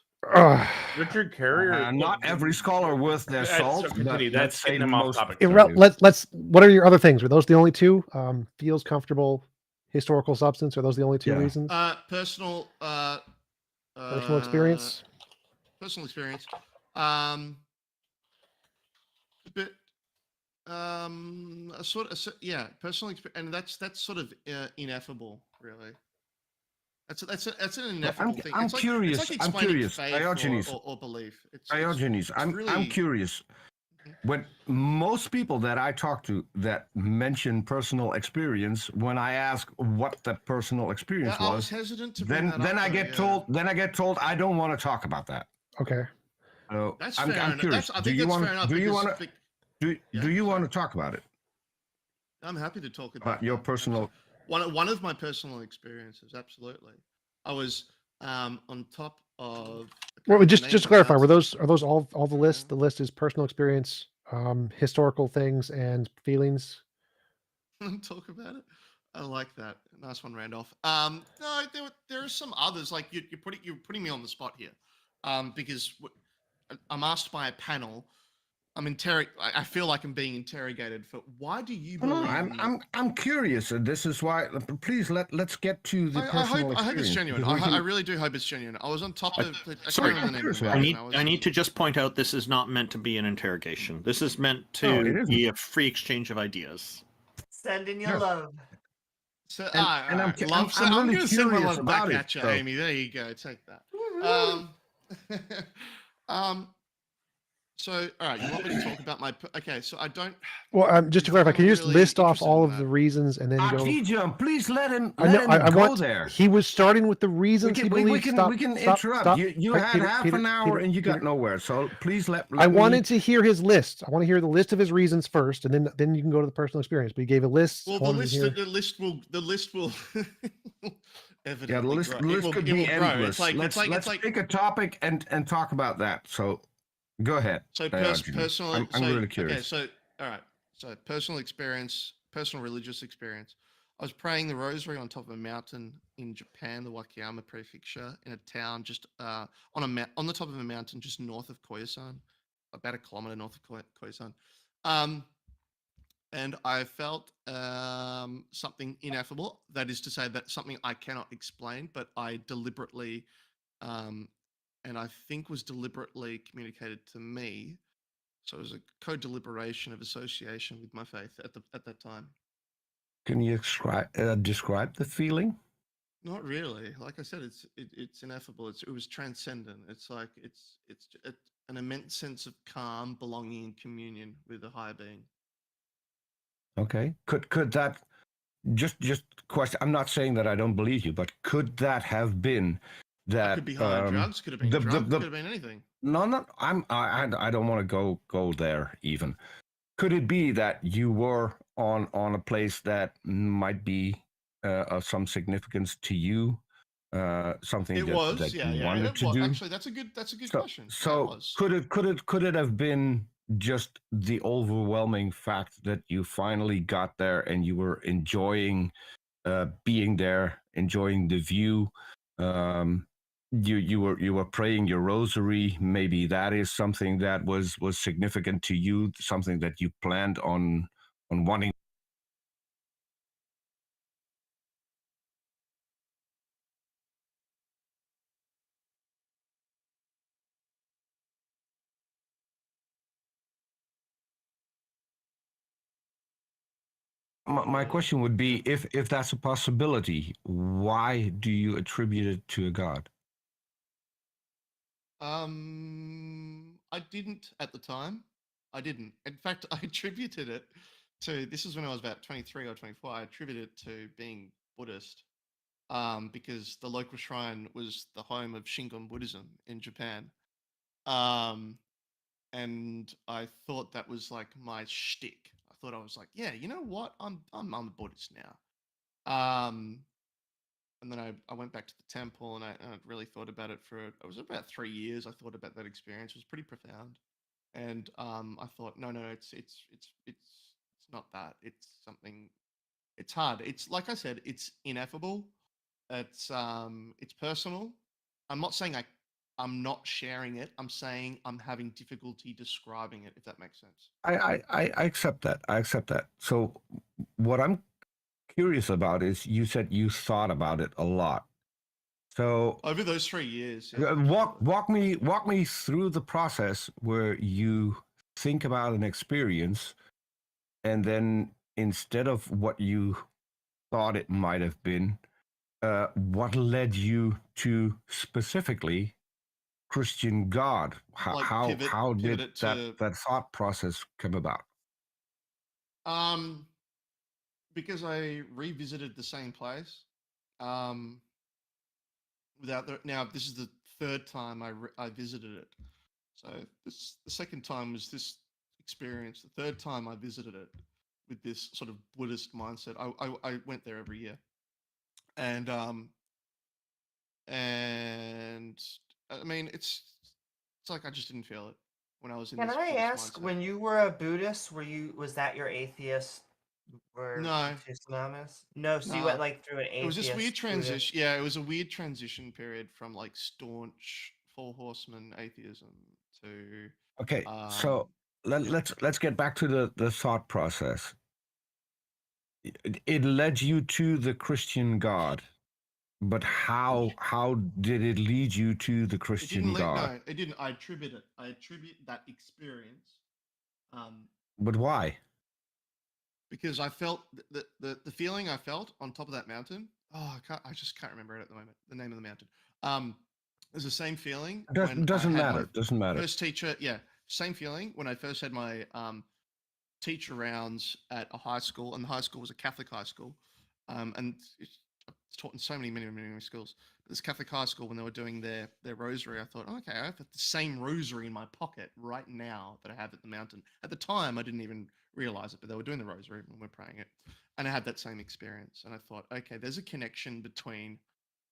Richard Carrier. Not every scholar worth their salt. That's getting him off topic. Let's. What are your other things? Were those the only two? Feels comfortable, historical substance. Are those the only two reasons? Personal Personal experience. Personal experience. A bit. A sort of yeah. Personal experience, and that's sort of ineffable, really. That's an ineffable thing. I'm It's like, curious. It's like I'm explaining curious. faith Diogenes. or belief. Diogenes. I'm really... curious. When most people that I talk to that mention personal experience, when I ask what that personal experience I was hesitant to then I get told I don't want to talk about that. Okay. So that's I'm curious. I think that's fair enough. Do you want to talk about it? I'm happy to talk about your personal. One of my personal experiences. Absolutely. I was on top of. Well, just to clarify, are those all the list? The list is personal experience, historical things, and feelings. Talk about it. I like that. Nice one, Randolph. No, there are some others. Like you're putting me on the spot here, because I'm asked by a panel. I feel like I'm being interrogated for why do you believe? No, I'm curious. This is why. Please let's get to the personal experience. I hope it's genuine. I really do hope it's genuine. I was on top of. I need to just point out this is not meant to be an interrogation. This is meant to be a free exchange of ideas. Send in your love. So, I'm going to send my love back at you, Amy. There you go. Take that. So, all right, you want me to talk about my... Okay, so I don't... Well, just to clarify, can you just list off all of the reasons and then go... TJump, please let him go there. He was starting with the reasons he believes... We can interrupt. You had half an hour and you got nowhere, so please let I wanted to hear his list. I want to hear the list of his reasons first, and then you can go to the personal experience. But he gave a list. Well, the list will... Yeah, the list could be endless. Let's pick a topic and talk about that, so... Go ahead. So personal. I'm really curious. Okay, so all right. So personal experience, personal religious experience. I was praying the rosary on top of a mountain in Japan, the Wakayama Prefecture, in a town just on the top of a mountain just north of Koyasan, about a kilometer north of Koyasan. And I felt something ineffable. That is to say, that something I cannot explain, but I deliberately. And I think was deliberately communicated to me. So it was a co-deliberation of association with my faith at that time. Can you describe the feeling? Not really. Like I said, it's ineffable. It was transcendent. It's like it's an immense sense of calm, belonging, and communion with a higher being. Okay. Could that just question? I'm not saying that I don't believe you, but could that have been? That could be high drugs, could have been could have been anything. No, I don't want to go there even. Could it be that you were on a place that might be of some significance to you? Something you wanted to do. Actually, that's a good question. So could it have been just the overwhelming fact that you finally got there and you were enjoying being there, enjoying the view? You were praying your rosary. Maybe that is something that was significant to you, something that you planned on wanting. My question would be, if that's a possibility, why do you attribute it to a god? I didn't at the time. I didn't. In fact, I attributed it to, this is when I was about 23 or 24, I attributed it to being Buddhist, because the local shrine was the home of Shingon Buddhism in Japan. And I thought that was like my shtick. I thought I was like, yeah, you know what? I'm a Buddhist now. And then I went back to the temple and I really thought about it it was about 3 years. I thought about that experience. It was pretty profound. And I thought, no, it's not that. It's something, it's hard. It's like I said, it's ineffable. It's personal. I'm not saying I'm not sharing it. I'm saying I'm having difficulty describing it, if that makes sense. I accept that. I accept that. So what I'm curious about is, you said you thought about it a lot. So over those 3 years, walk me through the process where you think about an experience, and then instead of what you thought it might have been, what led you to specifically Christian God? Like How did pivot to that thought process come about? because I revisited the same place. Now this is the 3rd time I visited it. So the second time was this experience. The 3rd time I visited it with this sort of Buddhist mindset. I went there every year, and I mean it's like I just didn't feel it when I was in Can this I Buddhist ask, mindset. when you were a Buddhist, was that your atheist? No. Synonymous? No, so you Nah. went like through an It was atheist. this weird transition. Buddhist. Yeah, it was a weird transition period from like staunch Four Horsemen atheism to Okay, so let's get back to the thought process. It led you to the Christian God, but how did it lead you to the Christian God? No, it didn't. I attribute that experience. But why? Because I felt the feeling I felt on top of that mountain. Oh, I just can't remember it at the moment. The name of the mountain. It was the same feeling. Doesn't matter. Doesn't matter. First teacher, yeah, same feeling when I first had my teacher rounds at a high school, and the high school was a Catholic high school, and it's taught in so many schools. This Catholic high school, when they were doing their rosary, I thought, okay, I have the same rosary in my pocket right now that I have at the mountain. At the time, I didn't even realize it, but they were doing the rosary when we're praying it, and I had that same experience. And I thought, okay, there's a connection between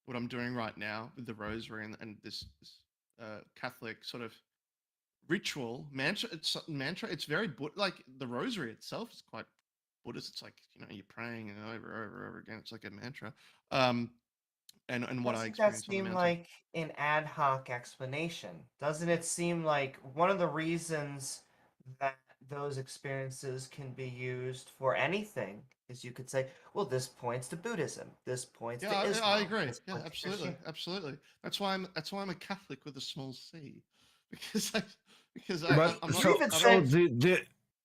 what I'm doing right now with the rosary and this Catholic sort of ritual mantra. It's very like the rosary itself is quite Buddhist. It's like, you're praying and over again. It's like a mantra. And what I experienced Doesn't that on the seem mountain. like an ad hoc explanation? Doesn't it seem like one of the reasons that those experiences can be used for anything is you could say, well, this points to Buddhism, this points to Islam. I agree. Yeah, absolutely. That's why I'm a Catholic with a small c, because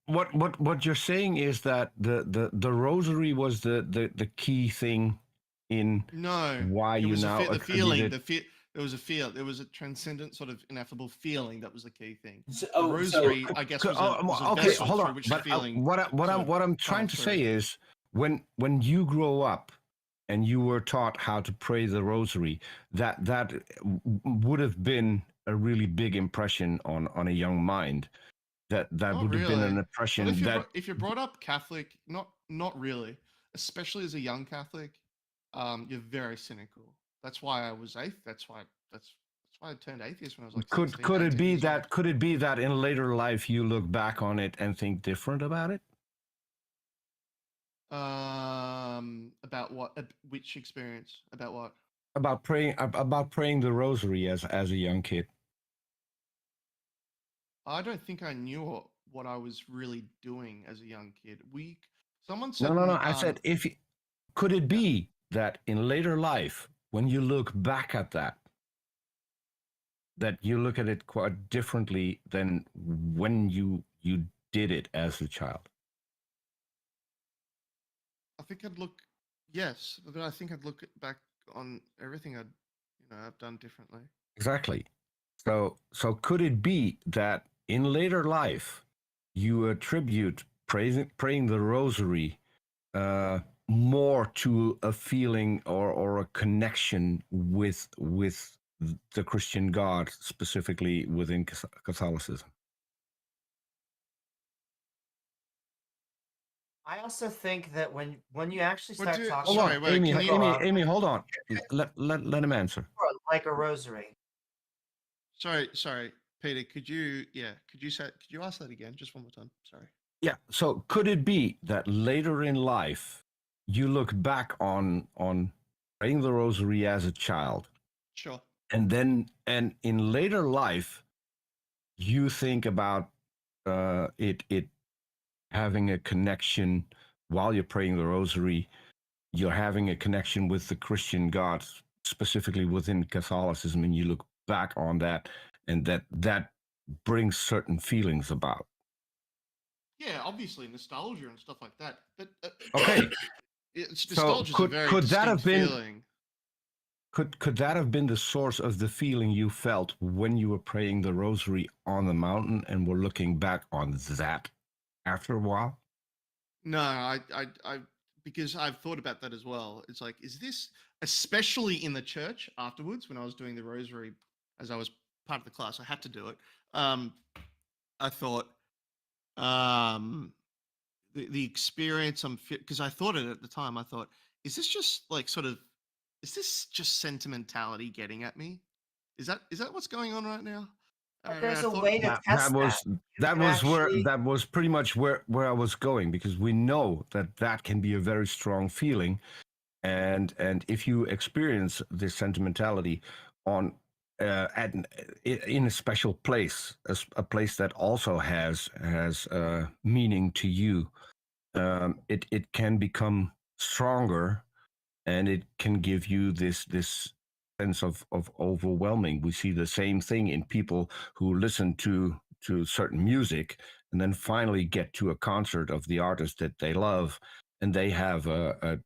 what you're saying is that the rosary was the key thing in why you now there was a feel. There was a transcendent sort of ineffable feeling that was the key thing. The rosary, I guess, was a vessel hold through on. which But the feeling. what I'm trying to say is when you grow up and you were taught how to pray the rosary, that would have been a really big impression on a young mind. That would have been an impression. If you're brought up Catholic, not really, especially as a young Catholic, you're very cynical. That's why I was that's why I turned atheist when I was like 16, could it 18 be years that old. could it be that in later life you look back on it and think different about it? About what? Which experience? About what? About praying the rosary as a young kid. I don't think I knew what I was really doing as a young kid. Someone said No. I said, could it be that in later life, when you look back at that you look at it quite differently than when you did it as a child? I think I'd look back on everything I've done differently. Exactly. So could it be that in later life you attribute praying the rosary more to a feeling or a connection with the Christian God, specifically within Catholicism? I also think that when you actually start talking, hold on, Amy, hold on. Let him answer. Like a rosary. Sorry, Peter. Could you ask that again, just one more time? Sorry. Yeah. So could it be that later in life you look back on praying the rosary as a child? Sure. And in later life you think about it having a connection while you're praying the rosary. You're having a connection with the Christian God specifically within Catholicism, and you look back on that, and that brings certain feelings about. Yeah, obviously nostalgia and stuff like that. But okay, nostalgia is a very distinct feeling. Could that have been the source of the feeling you felt when you were praying the rosary on the mountain and were looking back on that after a while? No, I because I've thought about that as well. It's like, is this, especially in the church afterwards when I was doing the rosary, as I was part of the class, I had to do it. I thought, the experience because I thought it at the time. I thought, is this just like sort of, is this just sentimentality getting at me? Is that what's going on right now? There's a way to test that was pretty much where I was going, because we know that can be a very strong feeling, and if you experience this sentimentality on in a special place, a place that also has meaning to you, it can become stronger, and it can give you this sense of overwhelming. We see the same thing in people who listen to certain music and then finally get to a concert of the artist that they love, and they have a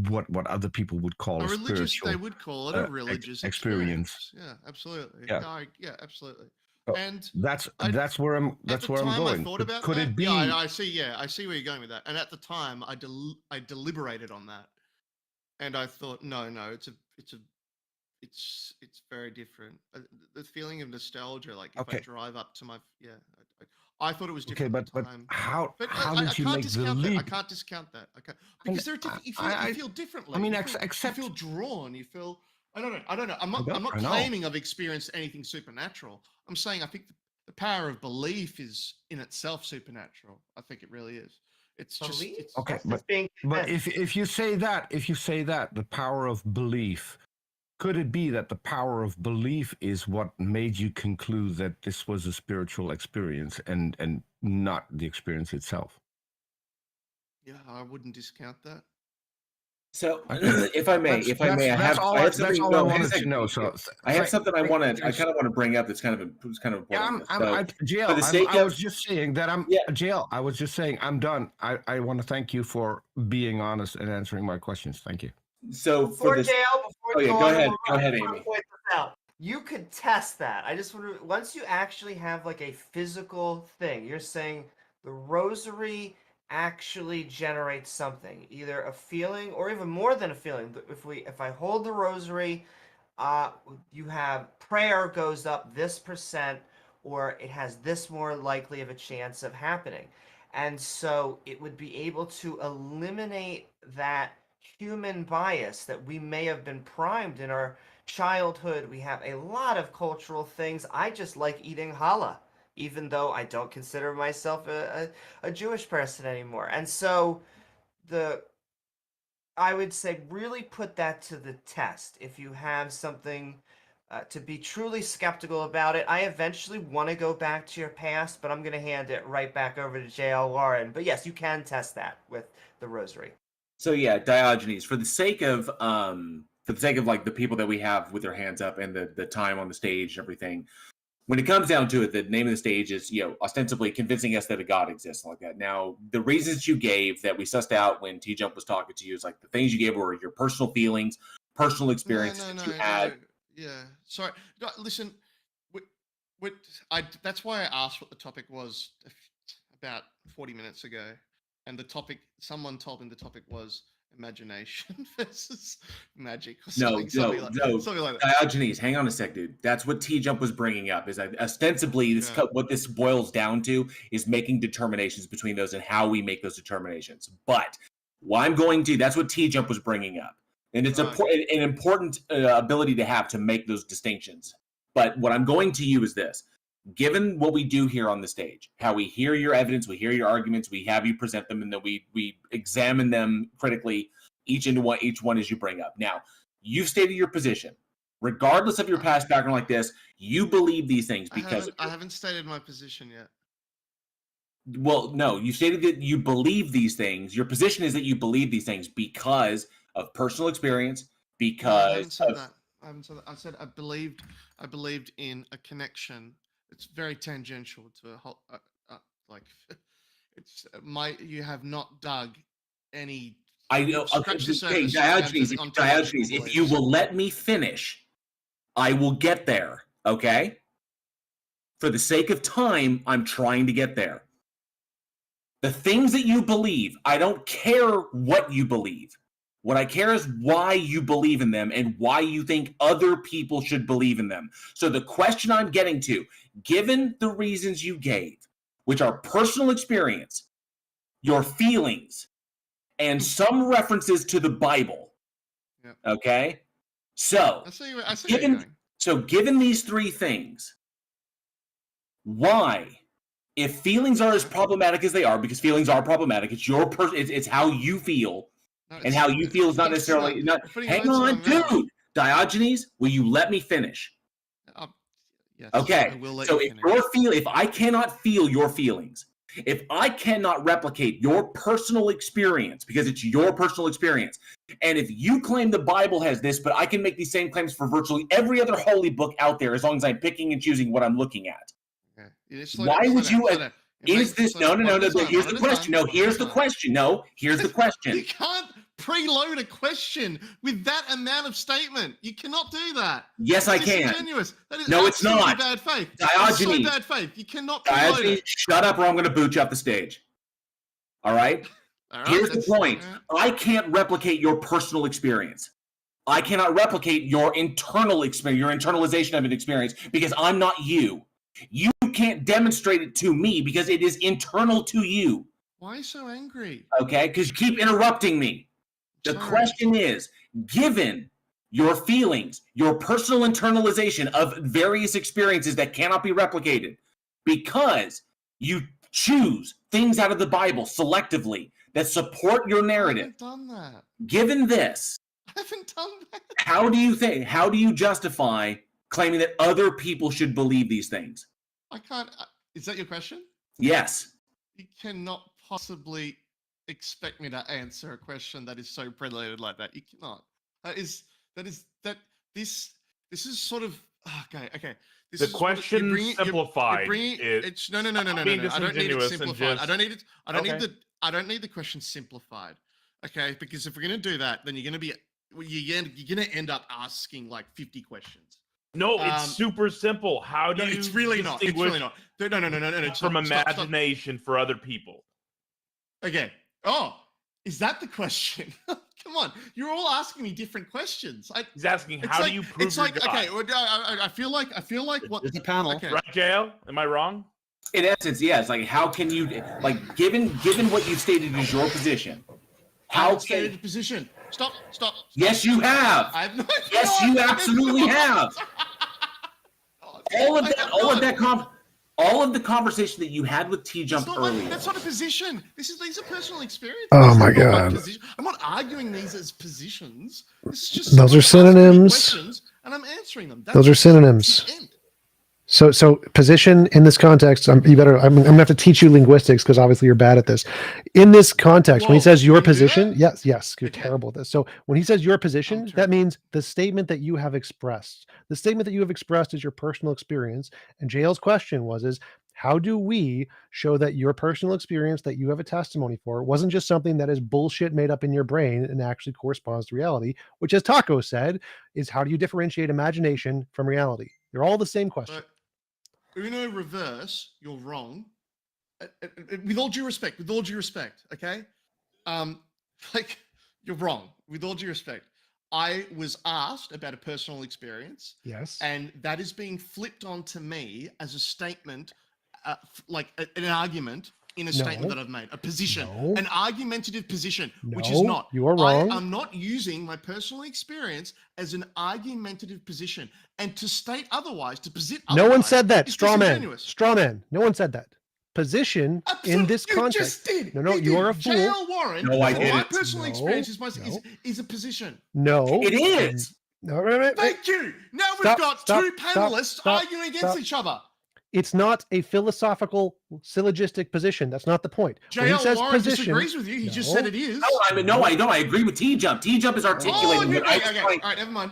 what other people would call a religious, spiritual, they would call it a religious experience. Yeah, absolutely. Yeah, yeah, absolutely. And that's where I'm going. I thought about could that. It be? Yeah, I see. Yeah, I see where you're going with that. And at the time, I deliberated on that, and I thought, no, it's very different. The feeling of nostalgia, like if I drive up to my I thought it was different. Okay, but how did you make the leap? I can't discount that. Because they're different. You feel differently. I mean, you feel drawn. You feel. I don't know. I'm not claiming I've experienced anything supernatural. I'm saying I think the power of belief is in itself supernatural. I think it really is. It's just okay. But if you say that, the power of belief. Could it be that the power of belief is what made you conclude that this was a spiritual experience and not the experience itself? Yeah, I wouldn't discount that. So, if I may, I have something I wanted to know. So, I have something I kind of want to bring up. That's kind of important. Yeah, I was just saying that I was just saying I'm done. I want to thank you for being honest and answering my questions. Thank you. So go ahead, Amy. You could test that. I just want to, once you actually have like a physical thing, you're saying the rosary actually generates something, either a feeling or even more than a feeling. If I hold the rosary, you have prayer goes up this %, or it has this more likely of a chance of happening, and so it would be able to eliminate that human bias that we may have been primed in our childhood. We have a lot of cultural things. I just like eating challah, even though I don't consider myself a Jewish person anymore. And so I would say really put that to the test. If you have something to be truly skeptical about it, I eventually want to go back to your past, but I'm going to hand it right back over to JL Warren. But yes, you can test that with the rosary. So yeah, Diogenes, for the sake of like the people that we have with their hands up and the time on the stage and everything, when it comes down to it, the name of the stage is, ostensibly convincing us that a God exists like that. Now, the reasons you gave that we sussed out when TJump was talking to you is like the things you gave were your personal feelings, personal experiences that you had. Yeah, sorry. No, listen, that's why I asked what the topic was about 40 minutes ago. And the topic, someone told me the topic was imagination versus magic. Or something like that. Diogenes, hang on a sec, dude. That's what TJump was bringing up. Is that ostensibly what this boils down to is making determinations between those and how we make those determinations. But that's what TJump was bringing up, and it's an important ability to have to make those distinctions. But what I'm going to you is this. Given what we do here on the stage, how we hear your evidence, we hear your arguments, we have you present them, and then we examine them critically, each one as you bring up. Now, you've stated your position. Regardless of your past background like this, you believe these things because I haven't stated my position yet. Well, no, you stated that you believe these things. Your position is that you believe these things because of personal experience, because I haven't said that. I haven't said that. I said I believed in a connection. It's very tangential to a whole, like, it's you have not dug any. I know. Okay, Diogenes, if you will let me finish, I will get there. Okay. For the sake of time, I'm trying to get there. The things that you believe, I don't care what you believe. What I care is why you believe in them and why you think other people should believe in them. So the question I'm getting to, given the reasons you gave, which are personal experience, your feelings, and some references to the Bible. Yep. Okay? So, given these three things, why, if feelings are as problematic as they are, because feelings are problematic, it's your it's how you feel, and how you feel is not necessarily hang on, dude. Diogenes, will you let me finish? Yes, okay. So if I cannot feel your feelings, if I cannot replicate your personal experience, because it's your personal experience, and if you claim the Bible has this, but I can make these same claims for virtually every other holy book out there, as long as I'm picking and choosing what I'm looking at. Okay. Why would you? Is this no? Here's the question. No, here's the question. No, here's the question. You can't preload a question with that amount of statement. You cannot do that. Yes, I can. Disingenuous. That is no, it's not. Bad faith. Diogenes. So bad faith. You cannot preload it. Shut up, or I'm going to boot you off the stage. All right. Here's the point. I can't replicate your personal experience. I cannot replicate your internal experience, your internalization of an experience, because I'm not you. You can't demonstrate it to me because it is internal to you. Why are you so angry? Okay, because you keep interrupting me. The question is, given your feelings, your personal internalization of various experiences that cannot be replicated, because you choose things out of the Bible selectively that support your narrative. I haven't done that. Given this, I haven't done that. How do you justify claiming that other people should believe these things? I can't. Is that your question? Yes. You cannot possibly expect me to answer a question that is so preloaded like that. You cannot. This is sort of okay. The question simplified. No. I don't need it simplified. I don't need the question simplified. Okay, because if we're gonna do that, then you're gonna end up asking like 50 questions. No, it's super simple. How do you? It's really not. It's really not. No. From imagination for other people. Okay. Oh, is that the question? Come on, you're all asking me different questions. He's asking, how do you prove? It's like, okay, I feel like what there's a panel, okay. Right, JL? Am I wrong? In essence, yes. Like, how can you, like, given what you've stated is your position? How stated position? Stop. Yes, you have. Yes, you absolutely have. All of the conversation that you had with TJump earlier. That's not a position. These are personal experiences. Oh my god! I'm not arguing these as positions. It's just those are synonyms. And I'm answering them. Those are synonyms. So position in this context, I'm gonna have to teach you linguistics because obviously you're bad at this. In this context, when he says your position, yes, you're terrible at this. So when he says your position, that means the statement that you have expressed. The statement that you have expressed is your personal experience. And JL's question is how do we show that your personal experience that you have a testimony for wasn't just something that is bullshit made up in your brain and actually corresponds to reality, which, as Taco said, is how do you differentiate imagination from reality? They're all the same question. Uno reverse, you're wrong. With all due respect, okay? Like, you're wrong. With all due respect, I was asked about a personal experience. Yes. And that is being flipped onto me as a statement, like an argument in a statement that I've made, a position, an argumentative position, which is not. You are wrong. I'm not using my personal experience as an argumentative position, and to state otherwise, to posit otherwise. No one said that. Straw man. No one said that. Position in this context. You just did. No, you are a fool. JL Warren. No, I didn't. My personal experience is a position. No, it is. No, right. Thank you. Now we've got two panelists arguing against each other. It's not a philosophical syllogistic position. That's not the point. JL Warren disagrees with you. He just said it is. No, I don't. I agree with TJump. TJump is articulating. Okay. All right, never mind.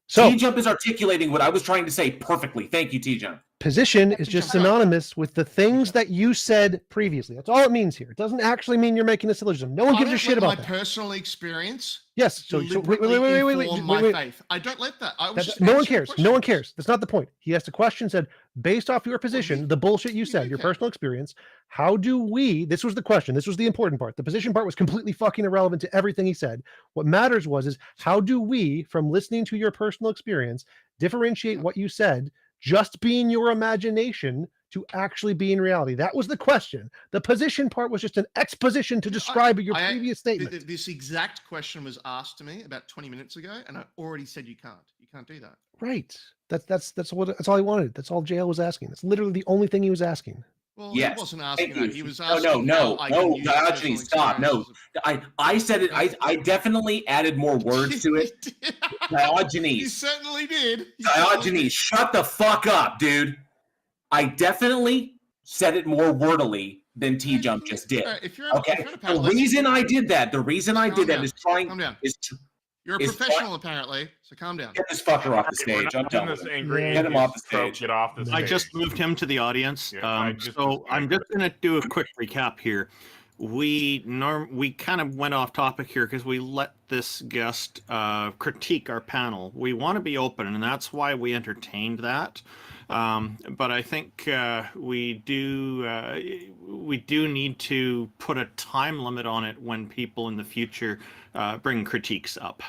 So TJump is articulating what I was trying to say perfectly. Thank you, TJump. Position is just synonymous with the things that you said previously. That's all it means here. It doesn't actually mean you're making a syllogism. No one gives a shit about that. My personal experience. Yes. So wait. My faith. I don't let that. No one cares. No one cares. That's not the point. He asked a question, said, based off your position, the bullshit you said, your personal experience, how do we, this was the question, this was the important part. The position part was completely fucking irrelevant to everything he said. What matters is how do we, from listening to your personal experience, differentiate what you said just being your imagination to actually being reality? That was the question. The position part was just an exposition to describe your previous statement. This exact question was asked to me about 20 minutes ago, and I already said you can't. You can't do that. Right. That's all he wanted. That's all JL was asking. That's literally the only thing he was asking. Well, he wasn't asking that. He was asking. No, Diogenes, stop. No, I said it. I definitely added more words to it. Diogenes. You certainly did. Diogenes, shut the fuck up, dude. I definitely said it more wordily than TJump just did. Okay. The reason I did that is trying. Calm down. You're a professional, apparently, so calm down. Get this fucker off the stage. I'm done with him. Get him off the stage. Get off the stage. I just moved him to the audience. I'm just going to do a quick recap here. We kind of went off topic here because we let this guest critique our panel. We want to be open, and that's why we entertained that. But I think we do need to put a time limit on it when people in the future bring critiques up.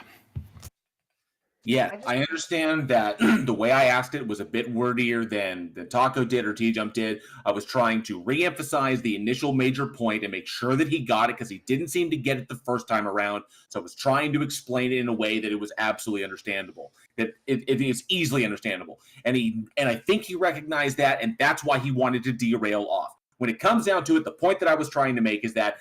Yeah, I understand that the way I asked it was a bit wordier than Taco did or TJump did. I was trying to re-emphasize the initial major point and make sure that he got it because he didn't seem to get it the first time around. So I was trying to explain it in a way that it was absolutely understandable, that it is easily understandable. And I think he recognized that, and that's why he wanted to derail off. When it comes down to it, the point that I was trying to make is that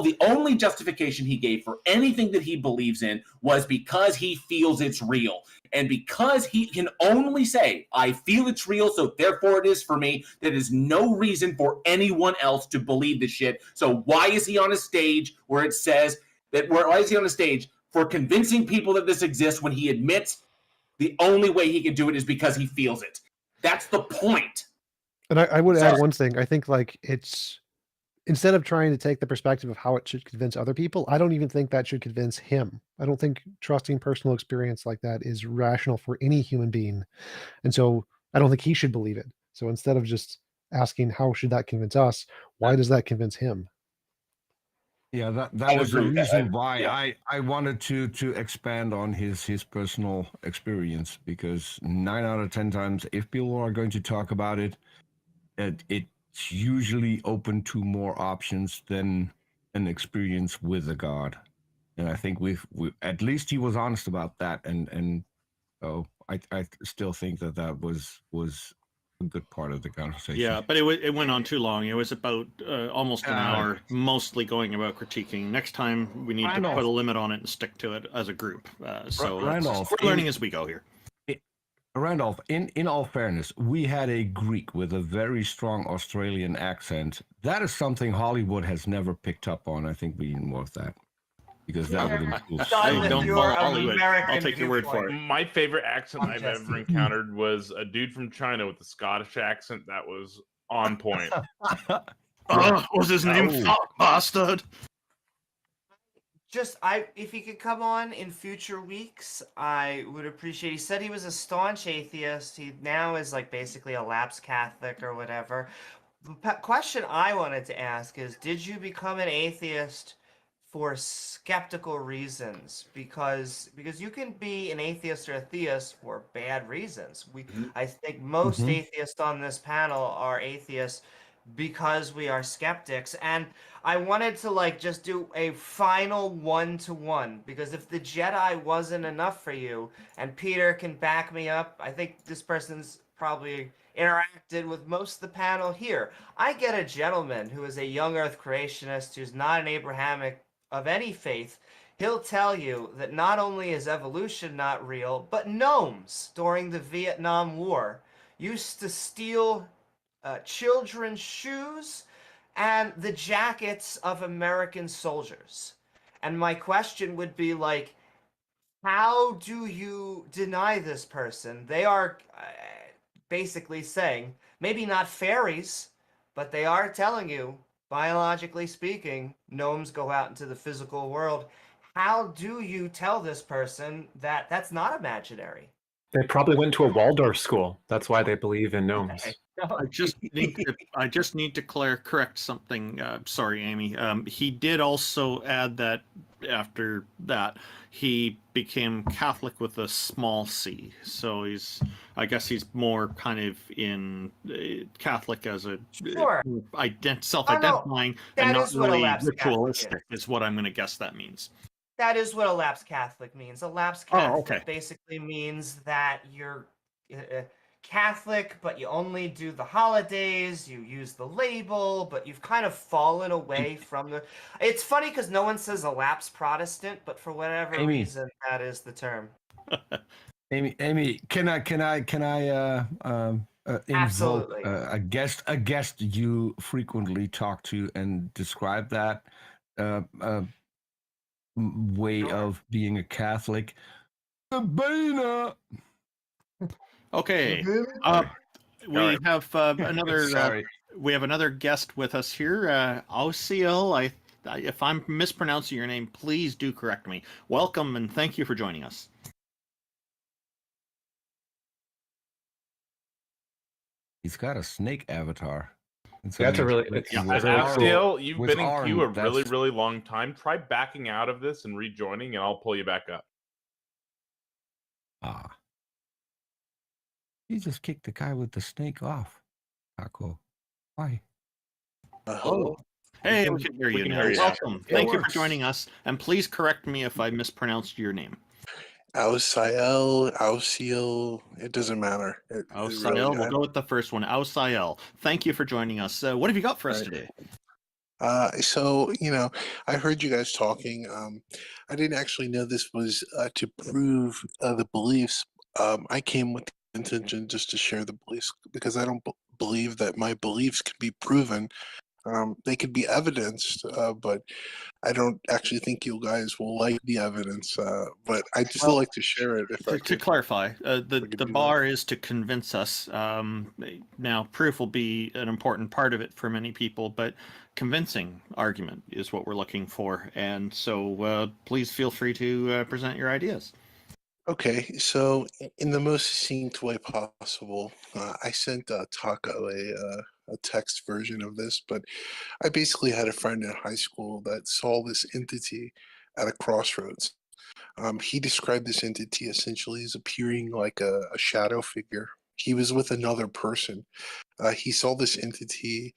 the only justification he gave for anything that he believes in was because he feels it's real. And because he can only say, I feel it's real, so therefore it is for me, there is no reason for anyone else to believe this shit. So why is he on a stage where it says why is he on a stage for convincing people that this exists when he admits the only way he can do it is because he feels it? That's the point. And I would add one thing. I think it's, instead of trying to take the perspective of how it should convince other people, I don't even think that should convince him. I don't think trusting personal experience like that is rational for any human being. And so I don't think he should believe it. So instead of just asking, how should that convince us? Why does that convince him? Yeah, that was the reason why I wanted to expand on his personal experience, because 9 out of 10 times, if people are going to talk about it, it's usually open to more options than an experience with a god. And I think we at least he was honest about that, and I still think that was a good part of the conversation. Yeah, but it went on too long. It was about almost an hour, mostly going about critiquing. Next time we need to put a limit on it and stick to it as a group. So we're learning as we go here. Randolph, in all fairness, we had a Greek with a very strong Australian accent. That is something Hollywood has never picked up on. I think we need more of that, because that would improve. Don't follow Hollywood. I'll take your word for it. My favorite accent I've ever encountered was a dude from China with a Scottish accent that was on point. Was his name Fuck Bastard? If he could come on in future weeks, I would appreciate. He said he was a staunch atheist. He now is basically a lapsed Catholic or whatever. The question I wanted to ask is, did you become an atheist for skeptical reasons? Because you can be an atheist or a theist for bad reasons. I think most atheists on this panel are atheists because we are skeptics. And I wanted to just do a final 1-to-1, because if the Jedi wasn't enough for you, and Peter can back me up, I think this person's probably interacted with most of the panel here. I get a gentleman who is a young earth creationist, who's not an Abrahamic of any faith. He'll tell you that not only is evolution not real, but gnomes during the Vietnam War used to steal children's shoes, and the jackets of American soldiers. And my question would be like, how do you deny this person? They are basically saying, maybe not fairies, but they are telling you, biologically speaking, gnomes go out into the physical world. How do you tell this person that that's not imaginary? They probably went to a Waldorf school. That's why they believe in gnomes. I just need to correct something. Sorry, Amy. He did also add that after that he became Catholic with a small c. So I guess he's more kind of in Catholic as a sure. self-identifying and not really ritualistic. Is what I'm going to guess that means. That is what a lapsed Catholic means. A lapsed Catholic basically means that you're Catholic, but you only do the holidays, you use the label, but you've kind of fallen away from the... It's funny because no one says a lapsed Protestant, but for whatever reason, that is the term. Amy, can I invoke a guest you frequently talk to and describe that way of being a Catholic? Sabina. Okay. We have another. We have another guest with us here, Ausiel. If I'm mispronouncing your name, please do correct me. Welcome and thank you for joining us. He's got a snake avatar. That's a really. Ausiel, you've been in queue a really long time. Try backing out of this and rejoining, and I'll pull you back up. Ah. You just kicked the guy with the snake off. Taco. Why? Hello. Hey, we can hear you now. Welcome. Thank you for joining us. And please correct me if I mispronounced your name. Ausiel, it doesn't matter. Ausiel, we'll go with the first one. Ausiel, thank you for joining us. What have you got for us today? So, I heard you guys talking. I didn't actually know this was to prove the beliefs. I came with the intention just to share the beliefs because I don't believe that my beliefs can be proven. They could be evidenced, but I don't actually think you guys will like the evidence. But I'd still like to share it. To clarify, the bar is to convince us. Now, proof will be an important part of it for many people, but convincing argument is what we're looking for. And so please feel free to present your ideas. Okay, so in the most succinct way possible, I sent Taco a text version of this, but I basically had a friend in high school that saw this entity at a crossroads. He described this entity essentially as appearing like a shadow figure. He was with another person. He saw this entity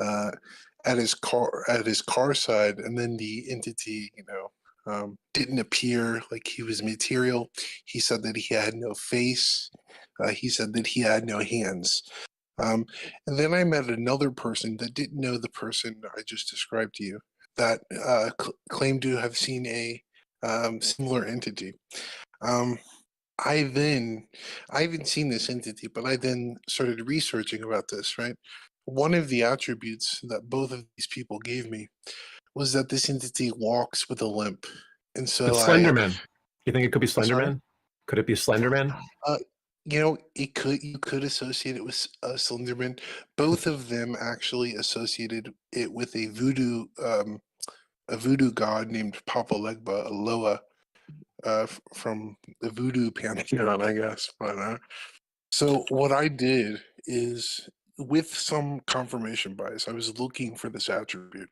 at his car side, and then the entity, didn't appear like he was material. He said that he had no face. He said that he had no hands. And then I met another person that didn't know the person I just described to you that claimed to have seen a similar entity. I haven't seen this entity, but I then started researching about this, right? One of the attributes that both of these people gave me was that this entity walks with a limp. And so Slenderman. You think it could be Slenderman? Could it be Slenderman? You could associate it with Slenderman. Both of them actually associated it with a voodoo god named Papa Legba, Aloha, from the voodoo pantheon, I guess. But so what I did is, with some confirmation bias, I was looking for this attribute,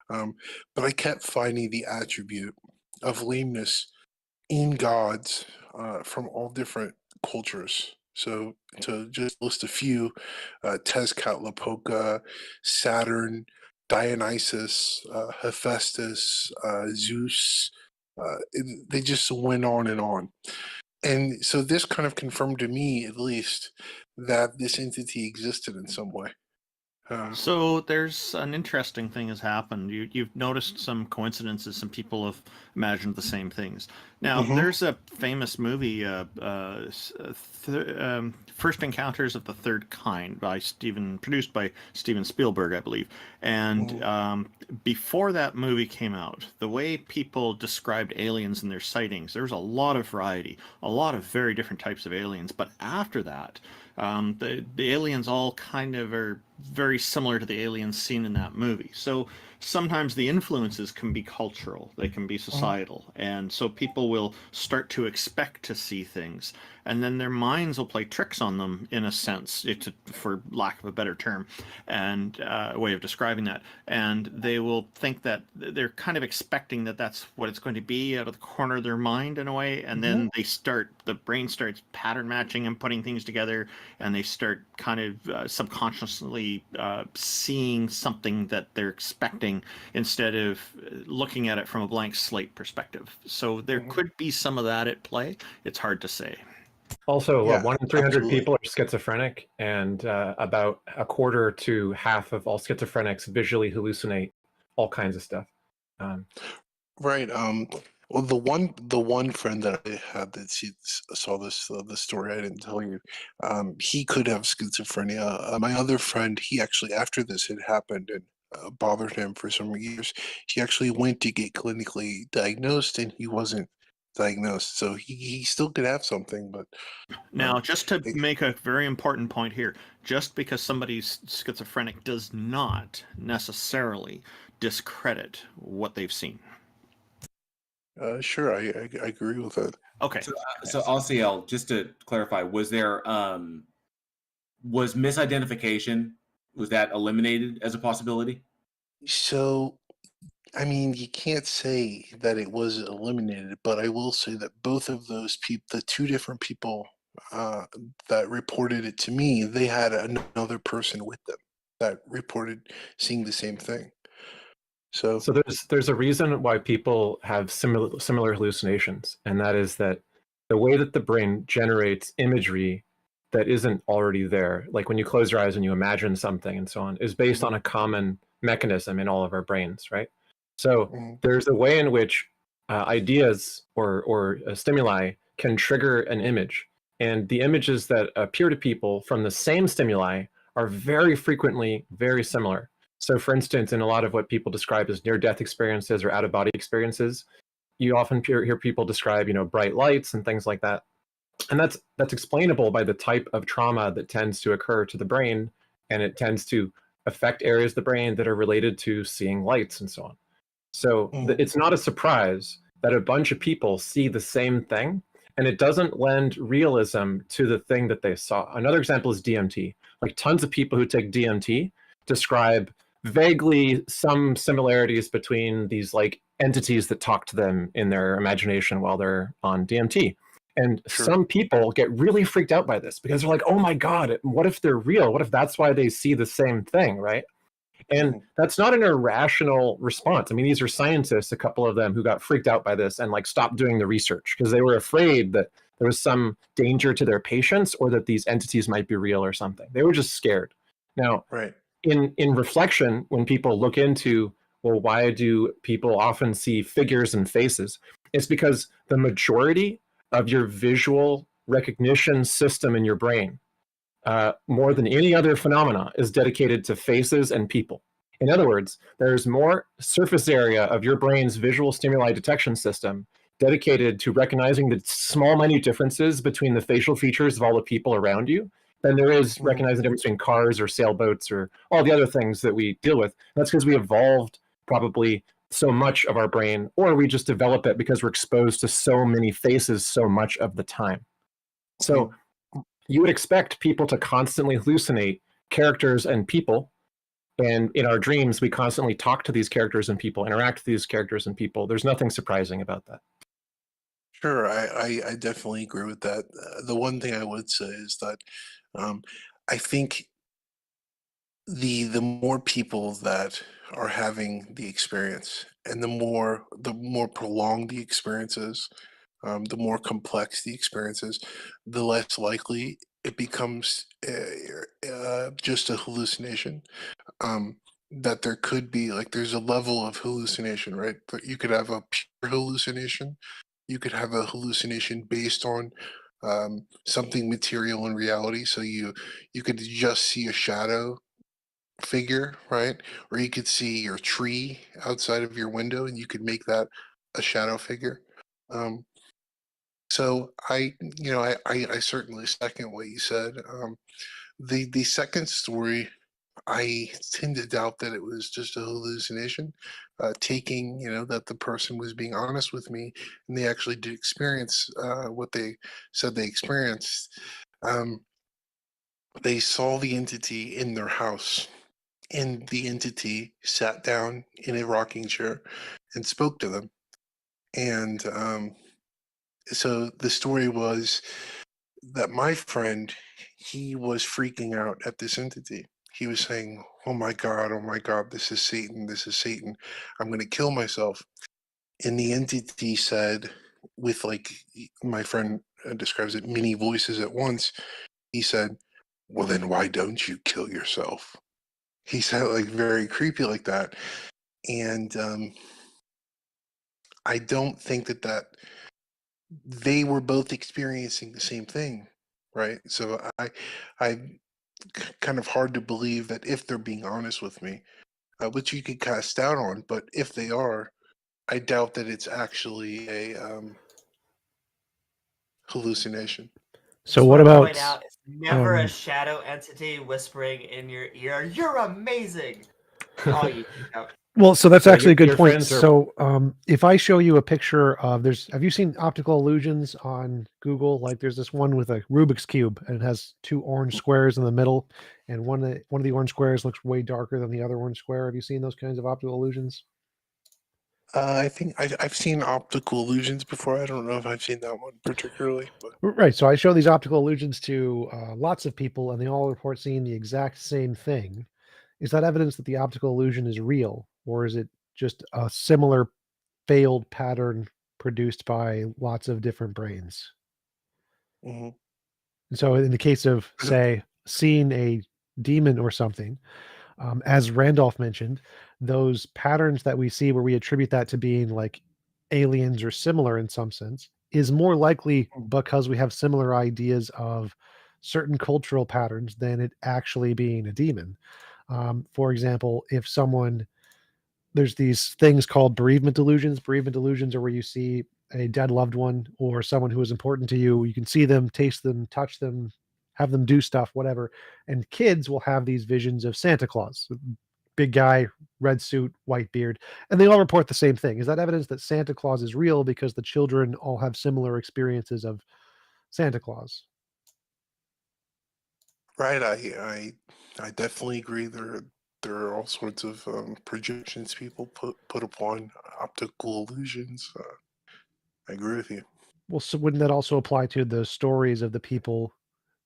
but I kept finding the attribute of lameness in gods from all different cultures. So to just list a few, Tezcatlipoca, Saturn, Dionysus, Hephaestus, Zeus, they just went on and on. And so this kind of confirmed to me, at least, that this entity existed in some way. So there's an interesting thing has happened. You've noticed some coincidences. Some people have imagined the same things. Now there's a famous movie, First Encounters of the Third Kind, produced by Steven Spielberg, I believe. And before that movie came out, the way people described aliens and their sightings, there was a lot of variety, a lot of very different types of aliens. But after that, the aliens all kind of are very similar to the aliens seen in that movie. So sometimes the influences can be cultural, they can be societal, and so people will start to expect to see things, and then their minds will play tricks on them, in a sense, for lack of a better term, and a way of describing that. And they will think that they're kind of expecting that that's what it's going to be out of the corner of their mind, in a way, and then the brain starts pattern matching and putting things together, and they start kind of subconsciously seeing something that they're expecting instead of looking at it from a blank slate perspective. So there could be some of that at play. It's hard to say. Also, 1 in 300 people are schizophrenic, and about a quarter to half of all schizophrenics visually hallucinate all kinds of stuff. Right. Well, the one friend that I had that saw this the story I didn't tell you, he could have schizophrenia. My other friend, he actually, after this had happened and bothered him for some years, he actually went to get clinically diagnosed, and he wasn't diagnosed, so he still could have something. But now, just to make a very important point here, just because somebody's schizophrenic does not necessarily discredit what they've seen. Sure, I agree with that. Okay. So LCL, just to clarify, was there was misidentification, was that eliminated as a possibility? So, I mean, you can't say that it was eliminated, but I will say that both of those people, the two different people that reported it to me, they had another person with them that reported seeing the same thing. So there's a reason why people have similar hallucinations, and that is that the way that the brain generates imagery that isn't already there, like when you close your eyes and you imagine something and so on, is based on a common mechanism in all of our brains, right? So there's a way in which ideas or stimuli can trigger an image, and the images that appear to people from the same stimuli are very frequently very similar. So for instance, in a lot of what people describe as near-death experiences or out-of-body experiences, you often hear people describe, bright lights and things like that. And that's explainable by the type of trauma that tends to occur to the brain, and it tends to affect areas of the brain that are related to seeing lights and so on. So it's not a surprise that a bunch of people see the same thing, and it doesn't lend realism to the thing that they saw. Another example is DMT. Like tons of people who take DMT describe vaguely some similarities between these like entities that talk to them in their imagination while they're on DMT. And some people get really freaked out by this because they're like, oh my God, what if they're real? What if that's why they see the same thing, right? And that's not an irrational response. I mean, these are scientists, a couple of them, who got freaked out by this and like stopped doing the research because they were afraid that there was some danger to their patients or that these entities might be real or something. They were just scared. Now, in reflection, when people look into, well, why do people often see figures and faces? It's because the majority of your visual recognition system in your brain, more than any other phenomena, is dedicated to faces and people. In other words, there's more surface area of your brain's visual stimuli detection system dedicated to recognizing the small, minute differences between the facial features of all the people around you than there is recognizing the difference between cars or sailboats or all the other things that we deal with. And that's because we evolved probably so much of our brain, or we just develop it because we're exposed to so many faces so much of the time. So you would expect people to constantly hallucinate characters and people. And in our dreams, we constantly talk to these characters and people, interact with these characters and people. There's nothing surprising about that. Sure, I definitely agree with that. The one thing I would say is that I think the more people that are having the experience, and the more prolonged the experience is, the more complex the experience is, the less likely it becomes just a hallucination. That there could be like there's a level of hallucination, right? But you could have a pure hallucination. You could have a hallucination based on something material in reality. So you could just see a shadow figure, right? Or you could see your tree outside of your window, and you could make that a shadow figure. So I certainly second what you said. The second story, I tend to doubt that it was just a hallucination. Taking, that the person was being honest with me, and they actually did experience what they said they experienced. They saw the entity in their house, and the entity sat down in a rocking chair and spoke to them. And so the story was that my friend, he was freaking out at this entity. He was saying, oh my God, this is Satan, I'm going to kill myself. And the entity said, with like my friend describes it, many voices at once, he said, well, then why don't you kill yourself? He said like very creepy like that. And I don't think that they were both experiencing the same thing, right? So I kind of hard to believe that if they're being honest with me, which you could cast doubt on, but if they are, I doubt that it's actually a hallucination. So what about? Point out, it's never a shadow entity whispering in your ear, "You're amazing." Oh, you. Well, so that's actually a good point. So if I show you a picture of have you seen optical illusions on Google? Like there's this one with a Rubik's Cube, and it has two orange squares in the middle, and one of the orange squares looks way darker than the other orange square. Have you seen those kinds of optical illusions? I think I've seen optical illusions before. I don't know if I've seen that one particularly. But... Right. So I show these optical illusions to lots of people, and they all report seeing the exact same thing. Is that evidence that the optical illusion is real, or is it just a similar failed pattern produced by lots of different brains? Mm-hmm. And so in the case of, say, seeing a demon or something, as Randolph mentioned, those patterns that we see where we attribute that to being like aliens or similar in some sense is more likely because we have similar ideas of certain cultural patterns than it actually being a demon. For example, if there's these things called bereavement delusions. Bereavement delusions are where you see a dead loved one or someone who is important to you. You can see them, taste them, touch them, have them do stuff, whatever. And kids will have these visions of Santa Claus, big guy, red suit, white beard, and they all report the same thing. Is that evidence that Santa Claus is real because the children all have similar experiences of Santa Claus? Right. I definitely agree. There are all sorts of projections people put upon optical illusions. I agree with you. Well, so wouldn't that also apply to the stories of the people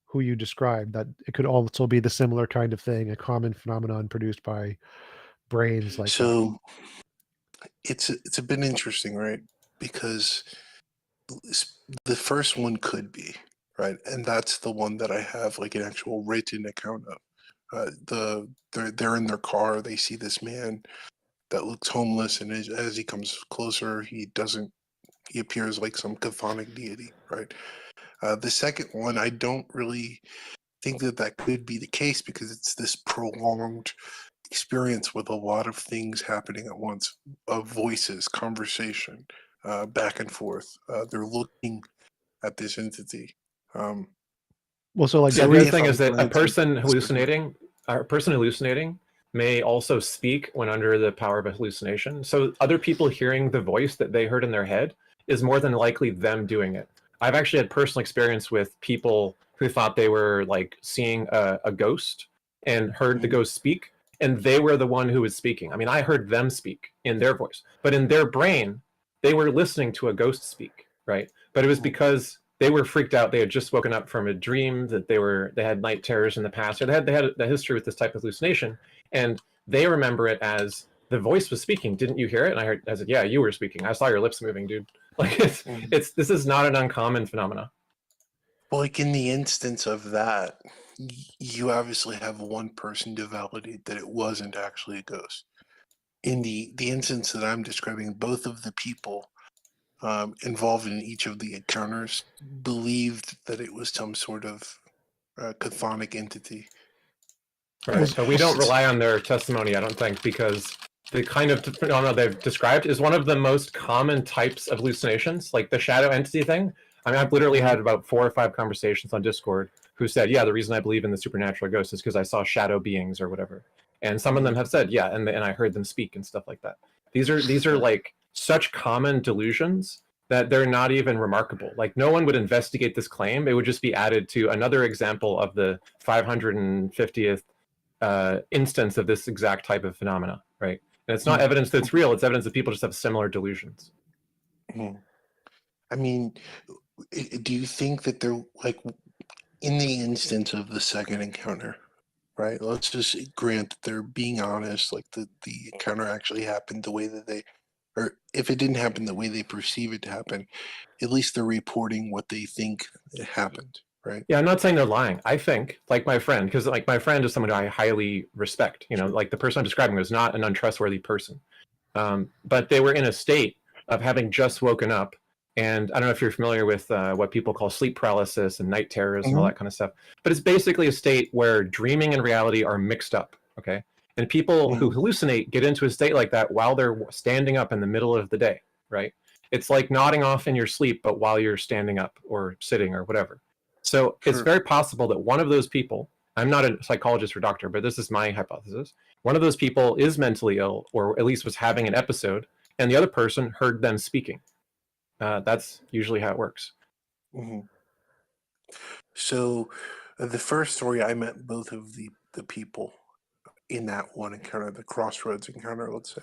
who you described? That it could also be the similar kind of thing, a common phenomenon produced by brains like that. So it's a bit interesting, right? Because the first one could be, right, and that's the one that I have like an actual written account of. They're in their car. They see this man that looks homeless, and as he comes closer, he appears like some chthonic deity, right? The second one, I don't really think that could be the case because it's this prolonged experience with a lot of things happening at once, voices, conversation, back and forth. They're looking at this entity. Well, so like the other thing is that a person hallucinating may also speak when under the power of a hallucination. So other people hearing the voice that they heard in their head is more than likely them doing it. I've actually had personal experience with people who thought they were like seeing a ghost and heard the ghost speak, and they were the one who was speaking. I mean, I heard them speak in their voice, but in their brain, they were listening to a ghost speak, right? But it was because they were freaked out. They had just woken up from a dream that they had night terrors in the past, or they had a history with this type of hallucination, and they remember it as the voice was speaking. Didn't you hear it? And I said, yeah, you were speaking. I saw your lips moving, dude. Like this is not an uncommon phenomena. Well, like in the instance of that, you obviously have one person to validate that it wasn't actually a ghost. In the instance that I'm describing, both of the people involved in each of the encounters believed that it was some sort of chthonic entity. Right. So we don't rely on their testimony, I don't think, because the kind of phenomena they've described is one of the most common types of hallucinations, like the shadow entity thing. I mean, I've literally had about 4 or 5 conversations on Discord who said, yeah, the reason I believe in the supernatural ghosts is because I saw shadow beings or whatever. And some of them have said, yeah, and I heard them speak and stuff like that. These are like such common delusions that they're not even remarkable. Like no one would investigate this claim. It would just be added to another example of the 550th instance of this exact type of phenomena, right? And it's not evidence that it's real. It's evidence that people just have similar delusions. I mean, do you think that they're like in the instance of the second encounter, right? Let's just grant that they're being honest, like the encounter actually happened the way that they, or if it didn't happen the way they perceive it to happen, at least they're reporting what they think it happened, right? Yeah, I'm not saying they're lying. I think, like my friend, because like my friend is someone who I highly respect. You know, like the person I'm describing was not an untrustworthy person, but they were in a state of having just woken up. And I don't know if you're familiar with what people call sleep paralysis and night terrors and all that kind of stuff. But it's basically a state where dreaming and reality are mixed up. Okay, and people who hallucinate get into a state like that while they're standing up in the middle of the day. Right? It's like nodding off in your sleep, but while you're standing up or sitting or whatever. So it's very possible that one of those people, I'm not a psychologist or doctor, but this is my hypothesis. One of those people is mentally ill, or at least was having an episode, and the other person heard them speaking. That's usually how it works. So the first story, I met both of the people in that one encounter, the Crossroads encounter, let's say.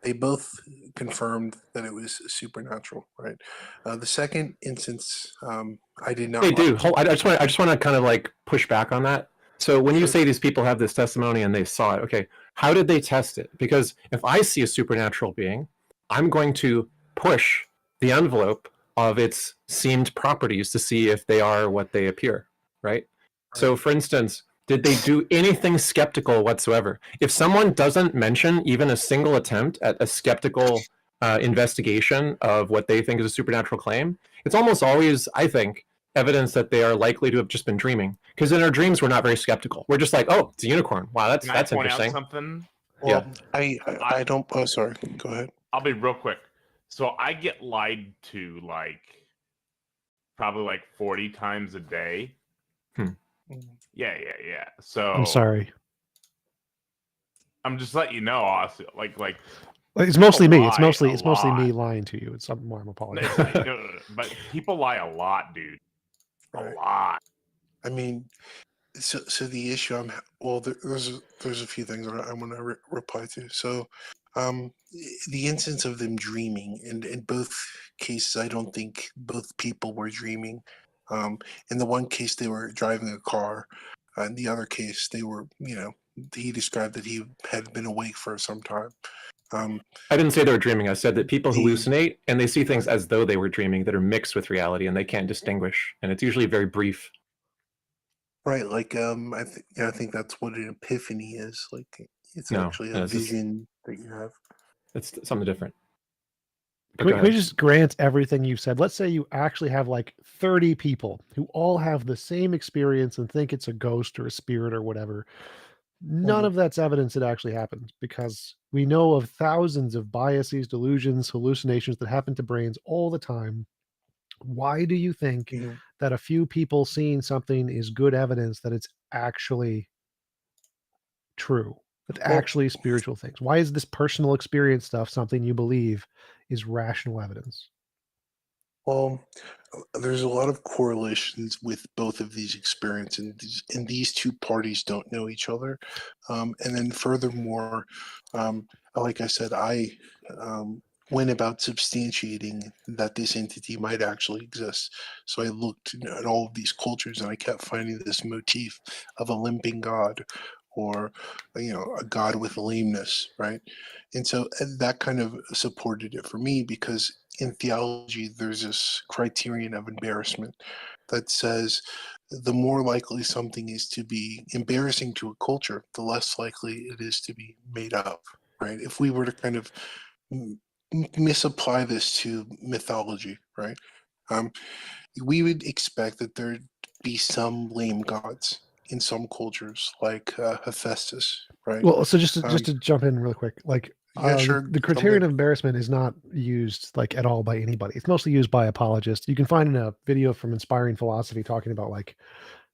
They both confirmed that it was supernatural, right? The second instance, I did not. They do. I just want to kind of like push back on that. So when you say these people have this testimony and they saw it, okay, how did they test it? Because if I see a supernatural being, I'm going to push the envelope of its seemed properties to see if they are what they appear, right? So for instance, did they do anything skeptical whatsoever? If someone doesn't mention even a single attempt at a skeptical investigation of what they think is a supernatural claim, it's almost always, I think, evidence that they are likely to have just been dreaming. Because in our dreams, we're not very skeptical. We're just like, oh, it's a unicorn. Wow, that's interesting. Something? Well, yeah. I don't. Oh, sorry. Go ahead. I'll be real quick. So I get lied to like probably like 40 times a day. Yeah. So I'm sorry. I'm just letting you know, Austin. Like it's mostly me. It's mostly me lying to you. It's something more. I'm apologizing. No, but people lie a lot, dude. A lot. I mean, so the issue there's a few things I want to reply to. So, the instance of them dreaming, and in both cases, I don't think both people were dreaming. In the one case, they were driving a car. In the other case, they were, he described that he had been awake for some time. I didn't say they were dreaming. I said that people hallucinate and they see things as though they were dreaming that are mixed with reality and they can't distinguish. And it's usually very brief. Right. Like, I think that's what an epiphany is. Like, it's actually a vision that you have. It's something different. Can we just grant everything you've said? Let's say you actually have like 30 people who all have the same experience and think it's a ghost or a spirit or whatever. None of that's evidence it actually happened, because we know of thousands of biases, delusions, hallucinations that happen to brains all the time. Why do you think that a few people seeing something is good evidence that it's actually true? That's actually spiritual things. Why is this personal experience stuff something you believe is rational evidence? Well, there's a lot of correlations with both of these experiences, and these two parties don't know each other. And then furthermore, like I said, I went about substantiating that this entity might actually exist. So I looked at all of these cultures and I kept finding this motif of a limping god, or a god with lameness, right? And so that kind of supported it for me, because in theology there's this criterion of embarrassment, that says the more likely something is to be embarrassing to a culture, the less likely it is to be made up, right? If we were to kind of misapply this to mythology, right? We would expect that there'd be some lame gods in some cultures, like Hephaestus, right? Well, so just to jump in real quick, like Yeah, sure. the criterion of embarrassment is not used like at all by anybody. It's mostly used by apologists. You can find in a video from Inspiring Philosophy talking about like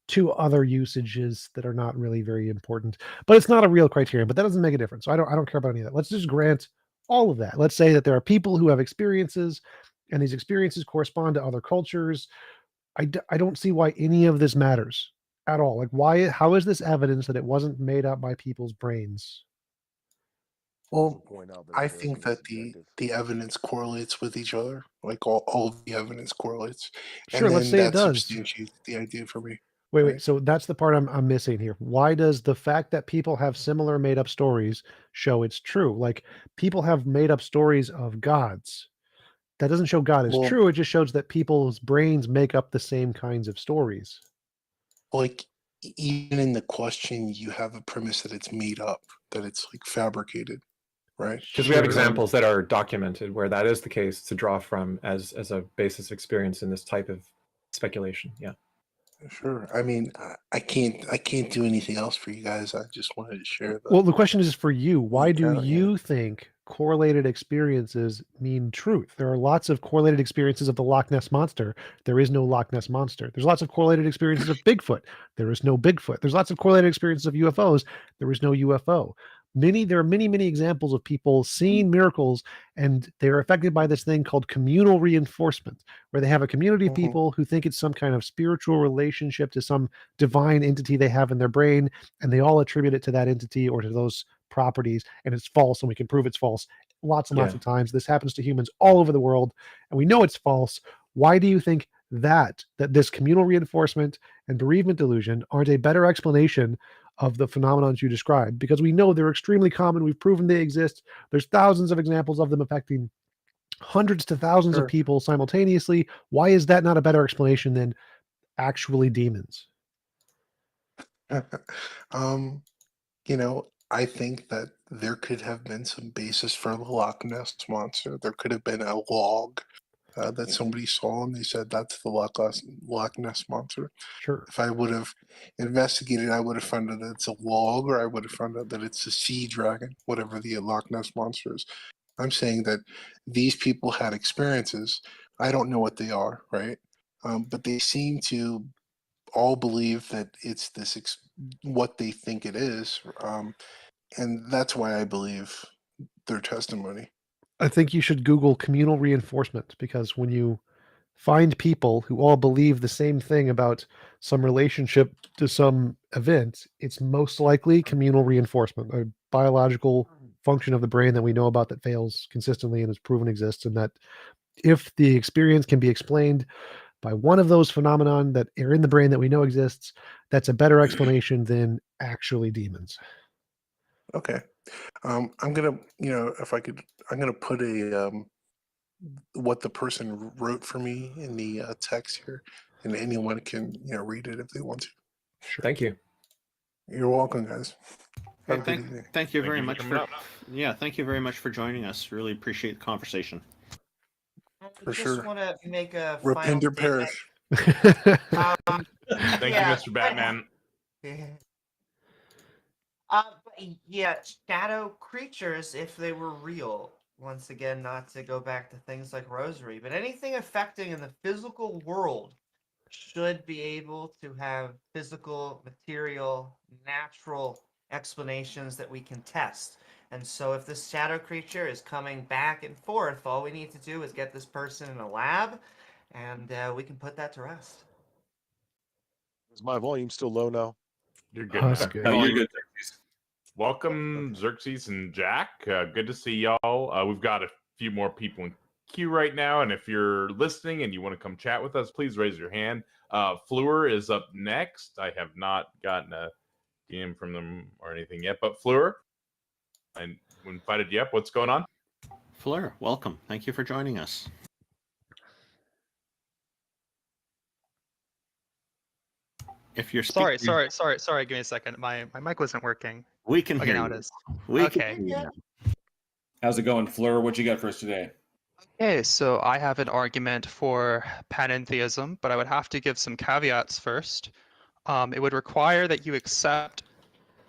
two other usages that are not really very important, but it's not a real criterion. But that doesn't make a difference. So I don't care about any of that. Let's just grant all of that. Let's say that there are people who have experiences, and these experiences correspond to other cultures. I don't see why any of this matters at all. Like, why? How is this evidence that it wasn't made up by people's brains? Well, I think that the evidence correlates with each other. Like all of the evidence correlates, Sure, and let's then say it that does. substantiates the idea for me. Wait, right? wait. So that's the part I'm missing here. Why does the fact that people have similar made up stories show it's true? Like, people have made up stories of gods. That doesn't show God is Well, true. It just shows that people's brains make up the same kinds of stories. like even in the question, you have a premise that it's made up, that it's like fabricated, right? Because we have examples that are documented where that is the case to draw from as a basis of experience in this type of speculation. Yeah. Sure. I mean, I can't do anything else for you guys. I just wanted to share the. Well, the question is for you. Why do encounter, yeah. you think correlated experiences mean truth? There are lots of correlated experiences of the Loch Ness Monster. There is no Loch Ness Monster. There's lots of correlated experiences of Bigfoot. There is no Bigfoot. There's lots of correlated experiences of UFOs. There is no UFO. There are many examples of people seeing miracles, and they're affected by this thing called communal reinforcement, where they have a community of people who think it's some kind of spiritual relationship to some divine entity they have in their brain, and they all attribute it to that entity or to those properties, and it's false, and we can prove it's false lots and lots of times. This happens to humans all over the world, and we know it's false. Why do you think that this communal reinforcement and bereavement delusion aren't a better explanation of the phenomenon you described? Because we know they're extremely common. We've proven they exist. There's thousands of examples of them affecting hundreds to thousands of people simultaneously. Why is that not a better explanation than actually demons? You know, I think that there could have been some basis for the Loch Ness Monster. There could have been a log that somebody saw and they said that's the Loch Ness Monster. Sure. If I would have investigated, I would have found out that it's a log, or I would have found out that it's a sea dragon, whatever the Loch Ness Monster is. I'm saying that these people had experiences. I don't know what they are, right? But they seem to all believe that it's this what they think it is, and that's why I believe their testimony. I think you should Google communal reinforcement, because when you find people who all believe the same thing about some relationship to some event, it's most likely communal reinforcement, a biological function of the brain that we know about that fails consistently and is proven exists, and that if the experience can be explained by one of those phenomenon that are in the brain that we know exists, that's a better explanation than actually demons. Okay. I'm gonna, if I could, I'm gonna put a what the person wrote for me in the text here, and anyone can read it if they want to. Sure. Thank you. You're welcome, guys. Thank you very much thank you very much for joining us. Really appreciate the conversation. For just sure. want to make a Repent or final perish. statement. Thank you, Mr. Batman. But yeah, shadow creatures, if they were real, once again, not to go back to things like Rosary, but anything affecting in the physical world should be able to have physical, material, natural explanations that we can test. And so if this shadow creature is coming back and forth, all we need to do is get this person in a lab, and we can put that to rest. Is my volume still low now? You're good. That's man. good. No, you're good, Xerxes. Welcome, Xerxes and Jack. Good to see y'all. We've got a few more people in queue right now, and if you're listening and you want to come chat with us, please raise your hand. Fleur is up next. I have not gotten a DM from them or anything yet, but Fleur, I invited you up. What's going on? Fleur, welcome. Thank you for joining us. If you're Sorry, speaking, sorry. Give me a second. My mic wasn't working. we can Okay, hear now you. it is. We Okay. can hear you now. How's it going, Fleur? What you got for us today? Okay, so I have an argument for panentheism, but I would have to give some caveats first. It would require that you accept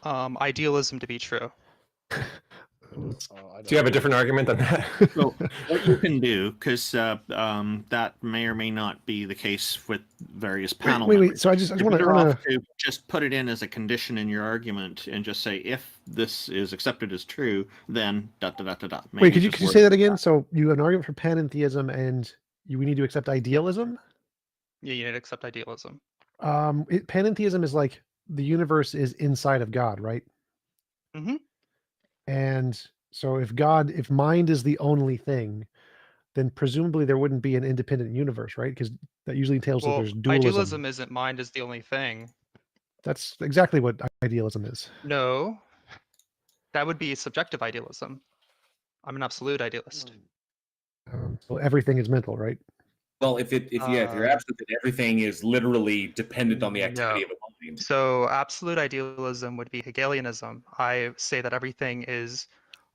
idealism to be true. Do you have a different argument than that? So what you can do, because that may or may not be the case with various panel wait. members. So I just You're want better off to. to just put it in as a condition in your argument and just say, if this is accepted as true, then dot dot dot dot dot. Wait, could you say that again? So you have an argument for panentheism, and we need to accept idealism. Yeah, you need to accept idealism. Panentheism is like the universe is inside of God, right? Mm-hmm. And so if mind is the only thing, then presumably there wouldn't be an independent universe, right? Because that usually entails that there's dualism. Idealism isn't mind is the only thing. That's exactly what idealism is. No, that would be subjective idealism. I'm an absolute idealist. So everything is mental, right? Well, if you're absolute that everything is literally dependent on the activity of a mind. So absolute idealism would be Hegelianism. I say that everything is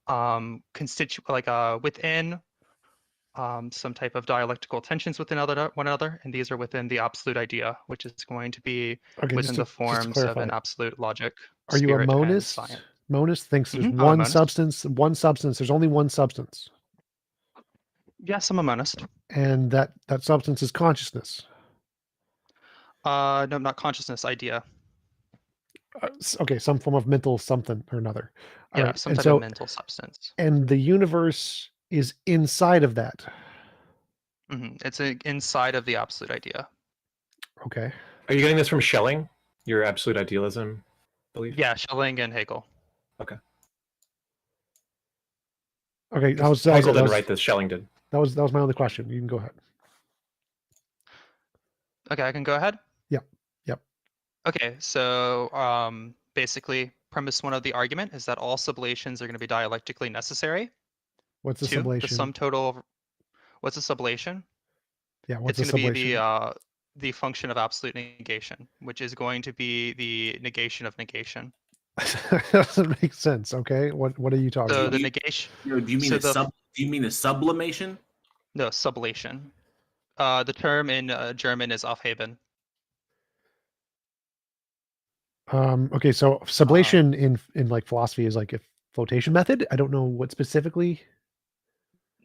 within some type of dialectical tensions within one another, and these are within the absolute idea, which is going to be within the forms of an absolute logic. Are you a monist? Monist thinks there's one substance. There's only one substance. Yes, I'm a monist. And that substance is consciousness. No, not consciousness. Idea. Okay, some form of mental something or another. Yeah, right. Some type of mental substance. And the universe is inside of that. Mm-hmm. It's inside of the absolute idea. Okay. Are you getting this from Schelling? Your absolute idealism belief? Yeah, Schelling and Hegel. Okay. Okay, Hegel didn't write this. Schelling did. That was my only question. You can go ahead. Okay, I can go ahead? Yep. Okay, so basically premise one of the argument is that all sublations are going to be dialectically necessary. What's a sublation? The sum total of, what's a sublation? Yeah, what's it's a sublation? It's going to be the function of absolute negation, which is going to be the negation of negation. Doesn't make sense. Okay, what are you talking about? So the negation. Do you mean do you mean a sublimation? No, sublation. The term in German is Aufheben. Okay, so sublation in like philosophy is like a flotation method. I don't know what specifically.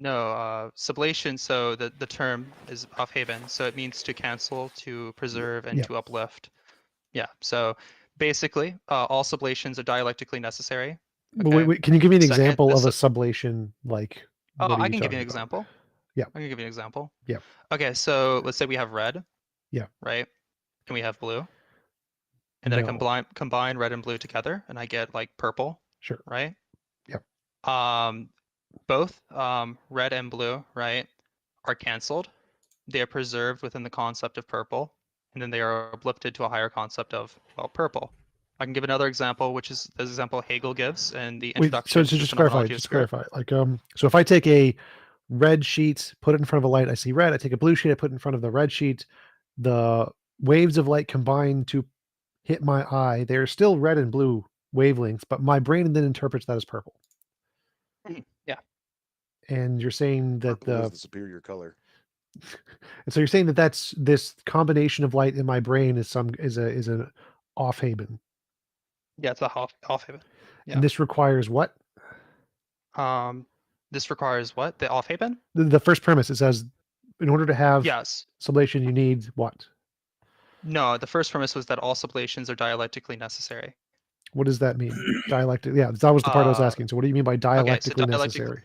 No, sublation. So the term is Aufheben. So it means to cancel, to preserve, and to uplift. Yeah. So basically, all sublations are dialectically necessary. Okay? Wait, can you give me an example of a sublation? Like, I can give you an example. Yeah. I can give you an example. Yeah. Okay, so let's say we have red. Yeah. Right. And we have blue. And then I combine red and blue together, and I get like purple. Sure. Right. Yep. Both red and blue, right, are canceled. They are preserved within the concept of purple, and then they are uplifted to a higher concept of, well, purple. I can give another example, which is the example Hegel gives in the introduction. So just clarify. Like, so if I take a red sheet, put it in front of a light, I see red. I take a blue sheet, I put it in front of the red sheet. The waves of light combine to hit my eye. They're still red and blue wavelengths, but my brain then interprets that as purple. Yeah. And you're saying that the superior color. And so you're saying that that's this combination of light in my brain is an Aufheben. Yeah, it's a Aufheben. Yeah. And this requires what? This requires what? The Aufheben? The first premise, it says in order to have yes sublation, you need what? No, the first premise was that all sublations are dialectically necessary. What does that mean? Dialectic. Yeah, that was the part I was asking. So what do you mean by dialectically necessary?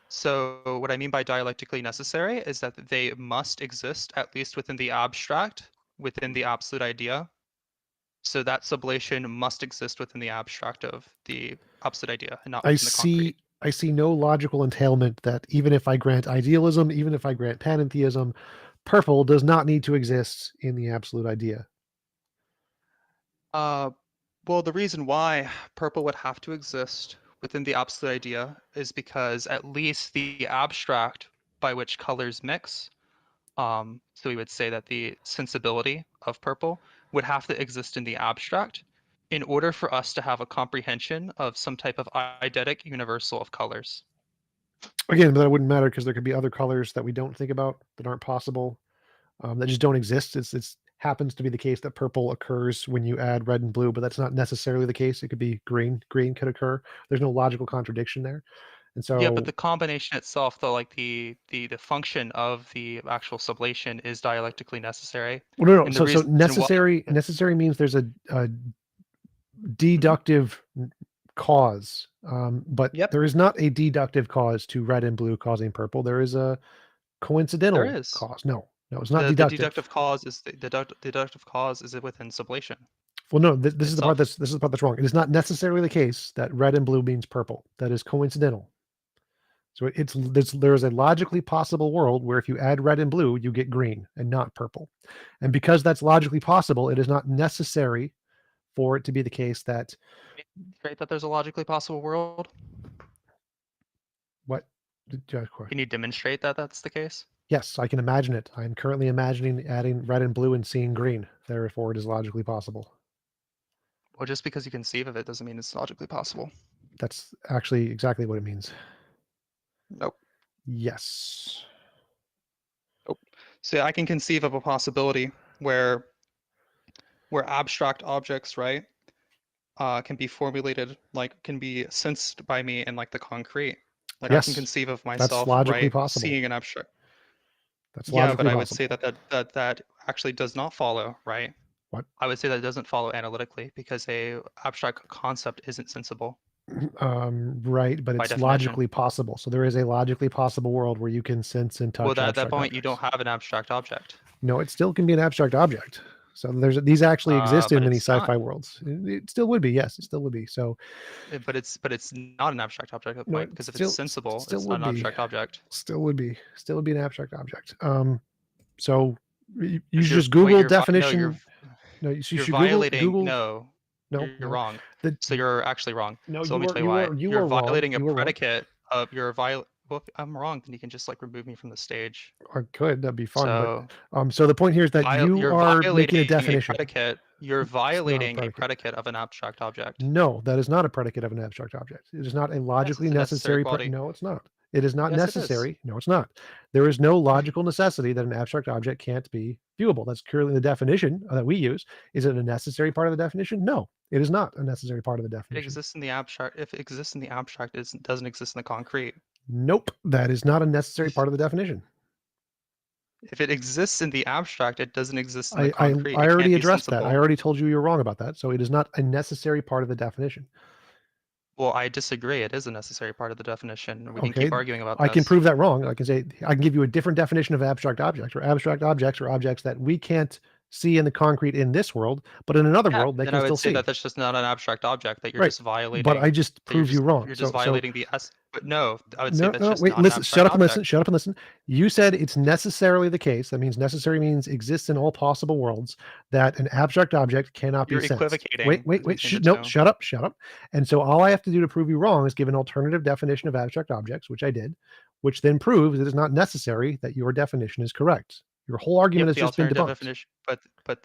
So what I mean by dialectically necessary is that they must exist at least within the abstract, within the absolute idea. So that sublation must exist within the abstract of the absolute idea and not within the concrete. I see no logical entailment that even if I grant idealism, even if I grant panentheism, purple does not need to exist in the absolute idea. Well, the reason why purple would have to exist within the absolute idea is because at least the abstract by which colors mix, so we would say that the sensibility of purple would have to exist in the abstract in order for us to have a comprehension of some type of eidetic universal of colors. Again, but that wouldn't matter because there could be other colors that we don't think about that aren't possible, that just don't exist. It's happens to be the case that purple occurs when you add red and blue, but that's not necessarily the case. It could be green. Green could occur. There's no logical contradiction there. And so yeah, but the combination itself, though, like the function of the actual sublation is dialectically necessary. well, no. And So necessary why... necessary means there's a deductive cause, but there is not a deductive cause to red and blue causing purple. There is a coincidental cause. No, it's not deductive. The deductive cause is the deductive cause is within sublation. Well, no, this is the part that's wrong. It is not necessarily the case that red and blue means purple. That is coincidental. So there is a logically possible world where if you add red and blue, you get green and not purple. And because that's logically possible, it is not necessary for it to be the case that that there's a logically possible world. What? Can you demonstrate that that's the case? Yes, I can imagine it. I'm currently imagining adding red and blue and seeing green. Therefore, it is logically possible. Well, just because you conceive of it doesn't mean it's logically possible. That's actually exactly what it means. Nope. Yes. Nope. So I can conceive of a possibility where abstract objects, right, can be formulated, like can be sensed by me in like the concrete. Like yes, I can conceive of myself, right, possible. Seeing an abstract. That's logically but I would possible. say that actually does not follow, right? What? I would say that doesn't follow analytically because a abstract concept isn't sensible. Right, but it's logically possible. So there is a logically possible world where you can sense and touch. Well, at that point, you don't have an abstract object. No, it still can be an abstract object. So these actually exist in many sci-fi worlds. It still would be, yes, it still would be. So, but it's not an abstract object at the point because if it's sensible, it's not an abstract object. Still would be an abstract object. So you just Google definition. No, you should Google. No, you're wrong. So you're actually wrong. No, so let me tell you why. You're violating a predicate of your Well, if I'm wrong, then you can just like remove me from the stage. I could. That'd be fun. So, but, so the point here is that you are making a definition. You're violating a predicate of an abstract object. No, that is not a predicate of an abstract object. It is not a logically necessary. No, it's not. It is not necessary. No, it's not. There is no logical necessity that an abstract object can't be viewable. That's clearly the definition that we use. Is it a necessary part of the definition? No, it is not a necessary part of the definition. It exists in the abstract. If it exists in the abstract, it doesn't exist in the concrete. Nope, that is not a necessary part of the definition. If it exists in the abstract, it doesn't exist in the concrete. I already addressed that. I already told you you're wrong about that. So it is not a necessary part of the definition. Well, I disagree. It is a necessary part of the definition. We can keep arguing about this. I can prove that wrong. I can give you a different definition of abstract object, or abstract objects are objects that we can't see in the concrete in this world, but in another world they can still see. I would say that that's just not an abstract object, that you're just violating. But I just proved you wrong. You're just violating the S. But no, I would say that's just wait, not listen, an shut up and object. listen, shut up and listen. You said it's necessarily the case. That means necessary means exists in all possible worlds that an abstract object cannot be sensed. You're equivocating. Wait. Shut up. And so all I have to do to prove you wrong is give an alternative definition of abstract objects, which I did, which then proves it is not necessary that your definition is correct. Your whole argument has just been debunked. Definition, but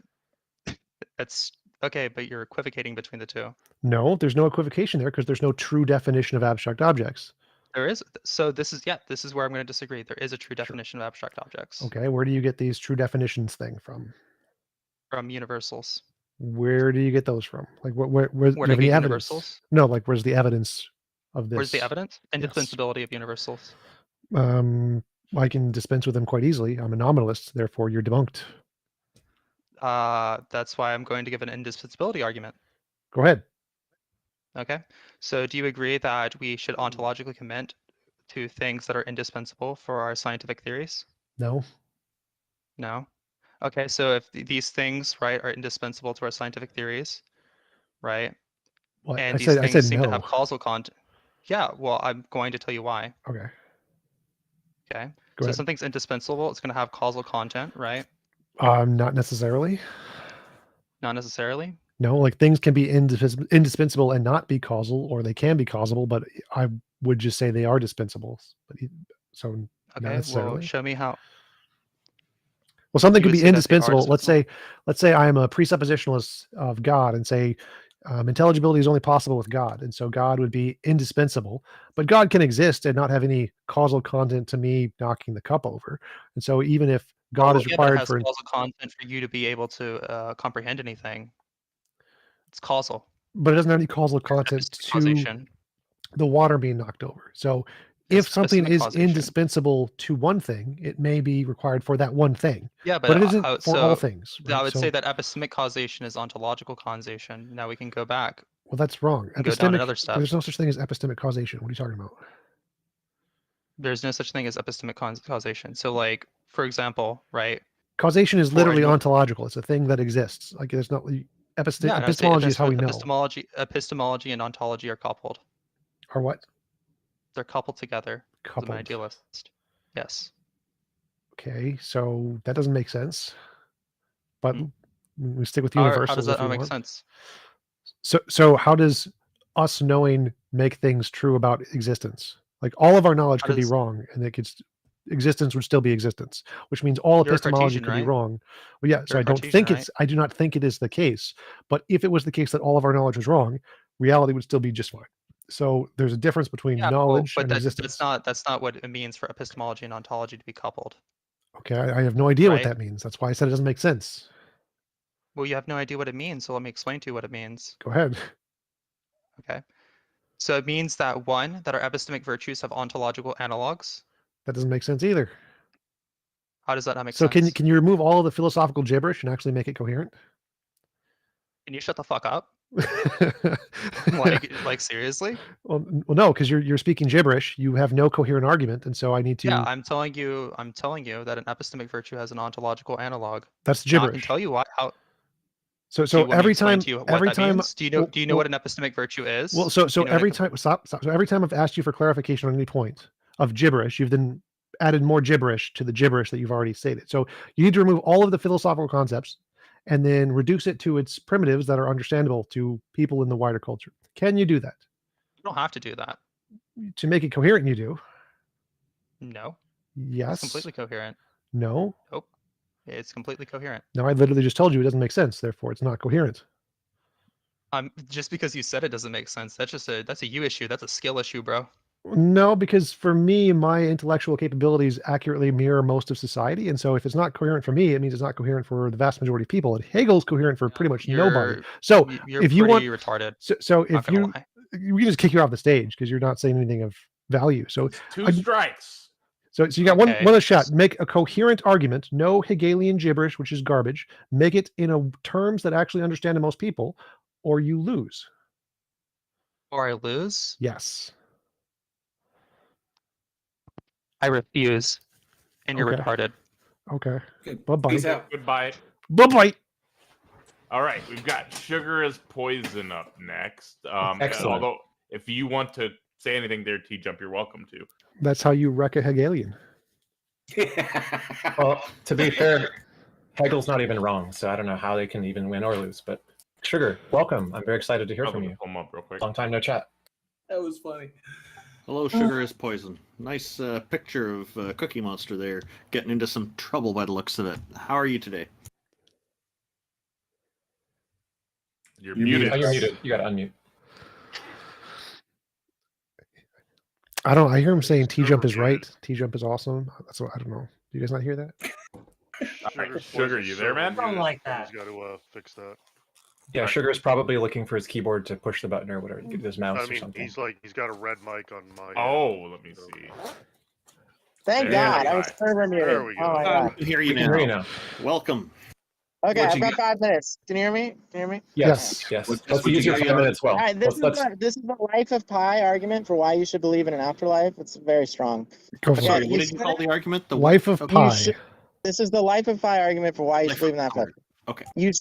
that's okay, but you're equivocating between the two. No, there's no equivocation there because there's no true definition of abstract objects. There is. So this is where I'm going to disagree. There is a true definition of abstract objects. Okay, where do you get these true definitions thing from? From universals. Where do you get those from? Like where do you have any evidence? Universals? No, like where's the evidence of this? Where's the evidence? Indispensability of universals. I can dispense with them quite easily. I'm a nominalist, therefore you're debunked. That's why I'm going to give an indispensability argument. Go ahead. Okay. So do you agree that we should ontologically commit to things that are indispensable for our scientific theories? No. No. Okay. So if these things, right, are indispensable to our scientific theories, right? What? And these things seem to have causal content. Yeah. Well, I'm going to tell you why. Okay. Okay. So something's indispensable. It's going to have causal content, right? Not necessarily. Not necessarily? No, like things can be indispensable and not be causal, or they can be causal, but I would just say they are dispensables. But so okay, well, show me how. Well, something could be indispensable. Let's say I am a presuppositionalist of God and say intelligibility is only possible with God, and so God would be indispensable. But God can exist and not have any causal content to me knocking the cup over. And so even if God is required has causal content for you to be able to comprehend anything, it's causal. But it doesn't have any causal content to the water being knocked over. So if something is indispensable to one thing, it may be required for that one thing. Yeah, but it isn't for all things. Right? I would say that epistemic causation is ontological causation. Now we can go back. Well, that's wrong. Go down another step. There's no such thing as epistemic causation. What are you talking about? There's no such thing as epistemic causation. So, like, for example, right? Causation is literally ontological. It's a thing that exists. Like, there's not epistemology is how we know. Epistemology and ontology are coupled. Are what? They're coupled together. Coupled. As an idealist. Yes. Okay, so that doesn't make sense. But we stick with universals. How does that not make sense? So how does us knowing make things true about existence? Like all of our knowledge could be wrong, and existence would still be existence, which means all epistemology could be wrong. Well, yeah. So I do not think it is the case. But if it was the case that all of our knowledge was wrong, reality would still be just fine. So there's a difference between knowledge and existence. That's not what it means for epistemology and ontology to be coupled. Okay, I have no idea what that means. That's why I said it doesn't make sense. Well, you have no idea what it means, so let me explain to you what it means. Go ahead. Okay. So it means that that our epistemic virtues have ontological analogs. That doesn't make sense either. How does that not make sense? So can you remove all of the philosophical gibberish and actually make it coherent? Can you shut the fuck up? like seriously? Well, no, because you're speaking gibberish. You have no coherent argument, and so I need to. Yeah, I'm telling you that an epistemic virtue has an ontological analog. That's gibberish. I can tell you what. So every time, do you know what an epistemic virtue is? Well, so every time, stop. So every time I've asked you for clarification on any point of gibberish, you've then added more gibberish to the gibberish that you've already stated. So you need to remove all of the philosophical concepts and then reduce it to its primitives that are understandable to people in the wider culture. Can you do that? You don't have to do that. To make it coherent, you do. No. Yes. It's completely coherent. No. Nope. It's completely coherent. No, I literally just told you it doesn't make sense. Therefore, it's not coherent. Just because you said it doesn't make sense. That's a you issue. That's a skill issue, bro. No, because for me, my intellectual capabilities accurately mirror most of society. And so if it's not coherent for me, it means it's not coherent for the vast majority of people. And Hegel's coherent for pretty much nobody. So you're if you want retarded. So if we can just kick you off the stage because you're not saying anything of value. So it's two strikes. So you got one shot. Make a coherent argument. No Hegelian gibberish, which is garbage. Make it in terms that actually understand to most people, or you lose. Or I lose? Yes. I refuse. And you're retarded. Okay. Bye-bye. Peace out. Goodbye. Bye-bye. All right. We've got Sugar is Poison up next. Excellent. Although, if you want to say anything there, TJump, you're welcome to. That's how you wreck a Hegelian. Well, to be fair, Hegel's not even wrong, so I don't know how they can even win or lose. But Sugar, welcome. I'm very excited to hear from you. Pull him up real quick. Long time no chat. That was funny. Hello, Sugar is Poison. Nice picture of Cookie Monster there, getting into some trouble by the looks of it. How are you today? You're muted. Oh, you're muted. You got to unmute. I hear him saying TJump is right. TJump is awesome. That's what I don't know. Do you guys not hear that? Sugar, you there, man? I don't like that. He's got to fix that. Yeah, Sugar's probably looking for his keyboard to push the button or whatever, get his mouse or something. He's got a red mic on my. Oh, let me see. Thank God, I was server muted. There we go. Oh my God. We hear you now. Welcome. Okay, I've got 5 minutes. Can you hear me? Can you hear me? Yes. Let's use your 5 minutes well. All right, this is the life of pi argument for why you should believe in an afterlife. It's very strong. Sorry, what did you call the argument? The life of pi. This is the life of pi argument for why you should believe in that. Okay. We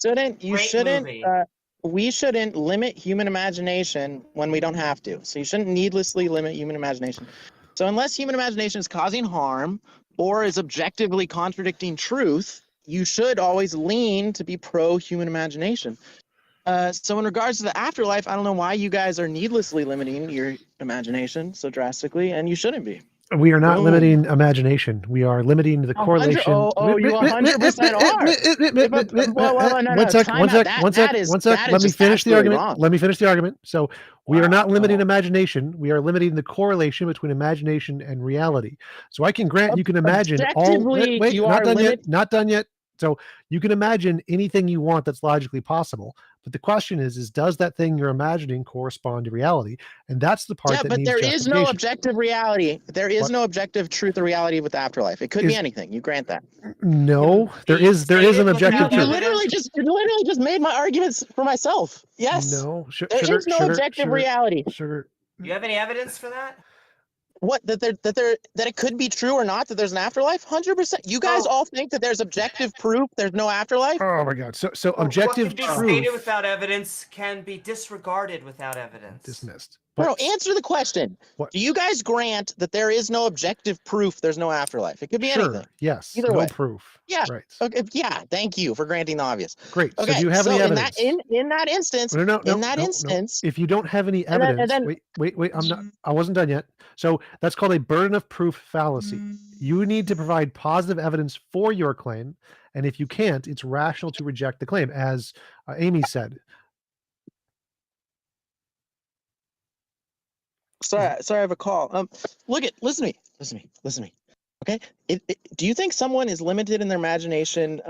shouldn't limit human imagination when we don't have to. So you shouldn't needlessly limit human imagination. So unless human imagination is causing harm or is objectively contradicting truth, you should always lean to be pro-human imagination. So in regards to the afterlife, I don't know why you guys are needlessly limiting your imagination so drastically, and you shouldn't be. We are not limiting imagination. We are limiting the correlation. You 100% are. One sec. Let me finish the argument. Wrong. Let me finish the argument. So we are not limiting imagination. We are limiting the correlation between imagination and reality. So I can grant you can imagine all. Wait, not done yet. Not done yet. So you can imagine anything you want that's logically possible. But the question is does that thing you're imagining correspond to reality? And that's the part that but needs there is no justification. objective reality. There is no objective truth or reality with the afterlife. It could be anything. You grant that. No, there is an objective truth. You literally just made my arguments for myself. Yes. No, there is no objective reality. Sugar. Do you have any evidence for that? What that it could be true or not that there's an afterlife? 100%. You guys all think that there's objective proof there's no afterlife? Oh my God! So objective what can be truth stated without evidence can be disregarded without evidence. Dismissed. Bro, answer the question. What? Do you guys grant that there is no objective proof there's no afterlife? It could be anything. Yes. Either no way. proof. Yeah. Right. Okay. Yeah. Thank you for granting the obvious. Great. Okay. So do you have any evidence? In that instance, No. If you don't have any evidence, wait. I wasn't done yet. So that's called a burden of proof fallacy. You need to provide positive evidence for your claim, and if you can't, it's rational to reject the claim, as Amy said. Sorry, I have a call. Listen to me. Okay. Do you think someone is limited in their imagination?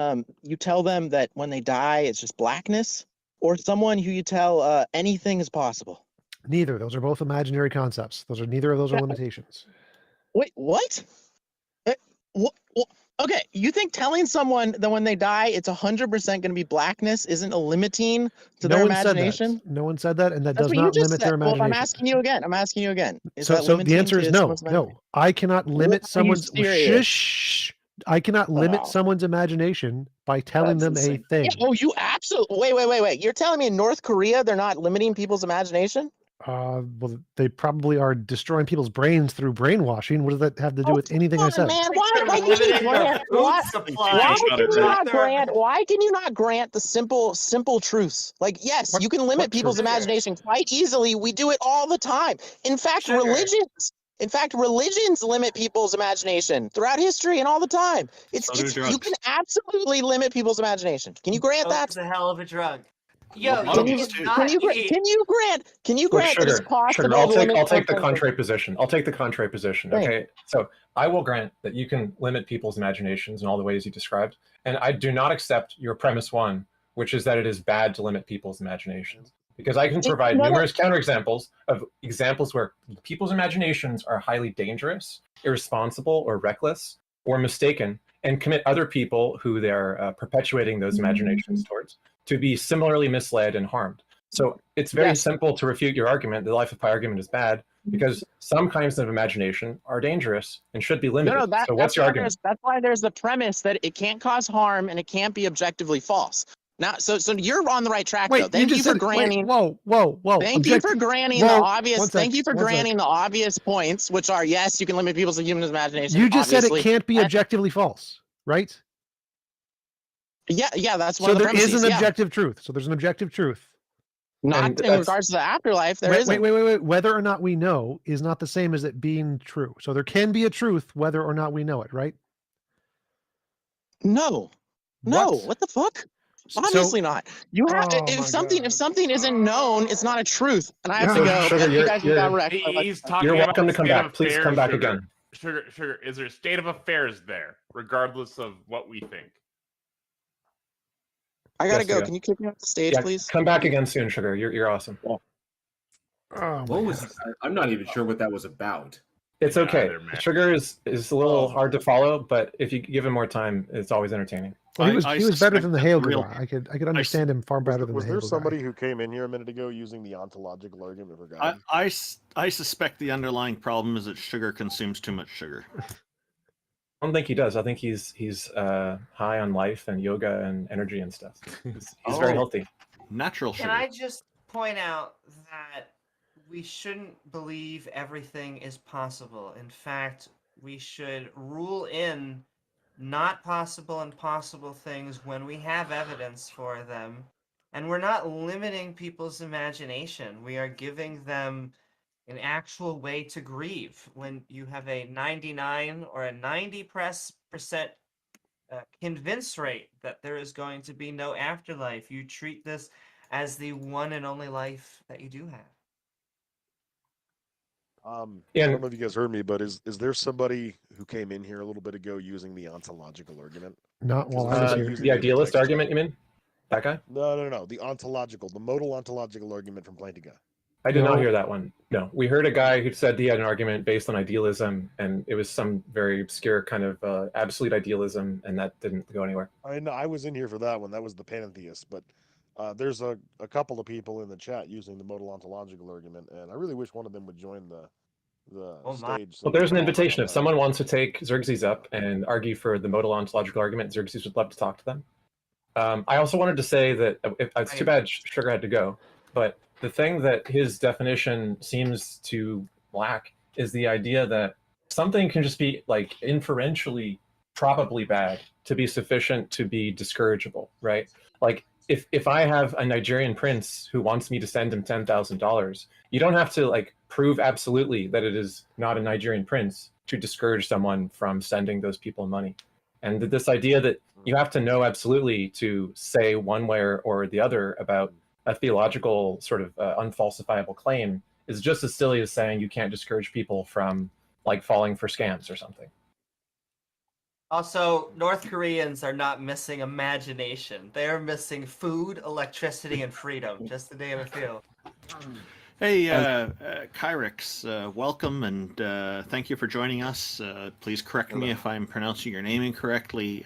You tell them that when they die, it's just blackness, or someone who you tell anything is possible? Neither. Those are both imaginary concepts. Neither of those are limitations. Wait, what? Okay, you think telling someone that when they die it's 100% going to be blackness isn't a limiting to their imagination? No one said that, and that That's does what not you just limit said. their imagination. Well, I'm asking you again. Is So that limiting the answer is to no. someone's No, imagination? I cannot limit someone's serious? I cannot limit Wow. someone's imagination by telling them That's a insane. thing. Yeah, you absolutely. Wait. You're telling me in North Korea they're not limiting people's imagination? Well, they probably are destroying people's brains through brainwashing. What does that have to do with anything I said? Man, why can you not grant the simple truths? Like, yes, you can limit people's imagination quite easily. We do it all the time. In fact, religions limit people's imagination throughout history and all the time. You can absolutely limit people's imagination. Can you grant that? It's a hell of a drug. Yo, Can you grant that it's possible? Sugar, I'll take the contrary position. Okay, so I will grant that you can limit people's imaginations in all the ways you described, and I do not accept your premise one, which is that it is bad to limit people's imaginations, because I can provide numerous counterexamples of examples where people's imaginations are highly dangerous, irresponsible, or reckless, or mistaken, and commit other people who they're perpetuating those imaginations towards to be similarly misled and harmed. So it's very simple to refute your argument. The life of pi argument is bad because some kinds of imagination are dangerous and should be limited. So what's your argument? That's why there's the premise that it can't cause harm and it can't be objectively false. Now, so you're on the right track, though. Thank you for granting. Whoa! Thank you for granting the obvious. Thank you for granting the obvious points, which are yes, you can limit people's human imagination. You just said it can't be objectively false, right? Yeah, that's one of the premises. So there is an objective truth. So there's an objective truth. Not in regards to the afterlife. There isn't. Wait. Whether or not we know is not the same as it being true. So there can be a truth whether or not we know it, right? No. What the fuck? Obviously not. You have to. If something isn't known, it's not a truth. And I have to go. Sugar, You're welcome to come back. Please come back again. Sugar. Is there a state of affairs there, regardless of what we think? I gotta go. Can you kick me off the stage, please? Come back again soon, Sugar. You're awesome. I'm not even sure what that was about. It's okay. Sugar is a little hard to follow, but if you give him more time, it's always entertaining. Well, he was better than the Hale guy. I could understand him far better than the Hale guy. Was there somebody who came in here a minute ago using the ontological argument for God? I suspect the underlying problem is that Sugar consumes too much sugar. I don't think he does. I think he's high on life and yoga and energy and stuff. He's very healthy. Natural sugar. Can I just point out that we shouldn't believe everything is possible. In fact, we should rule in not possible and possible things when we have evidence for them. And we're not limiting people's imagination. We are giving them an actual way to grieve when you have a 99 or a 90% convince rate that there is going to be no afterlife. You treat this as the one and only life that you do have. I don't know if you guys heard me, but is there somebody who came in here a little bit ago using the ontological argument? Not while I was here. The idealist argument, you mean? That guy? No. The modal ontological argument from Plantinga. I did not hear that one. No, we heard a guy who said he had an argument based on idealism, and it was some very obscure kind of absolute idealism, and that didn't go anywhere. I know I was in here for that one. That was the pantheist, but there's a couple of people in the chat using the modal ontological argument, and I really wish one of them would join the stage. Well, there's an invitation. If someone wants to take Xerxes up and argue for the modal ontological argument, Xerxes would love to talk to them. I also wanted to say that it's too bad Sugar had to go, but the thing that his definition seems to lack is the idea that something can just be like inferentially probably bad to be sufficient to be discourageable, right? Like if I have a Nigerian prince who wants me to send him $10,000, you don't have to like prove absolutely that it is not a Nigerian prince to discourage someone from sending those people money. And this idea that you have to know absolutely to say one way or the other about a theological sort of unfalsifiable claim is just as silly as saying you can't discourage people from like falling for scams or something. Also, North Koreans are not missing imagination. They are missing food, electricity, and freedom, just to name a few. Hey, Kyrix, welcome and thank you for joining us. Please correct me if I'm pronouncing your name incorrectly.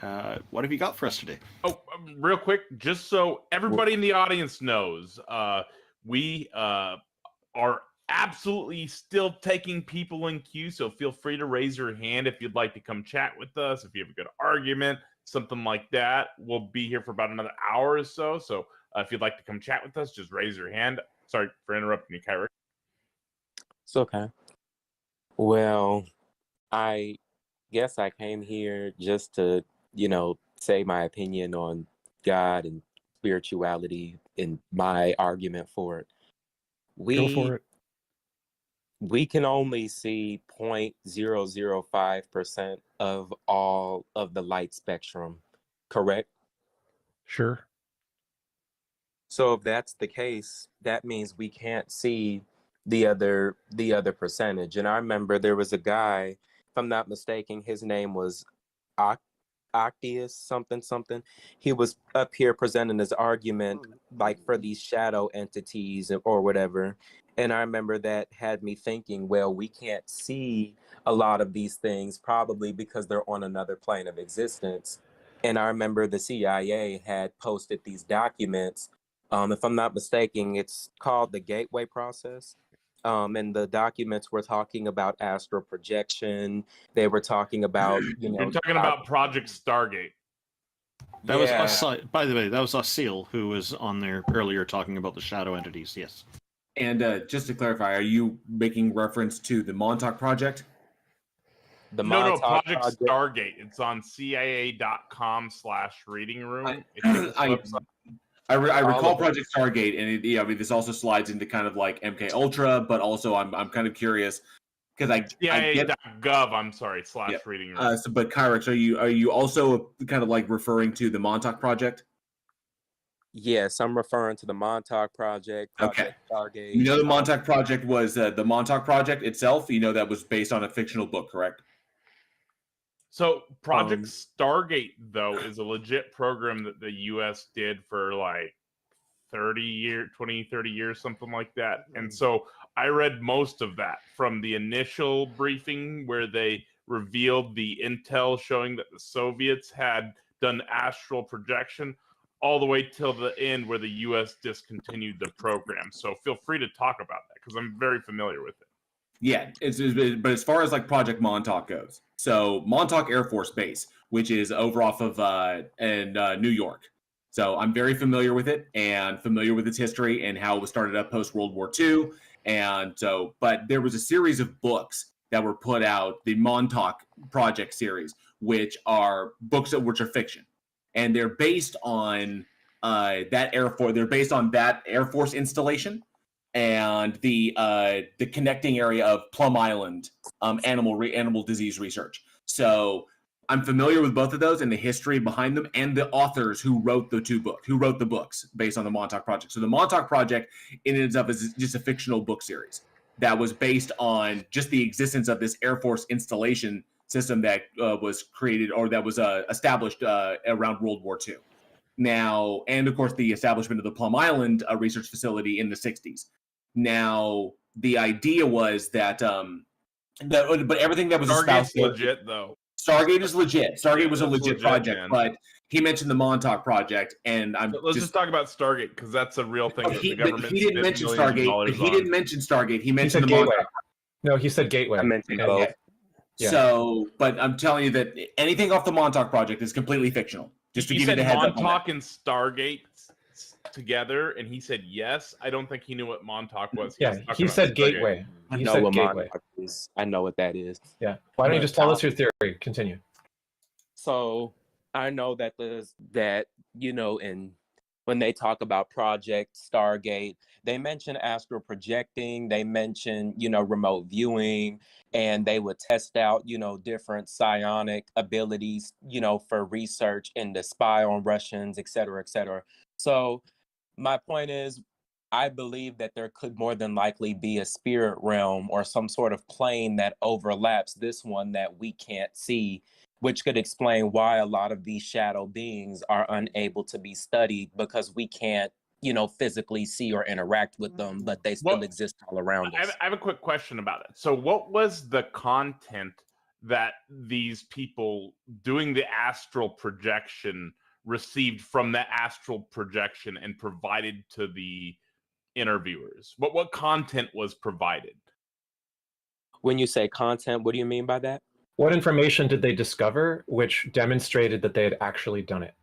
What have you got for us today? Oh, real quick, just so everybody in the audience knows, we are absolutely still taking people in queue, so feel free to raise your hand if you'd like to come chat with us, if you have a good argument, something like that. We'll be here for about another hour or so, so if you'd like to come chat with us, just raise your hand. Sorry for interrupting you, Kyrie. It's okay. Well, I guess I came here just to, say my opinion on God and spirituality and my argument for it. Go for it. We can only see 0.005% of all of the light spectrum, correct? Sure. So if that's the case, that means we can't see the other percentage. And I remember there was a guy, if I'm not mistaken, his name was Octius something. He was up here presenting his argument like for these shadow entities or whatever. And I remember that had me thinking, well, we can't see a lot of these things probably because they're on another plane of existence. And I remember the CIA had posted these documents. If I'm not mistaken, it's called the Gateway Process. And the documents were talking about astral projection. They were talking about, You're talking about Project Stargate. That was us, by the way, that was Seal who was on there earlier talking about the shadow entities, yes. And just to clarify, are you making reference to the Montauk Project? No, Project Stargate. It's on CIA.com/reading room. I recall Project Stargate, and this also slides into kind of like MK Ultra, but also I'm kind of curious because CIA.gov. I'm sorry, /reading room. But Kyrix, are you also kind of like referring to the Montauk Project? Yes, I'm referring to the Montauk Project. Okay. Stargate. You know the Montauk Project was the Montauk Project itself. That was based on a fictional book, correct? So Project Stargate, though, is a legit program that the U.S. did for like 30 years, something like that. And so I read most of that from the initial briefing where they revealed the intel showing that the Soviets had done astral projection all the way till the end where the U.S. discontinued the program. So feel free to talk about that because I'm very familiar with it. Yeah, but as far as like Project Montauk goes, so Montauk Air Force Base, which is over off of New York. So I'm very familiar with it and familiar with its history and how it was started up post World War II. And so, but there was a series of books that were put out, the Montauk Project series, which are books which are fiction, and they're based on that Air Force. They're based on that Air Force installation. and the connecting area of Plum Island, animal disease research. So I'm familiar with both of those and the history behind them and the authors who wrote the books based on the Montauk Project. So the Montauk Project in and of itself is just a fictional book series that was based on just the existence of this Air Force installation system that was created or that was established around World War II. Now, and of course, the establishment of the Plum Island research facility in the 60s. Now, the idea was that, but everything that was Stargate's legit, though. Stargate is legit. Stargate was a legit project, man. but he mentioned the Montauk Project, and let's just talk about Stargate because that's a real thing. That the government he didn't mention Stargate. He didn't mention Stargate. He mentioned the Gateway. Montauk. No, he said Gateway. I mentioned both. Yeah. So, but I'm telling you that anything off the Montauk Project is completely fictional. Just to give you the heads up. Montauk and Stargate together, and he said yes. I don't think he knew what Montauk was. He said Gateway. I know what Montauk is. I know what that is. Yeah. Why don't you just tell us your theory? Continue. So I know that and when they talk about Project Stargate, they mention astral projecting, they mention, remote viewing, and they would test out, different psionic abilities, for research and to spy on Russians, et cetera, et cetera. So my point is, I believe that there could more than likely be a spirit realm or some sort of plane that overlaps this one that we can't see, which could explain why a lot of these shadow beings are unable to be studied because we can't, physically see or interact with them, but they still exist all around us. I have a quick question about it. So what was the content that these people doing the astral projection received from that astral projection and provided to the interviewers? What content was provided? When you say content, what do you mean by that? What information did they discover which demonstrated that they had actually done it?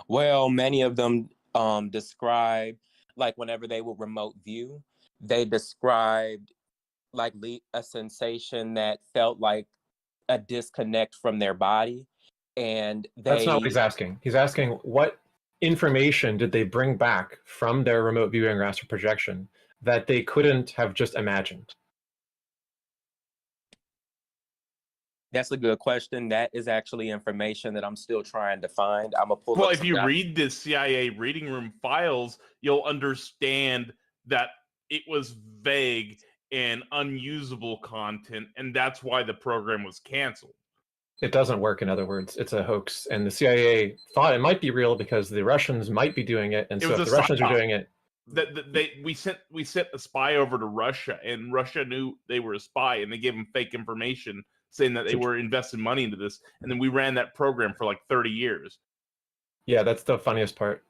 Well, many of them describe, like whenever they would remote view, they described like a sensation that felt like a disconnect from their body. And that's not what he's asking. He's asking what information did they bring back from their remote viewing or astral projection that they couldn't have just imagined? That's a good question. That is actually information that I'm still trying to find. I'm gonna pull up. Well, if you read the CIA reading room files, you'll understand that it was vague and unusable content, and that's why the program was canceled. It doesn't work, in other words. It's a hoax. And the CIA thought it might be real because the Russians might be doing it. And so if the Russians are doing it... We sent a spy over to Russia, and Russia knew they were a spy, and they gave them fake information saying that they were investing money into this. And then we ran that program for like 30 years. Yeah, that's the funniest part.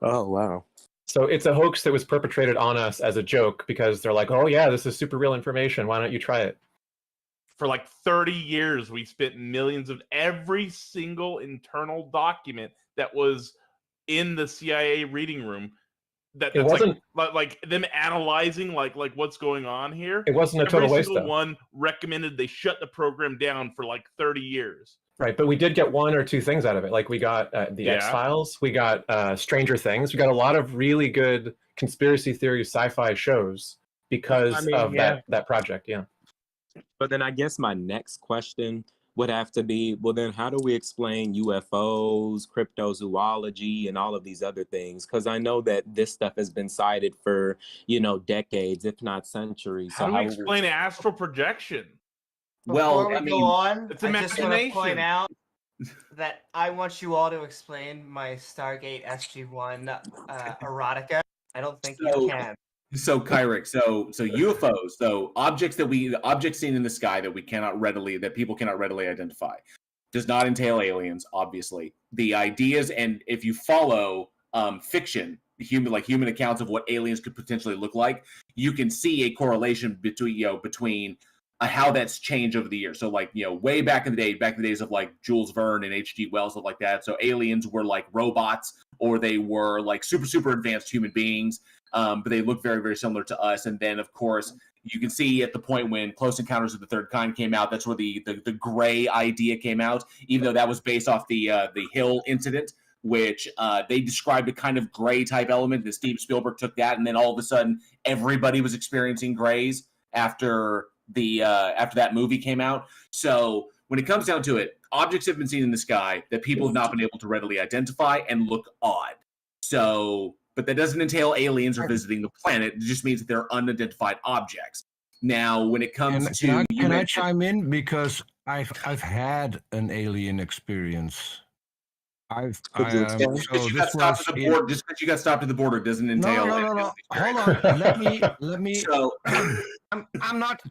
Oh, wow. So it's a hoax that was perpetrated on us as a joke because they're like, oh yeah, this is super real information. Why don't you try it? For like 30 years, we spent millions of every single internal document that was in the CIA reading room. That's it wasn't like them analyzing like what's going on here. It wasn't a total waste, though. Every single one recommended they shut the program down for like 30 years. Right, but we did get one or two things out of it. Like we got the X-Files, we got Stranger Things, we got a lot of really good conspiracy theory sci-fi shows because of that project. Yeah. But then I guess my next question would have to be, well, then how do we explain UFOs, cryptozoology, and all of these other things? Because I know that this stuff has been cited for, decades, if not centuries. How do we explain astral projection? Before we go on, it's I just want to imagination. point out that I want you all to explain my Stargate SG-1 erotica. I don't think you can. So Kyrick, so UFOs, so objects seen in the sky that people cannot readily identify, does not entail aliens, obviously. The ideas, and if you follow fiction, human accounts of what aliens could potentially look like, you can see a correlation between how that's changed over the years. So way back in the days of like Jules Verne and H.G. Wells, stuff like that. So aliens were like robots, or they were like super advanced human beings. But they look very, very similar to us. And then, of course, you can see at the point when Close Encounters of the Third Kind came out, that's where the gray idea came out, even though that was based off the Hill incident. which they described a kind of gray type element. That Steven Spielberg took that, and then all of a sudden, everybody was experiencing grays after that movie came out. So when it comes down to it, objects have been seen in the sky that people have not been able to readily identify and look odd. So, but that doesn't entail aliens or visiting the planet. It just means that they're unidentified objects. Now, when it comes to can I chime in, because I've had an alien experience. Just because you got stopped at the border doesn't entail. No. Hold on. Let me. So, I'm not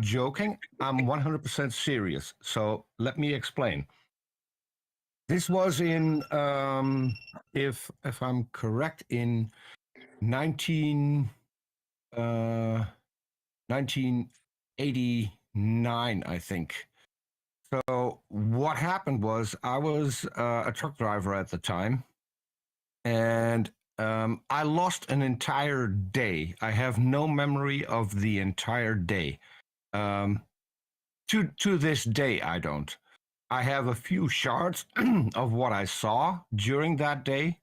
joking. I'm 100% serious. So let me explain. This was in, if I'm correct, in 1989, I think. So what happened was, I was a truck driver at the time, and I lost an entire day. I have no memory of the entire day. To this day, I don't. I have a few shards of what I saw during that day.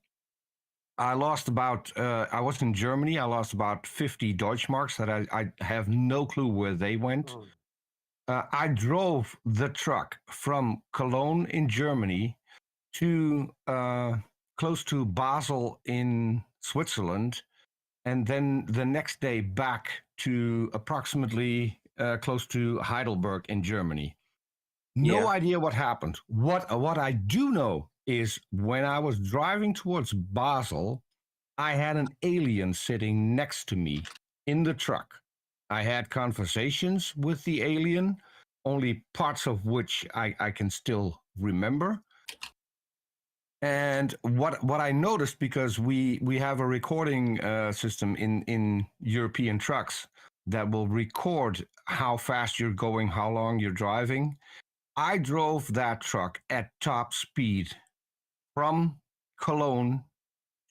I lost about, I was in Germany, I lost about 50 Deutschmarks that I have no clue where they went. I drove the truck from Cologne in Germany to close to Basel in Switzerland, and then the next day back to approximately close to Heidelberg in Germany. No idea what happened. What I do know is, when I was driving towards Basel, I had an alien sitting next to me in the truck. I had conversations with the alien, only parts of which I can still remember. And what I noticed, because we have a recording system in European trucks that will record how fast you're going, how long you're driving. I drove that truck at top speed from Cologne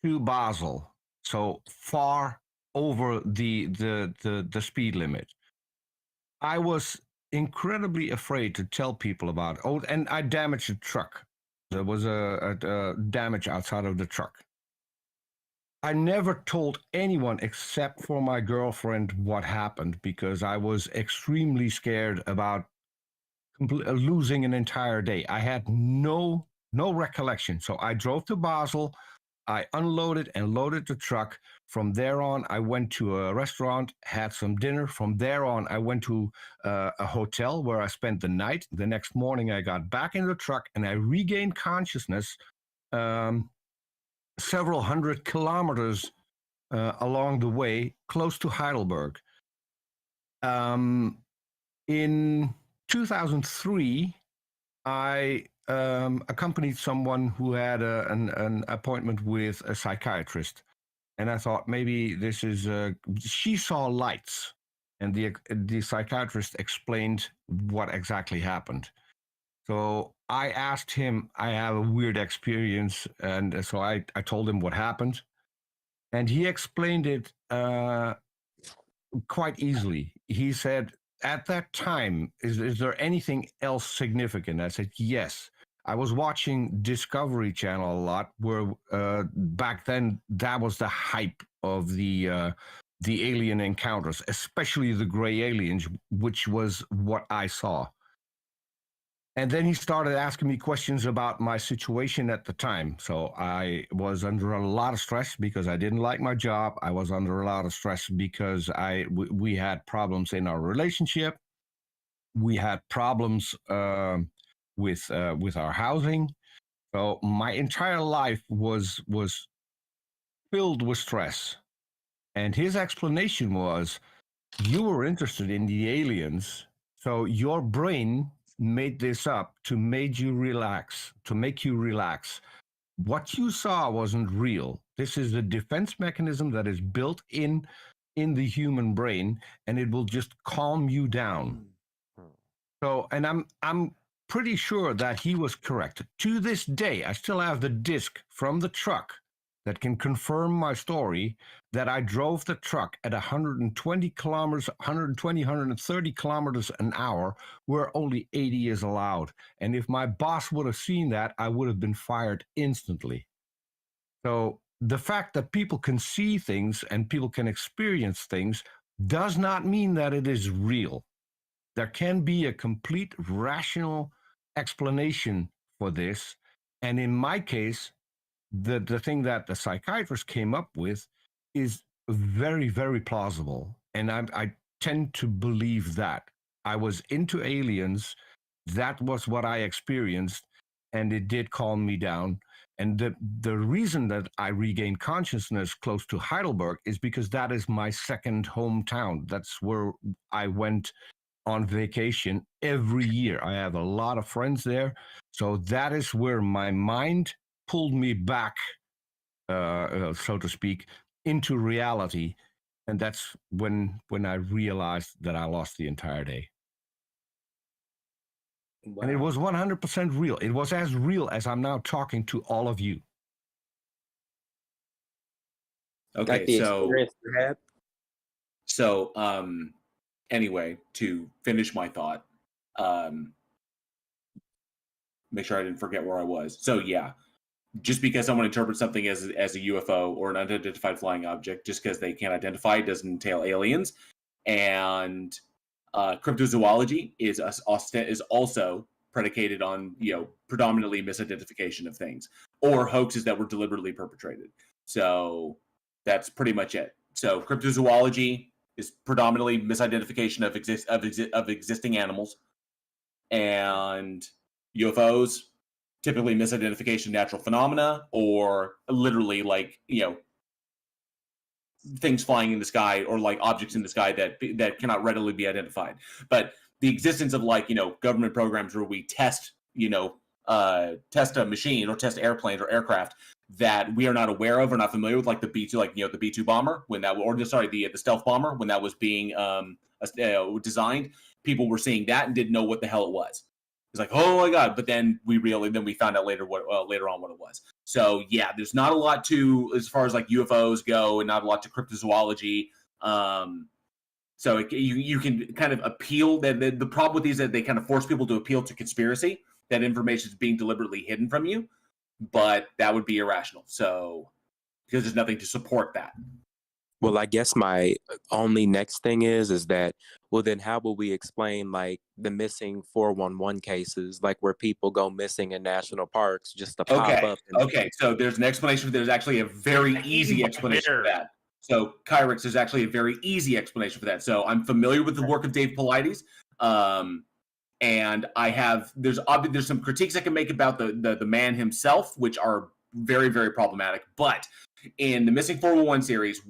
to Basel, so far over the speed limit. I was incredibly afraid to tell people about it. Oh, and I damaged the truck. There was a damage outside of the truck. I never told anyone except for my girlfriend what happened, because I was extremely scared about losing an entire day. I had no recollection. So I drove to Basel. I unloaded and loaded the truck. From there on, I went to a restaurant, had some dinner. From there on, I went to a hotel where I spent the night. The next morning, I got back in the truck and I regained consciousness several hundred kilometers along the way, close to Heidelberg. In 2003, I accompanied someone who had an appointment with a psychiatrist. And I thought, maybe this is, she saw lights, and the psychiatrist explained what exactly happened. So I asked him, I have a weird experience, and so I told him what happened. And he explained it quite easily. He said, at that time, is there anything else significant? I said, yes. I was watching Discovery Channel a lot, where back then that was the hype of the alien encounters, especially the gray aliens, which was what I saw. And then he started asking me questions about my situation at the time. So I was under a lot of stress because I didn't like my job. I was under a lot of stress because we had problems in our relationship. We had problems with our housing. So my entire life was filled with stress. And his explanation was, you were interested in the aliens, so your brain made this up to make you relax. What you saw wasn't real. This is a defense mechanism that is built in the human brain, and it will just calm you down. So, and I'm pretty sure that he was correct. To this day, I still have the disc from the truck that can confirm my story that I drove the truck at 120 kilometers, 130 kilometers an hour, where only 80 is allowed. And if my boss would have seen that, I would have been fired instantly. So the fact that people can see things and people can experience things does not mean that it is real. There can be a complete rational explanation for this. And in my case, the thing that the psychiatrist came up with is very, very plausible. And I tend to believe that. I was into aliens. That was what I experienced. And it did calm me down. And the reason that I regained consciousness close to Heidelberg is because that is my second hometown. That's where I went on vacation every year. I have a lot of friends there. So that is where my mind pulled me back, so to speak, into reality. And that's when I realized that I lost the entire day. Wow. And it was 100% real. It was as real as I'm now talking to all of you. Okay, anyway, to finish my thought, make sure I didn't forget where I was. So yeah, just because someone interprets something as a UFO or an unidentified flying object, just because they can't identify it, doesn't entail aliens. And cryptozoology is also predicated on, predominantly misidentification of things or hoaxes that were deliberately perpetrated. So that's pretty much it. So cryptozoology is predominantly misidentification of existing animals, and UFOs typically misidentification of natural phenomena or literally things flying in the sky or like objects in the sky that cannot readily be identified. But the existence of government programs where we test test a machine or test airplanes or aircraft that we are not aware of or not familiar with, like the B-2, the B-2 bomber, the stealth bomber, when that was being designed, people were seeing that and didn't know what the hell it was. It's like, oh my God. But then we found out later on what it was. So yeah, there's not a lot to, as far as like UFOs go, and not a lot to cryptozoology. So you can kind of appeal. The problem with these is that they kind of force people to appeal to conspiracy, that information is being deliberately hidden from you. But that would be irrational. So, because there's nothing to support that. Well, I guess my only next thing is that, well, then how will we explain like the missing 411 cases, like where people go missing in national parks just to pop up? Okay, so there's an explanation. There's actually a very easy explanation for that. So, Kyrix, there's actually a very easy explanation for that. So, I'm familiar with the work of Dave Paulides. And there's some critiques I can make about the man himself, which are very, very problematic. But in the Missing 411 series,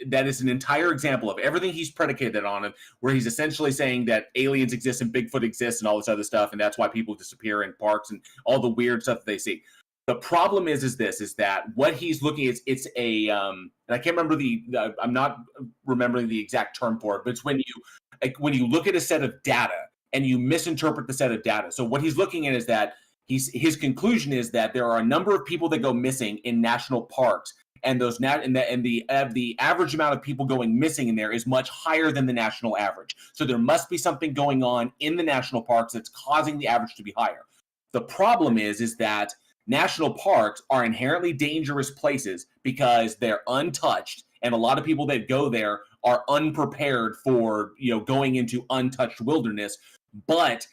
that is an entire example of everything he's predicated on it, where he's essentially saying that aliens exist and Bigfoot exists and all this other stuff, and that's why people disappear in parks and all the weird stuff that they see. The problem is that what he's looking at, it's a and I can't remember I'm not remembering the exact term for it, but it's when you look at a set of data and you misinterpret the set of data. So what he's looking at is that his conclusion is that there are a number of people that go missing in national parks, and the average amount of people going missing in there is much higher than the national average. So there must be something going on in the national parks that's causing the average to be higher. The problem is that national parks are inherently dangerous places because they're untouched, and a lot of people that go there are unprepared for going into untouched wilderness. But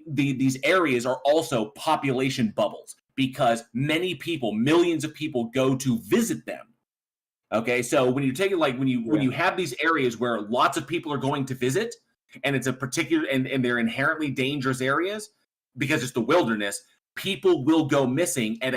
these areas are also population bubbles because many people, millions of people, go to visit them. Okay, so when you take it when you have these areas where lots of people are going to visit, and it's a particular and they're inherently dangerous areas because it's the wilderness, people will go missing at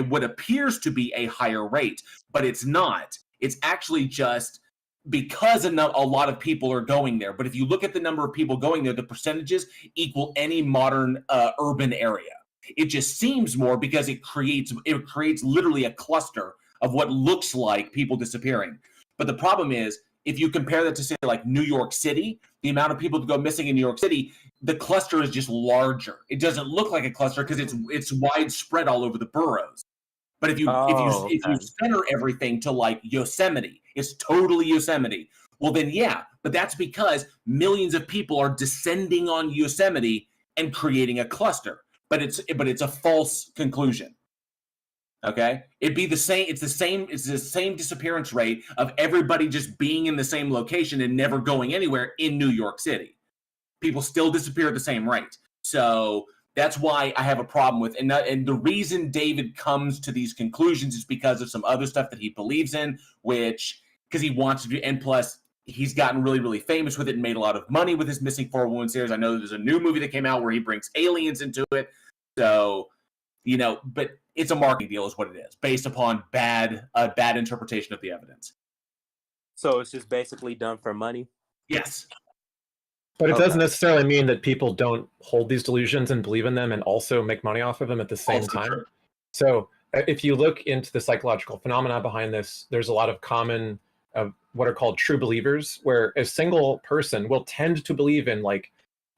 what appears to be a higher rate, but it's not. It's actually just because a lot of people are going there. But if you look at the number of people going there, the percentages equal any modern urban area. It just seems more because it creates literally a cluster of what looks like people disappearing. But the problem is, if you compare that to, say, like New York City, the amount of people that go missing in New York City, the cluster is just larger. It doesn't look like a cluster because it's widespread all over the boroughs. But if you center everything to like Yosemite, it's totally Yosemite. Well, then yeah, but that's because millions of people are descending on Yosemite and creating a cluster. But it's a false conclusion. Okay, it'd be the same. It's the same disappearance rate of everybody just being in the same location and never going anywhere in New York City. People still disappear at the same rate. So that's why I have a problem with, and the reason David comes to these conclusions is because of some other stuff that he believes in, because he wants to do, and plus he's gotten really, really famous with it and made a lot of money with his Missing 411 series. I know there's a new movie that came out where he brings aliens into it. So, but it's a marketing deal is what it is, based upon bad interpretation of the evidence. So it's just basically done for money? Yes. But it doesn't necessarily mean that people don't hold these delusions and believe in them and also make money off of them at the same time. True. So if you look into the psychological phenomena behind this, there's a lot of common what are called true believers, where a single person will tend to believe in like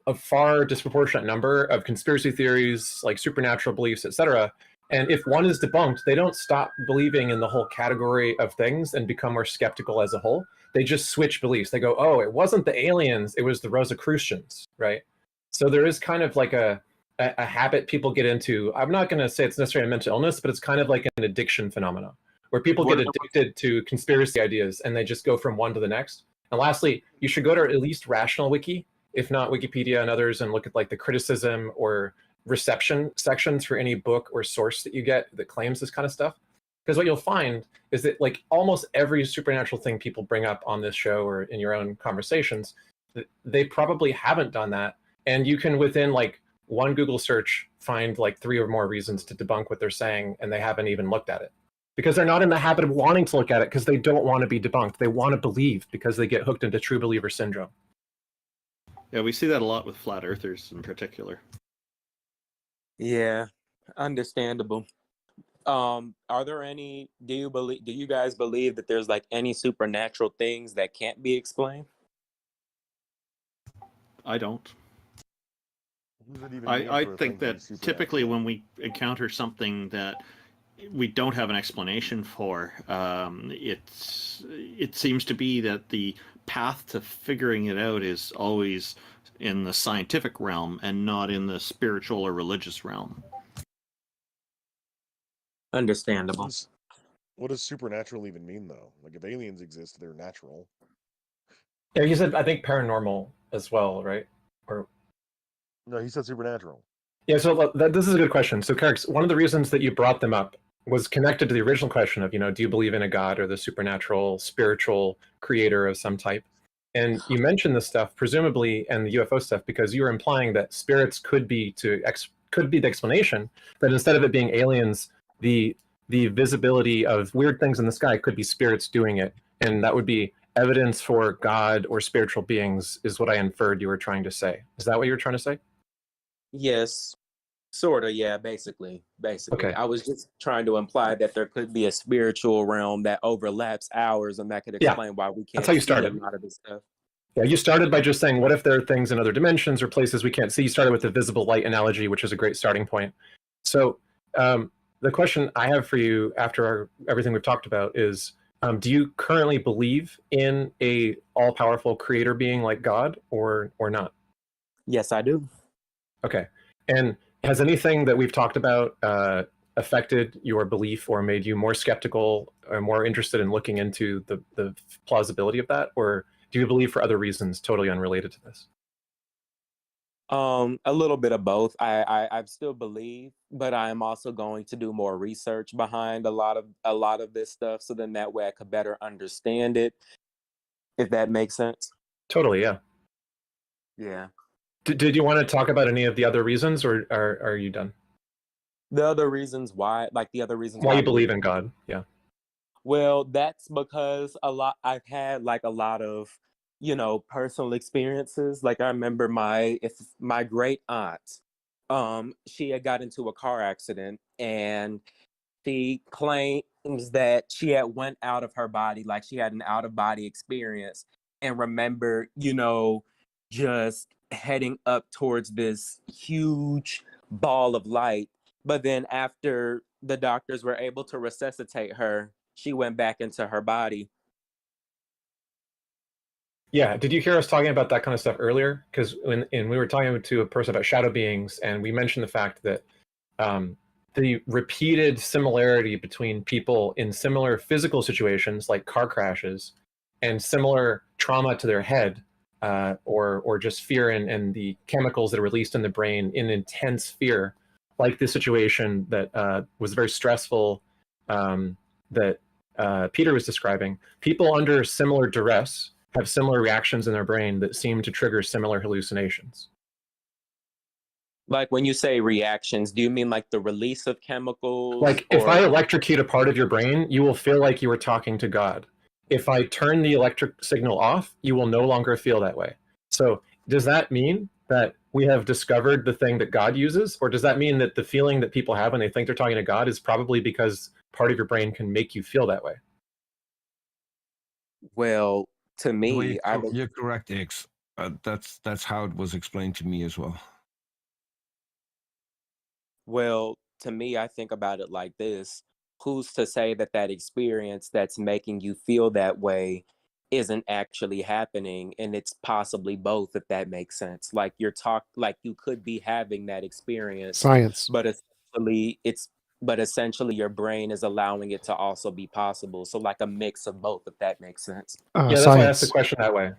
a far disproportionate number of conspiracy theories, like supernatural beliefs, etc. And if one is debunked, they don't stop believing in the whole category of things and become more skeptical as a whole. They just switch beliefs. They go, oh, it wasn't the aliens, it was the Rosicrucians, right? So there is kind of like a habit people get into. I'm not going to say it's necessarily a mental illness, but it's kind of like an addiction phenomenon, where people get addicted to conspiracy ideas and they just go from one to the next. And lastly, you should go to at least Rational Wiki, if not Wikipedia and others, and look at like the criticism or reception sections for any book or source that you get that claims this kind of stuff. Because what you'll find is that like almost every supernatural thing people bring up on this show or in your own conversations, they probably haven't done that. And you can, within like one Google search, find like 3 or more reasons to debunk what they're saying, and they haven't even looked at it. Because they're not in the habit of wanting to look at it, because they don't want to be debunked. They want to believe because they get hooked into true believer syndrome. Yeah, we see that a lot with flat earthers in particular. Yeah, understandable. Are there any, do you guys believe that there's like any supernatural things that can't be explained? I don't. I think that typically when we encounter something that we don't have an explanation for, it seems to be that the path to figuring it out is always in the scientific realm and not in the spiritual or religious realm. Understandable. What does supernatural even mean, though? Like, if aliens exist, they're natural. Yeah, he said, I think paranormal as well, right? Or no, he said supernatural. Yeah, so this is a good question. So, Karix, one of the reasons that you brought them up was connected to the original question of, do you believe in a god or the supernatural, spiritual creator of some type? And you mentioned this stuff, presumably, and the UFO stuff, because you were implying that spirits could be the explanation, that instead of it being aliens, the visibility of weird things in the sky could be spirits doing it, and that would be evidence for God or spiritual beings, is what I inferred you were trying to say. Is that what you were trying to say? Yes, sort of. Yeah, basically. Okay. I was just trying to imply that there could be a spiritual realm that overlaps ours, and that could explain why we can't. That's how you started. See a lot of this stuff. Yeah, you started by just saying, what if there are things in other dimensions or places we can't see? You started with the visible light analogy, which is a great starting point. So the question I have for you after everything we've talked about is, do you currently believe in a all-powerful creator being like God or not? Yes, I do. Okay. And has anything that we've talked about affected your belief or made you more skeptical or more interested in looking into the plausibility of that? Or do you believe for other reasons totally unrelated to this? A little bit of both. I still believe, but I am also going to do more research behind a lot of this stuff, so then that way I could better understand it, if that makes sense. Totally, yeah. Yeah. Did you want to talk about any of the other reasons, or are you done? The other reasons why, why you believe in God, yeah. Well, that's because I've had like a lot of, personal experiences. Like I remember my great aunt, she had got into a car accident, and she claims that she had went out of her body, like she had an out of body experience, and remember, just heading up towards this huge ball of light. But then after the doctors were able to resuscitate her. She went back into her body. Yeah, did you hear us talking about that kind of stuff earlier? Because when we were talking to a person about shadow beings, and we mentioned the fact that the repeated similarity between people in similar physical situations, like car crashes, and similar trauma to their head, or just fear and the chemicals that are released in the brain in intense fear, like the situation that was very stressful that Peter was describing. People under similar duress have similar reactions in their brain that seem to trigger similar hallucinations. Like when you say reactions, do you mean like the release of chemicals? Like if I electrocute a part of your brain, you will feel like you were talking to God. If I turn the electric signal off, you will no longer feel that way. So does that mean that we have discovered the thing that God uses? Or does that mean that the feeling that people have when they think they're talking to God is probably because part of your brain can make you feel that way? Well, to me, you're correct, X. That's how it was explained to me as well. Well, to me, I think about it like this. Who's to say that that experience that's making you feel that way isn't actually happening? And it's possibly both, if that makes sense. Like like you could be having that experience. Science. But essentially your brain is allowing it to also be possible. So like a mix of both, if that makes sense. Yeah, that's why I asked the question that way.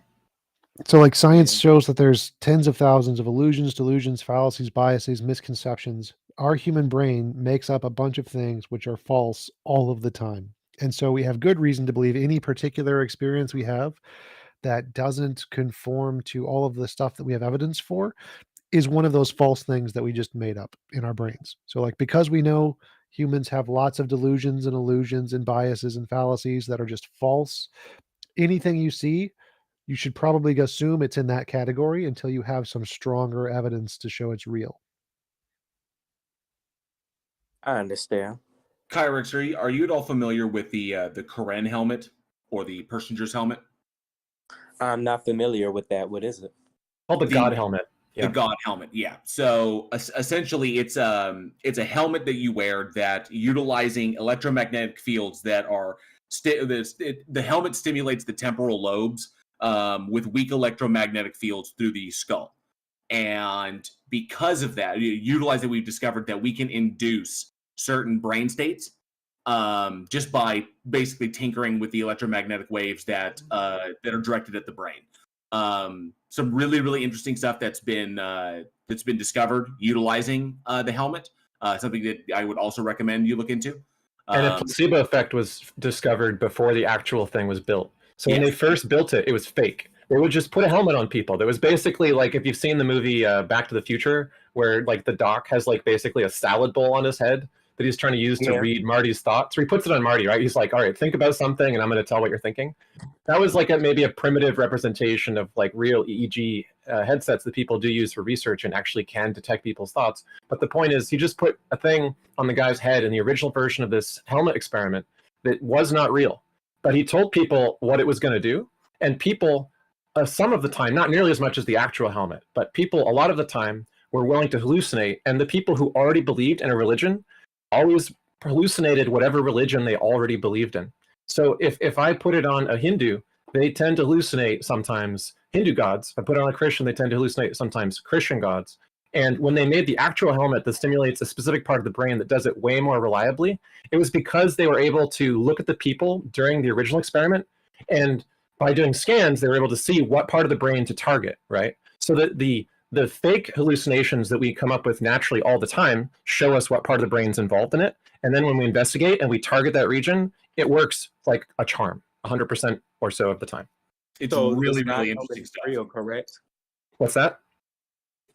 So like science shows that there's tens of thousands of illusions, delusions, fallacies, biases, misconceptions. Our human brain makes up a bunch of things which are false all of the time. And so we have good reason to believe any particular experience we have that doesn't conform to all of the stuff that we have evidence for is one of those false things that we just made up in our brains. So like, because we know humans have lots of delusions and illusions and biases and fallacies that are just false, anything you see, you should probably assume it's in that category until you have some stronger evidence to show it's real. I understand. Kyrix, are you at all familiar with the Karen helmet or the Persinger's helmet? I'm not familiar with that. What is it? Called the God helmet. The God helmet, yeah. So essentially, it's a helmet that you wear that utilizing electromagnetic fields that are the helmet stimulates the temporal lobes with weak electromagnetic fields through the skull, and because of that, utilizing, we've discovered that we can induce certain brain states just by basically tinkering with the electromagnetic waves that are directed at the brain. Some really, really interesting stuff that's been discovered utilizing the helmet. Something that I would also recommend you look into. And a placebo effect was discovered before the actual thing was built. So when they first built it, it was fake. They would just put a helmet on people. That was basically like, if you've seen the movie Back to the Future, where like the doc has like basically a salad bowl on his head that he's trying to use to read Marty's thoughts. So he puts it on Marty, right? He's like, all right, think about something and I'm going to tell what you're thinking. That was like maybe a primitive representation of like real EEG headsets that people do use for research and actually can detect people's thoughts. But the point is, he just put a thing on the guy's head in the original version of this helmet experiment that was not real. But he told people what it was going to do. And people, some of the time, not nearly as much as the actual helmet, but people a lot of the time were willing to hallucinate. And the people who already believed in a religion always hallucinated whatever religion they already believed in. So if I put it on a Hindu, they tend to hallucinate sometimes Hindu gods. If I put it on a Christian, they tend to hallucinate sometimes Christian gods. And when they made the actual helmet that stimulates a specific part of the brain that does it way more reliably, it was because they were able to look at the people during the original experiment. And by doing scans, they were able to see what part of the brain to target, right? So that the fake hallucinations that we come up with naturally all the time show us what part of the brain's involved in it. And then when we investigate and we target that region, it works like a charm 100% or so of the time. It's really, really interesting stuff. Real, correct? What's that?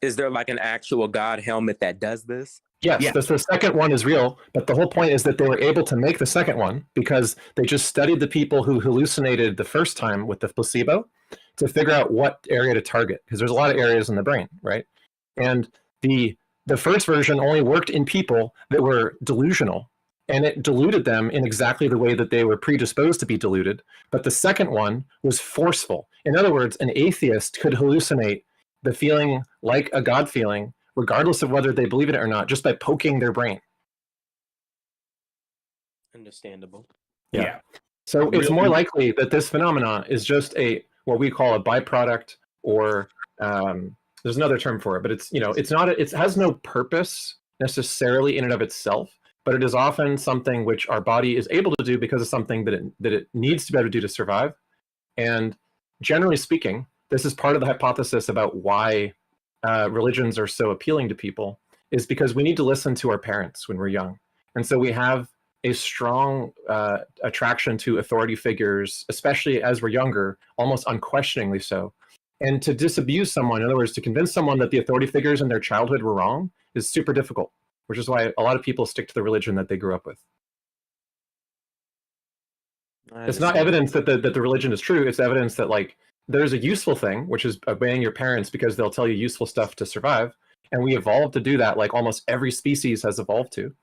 Is there like an actual God helmet that does this? Yes, the second one is real, but the whole point is that they were able to make the second one because they just studied the people who hallucinated the first time with the placebo to figure out what area to target, because there's a lot of areas in the brain, right? And the first version only worked in people that were delusional, and it deluded them in exactly the way that they were predisposed to be deluded. But the second one was forceful. In other words, an atheist could hallucinate the feeling like a God feeling, regardless of whether they believe in it or not, just by poking their brain. Understandable. Yeah. So it's more likely that this phenomenon is just what we call a byproduct, or there's another term for it, but it's it's not it has no purpose necessarily in and of itself, but it is often something which our body is able to do because of something that it needs to be able to do to survive. And generally speaking, this is part of the hypothesis about why religions are so appealing to people, is because we need to listen to our parents when we're young. And so we have a strong attraction to authority figures, especially as we're younger, almost unquestioningly so. And to disabuse someone, in other words, to convince someone that the authority figures in their childhood were wrong, is super difficult, which is why a lot of people stick to the religion that they grew up with. It's not evidence that the religion is true. It's evidence that, like, there's a useful thing, which is obeying your parents because they'll tell you useful stuff to survive. And we evolved to do that, like almost every species has evolved to.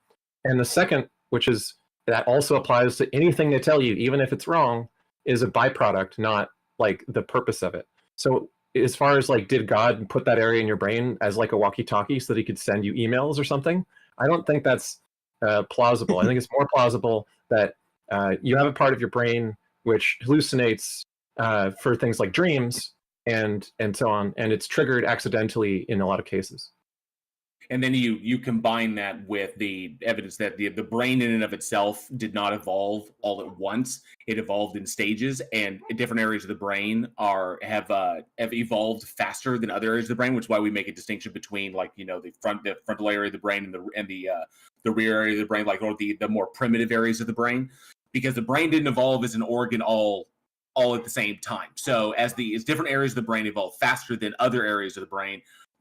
And the second, which is that also applies to anything they tell you, even if it's wrong, is a byproduct, not like the purpose of it. So as far as like, did God put that area in your brain as like a walkie-talkie so that he could send you emails or something? I don't think that's plausible. I think it's more plausible that you have a part of your brain which hallucinates for things like dreams and so on, and it's triggered accidentally in a lot of cases. And then you combine that with the evidence that the brain in and of itself did not evolve all at once. It evolved in stages, and different areas of the brain have evolved faster than other areas of the brain, which is why we make a distinction between, like, the frontal area of the brain and the rear area of the brain, like, or the more primitive areas of the brain, because the brain didn't evolve as an organ all at the same time. So as different areas of the brain evolve faster than other areas of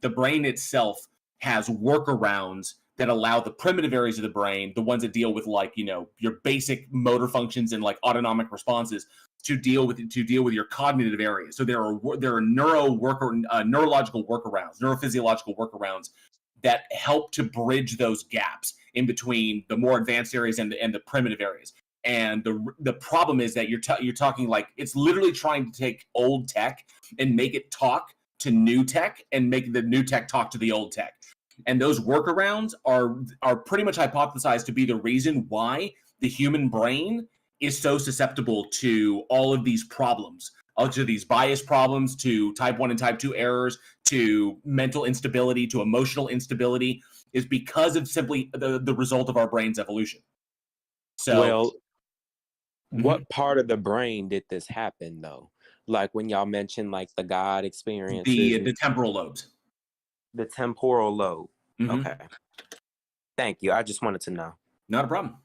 the brain itself has workarounds that allow the primitive areas of the brain, the ones that deal with, like, your basic motor functions and like autonomic responses, to deal with your cognitive areas. So there are neurological workarounds, neurophysiological workarounds that help to bridge those gaps in between the more advanced areas and the primitive areas. And the problem is that you're talking, like, it's literally trying to take old tech and make it talk to new tech and make the new tech talk to the old tech. And those workarounds are pretty much hypothesized to be the reason why the human brain is so susceptible to all of these problems, to these bias problems, to type 1 and type 2 errors, to mental instability, to emotional instability, is because of simply the result of our brain's evolution. So, what part of the brain did this happen, though? Like, when y'all mentioned, like, the God experiences, the temporal lobes. The temporal lobe. Mm-hmm. Okay. Thank you. I just wanted to know. Not a problem.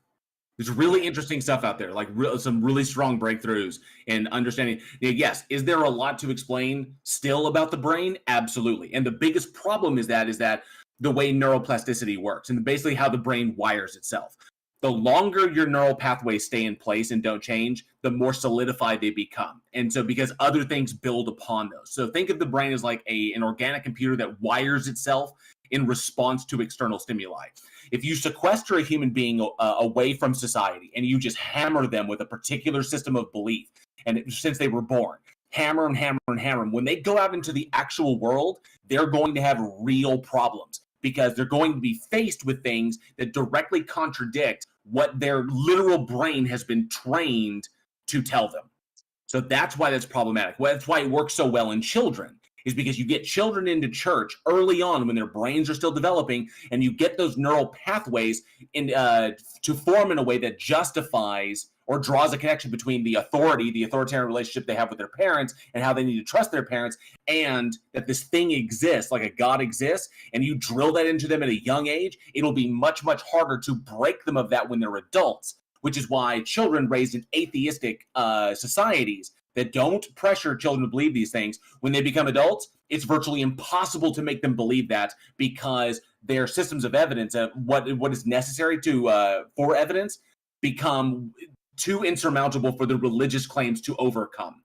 There's really interesting stuff out there, like some really strong breakthroughs in understanding. Yes, is there a lot to explain still about the brain? Absolutely. And the biggest problem is that the way neuroplasticity works and basically how the brain wires itself. The longer your neural pathways stay in place and don't change, the more solidified they become. And so, because other things build upon those. So think of the brain as like an organic computer that wires itself in response to external stimuli. If you sequester a human being away from society and you just hammer them with a particular system of belief, and since they were born, hammer and hammer and hammer them, when they go out into the actual world, they're going to have real problems, because they're going to be faced with things that directly contradict what their literal brain has been trained to tell them. So that's why that's problematic. Well, that's why it works so well in children, is because you get children into church early on when their brains are still developing, and you get those neural pathways to form in a way that justifies or draws a connection between the authoritarian relationship they have with their parents and how they need to trust their parents, and that this thing exists, like a God exists, and you drill that into them at a young age, it'll be much, much harder to break them of that when they're adults, which is why children raised in atheistic societies that don't pressure children to believe these things, when they become adults, it's virtually impossible to make them believe that, because their systems of evidence, what is necessary for evidence, become too insurmountable for the religious claims to overcome.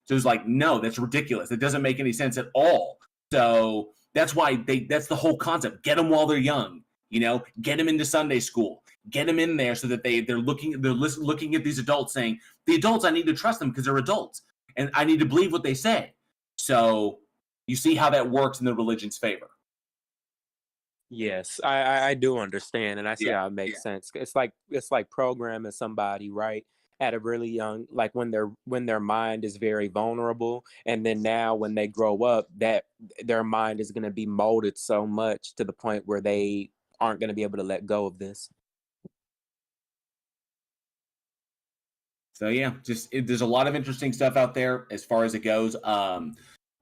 So it's like, no, that's ridiculous. It doesn't make any sense at all. So that's why that's the whole concept. Get them while they're young, get them into Sunday school, get them in there so that they're looking at these adults saying, the adults, I need to trust them because they're adults and I need to believe what they say. So you see how that works in the religion's favor. Yes, I do understand, and I see how it makes sense. It's like programming somebody, right, at a really young, like when their mind is very vulnerable, and then now when they grow up, that their mind is going to be molded so much to the point where they aren't going to be able to let go of this. So yeah, there's a lot of interesting stuff out there as far as it goes.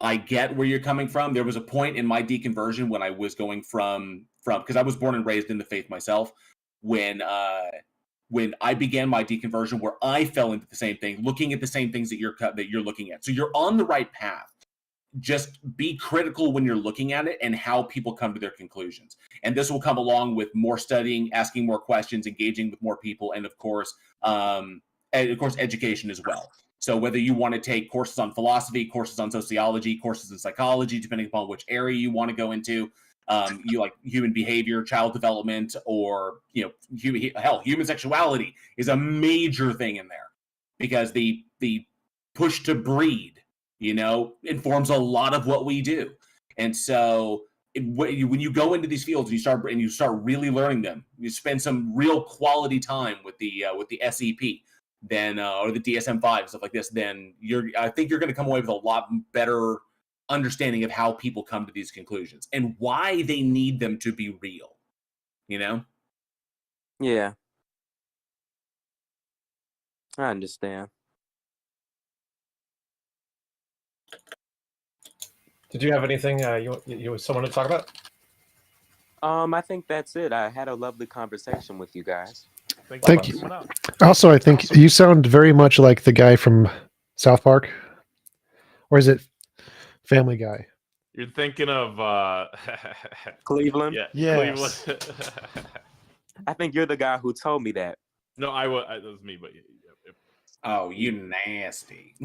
I get where you're coming from. There was a point in my deconversion when I was going from because I was born and raised in the faith myself. When I began my deconversion, where I fell into the same thing, looking at the same things that you're looking at. So you're on the right path. Just be critical when you're looking at it and how people come to their conclusions. And this will come along with more studying, asking more questions, engaging with more people, and of course, education as well. So whether you want to take courses on philosophy, courses on sociology, courses in psychology, depending upon which area you want to go into, you like human behavior, child development, or human sexuality is a major thing in there, because the push to breed, informs a lot of what we do. And so when you go into these fields and you start really learning them, you spend some real quality time with the SEP, then or the DSM-5, stuff like this, then I think you're going to come away with a lot better understanding of how people come to these conclusions and why they need them to be real. Yeah, I understand. Did you have anything you someone to talk about? I think that's it. I had a lovely conversation with you guys. Thank you. Also, I think you sound very much like the guy from South Park. Or is it Family Guy? You're thinking of Cleveland? Yes. Cleveland. I think you're the guy who told me that. No, that was me, but oh, you nasty.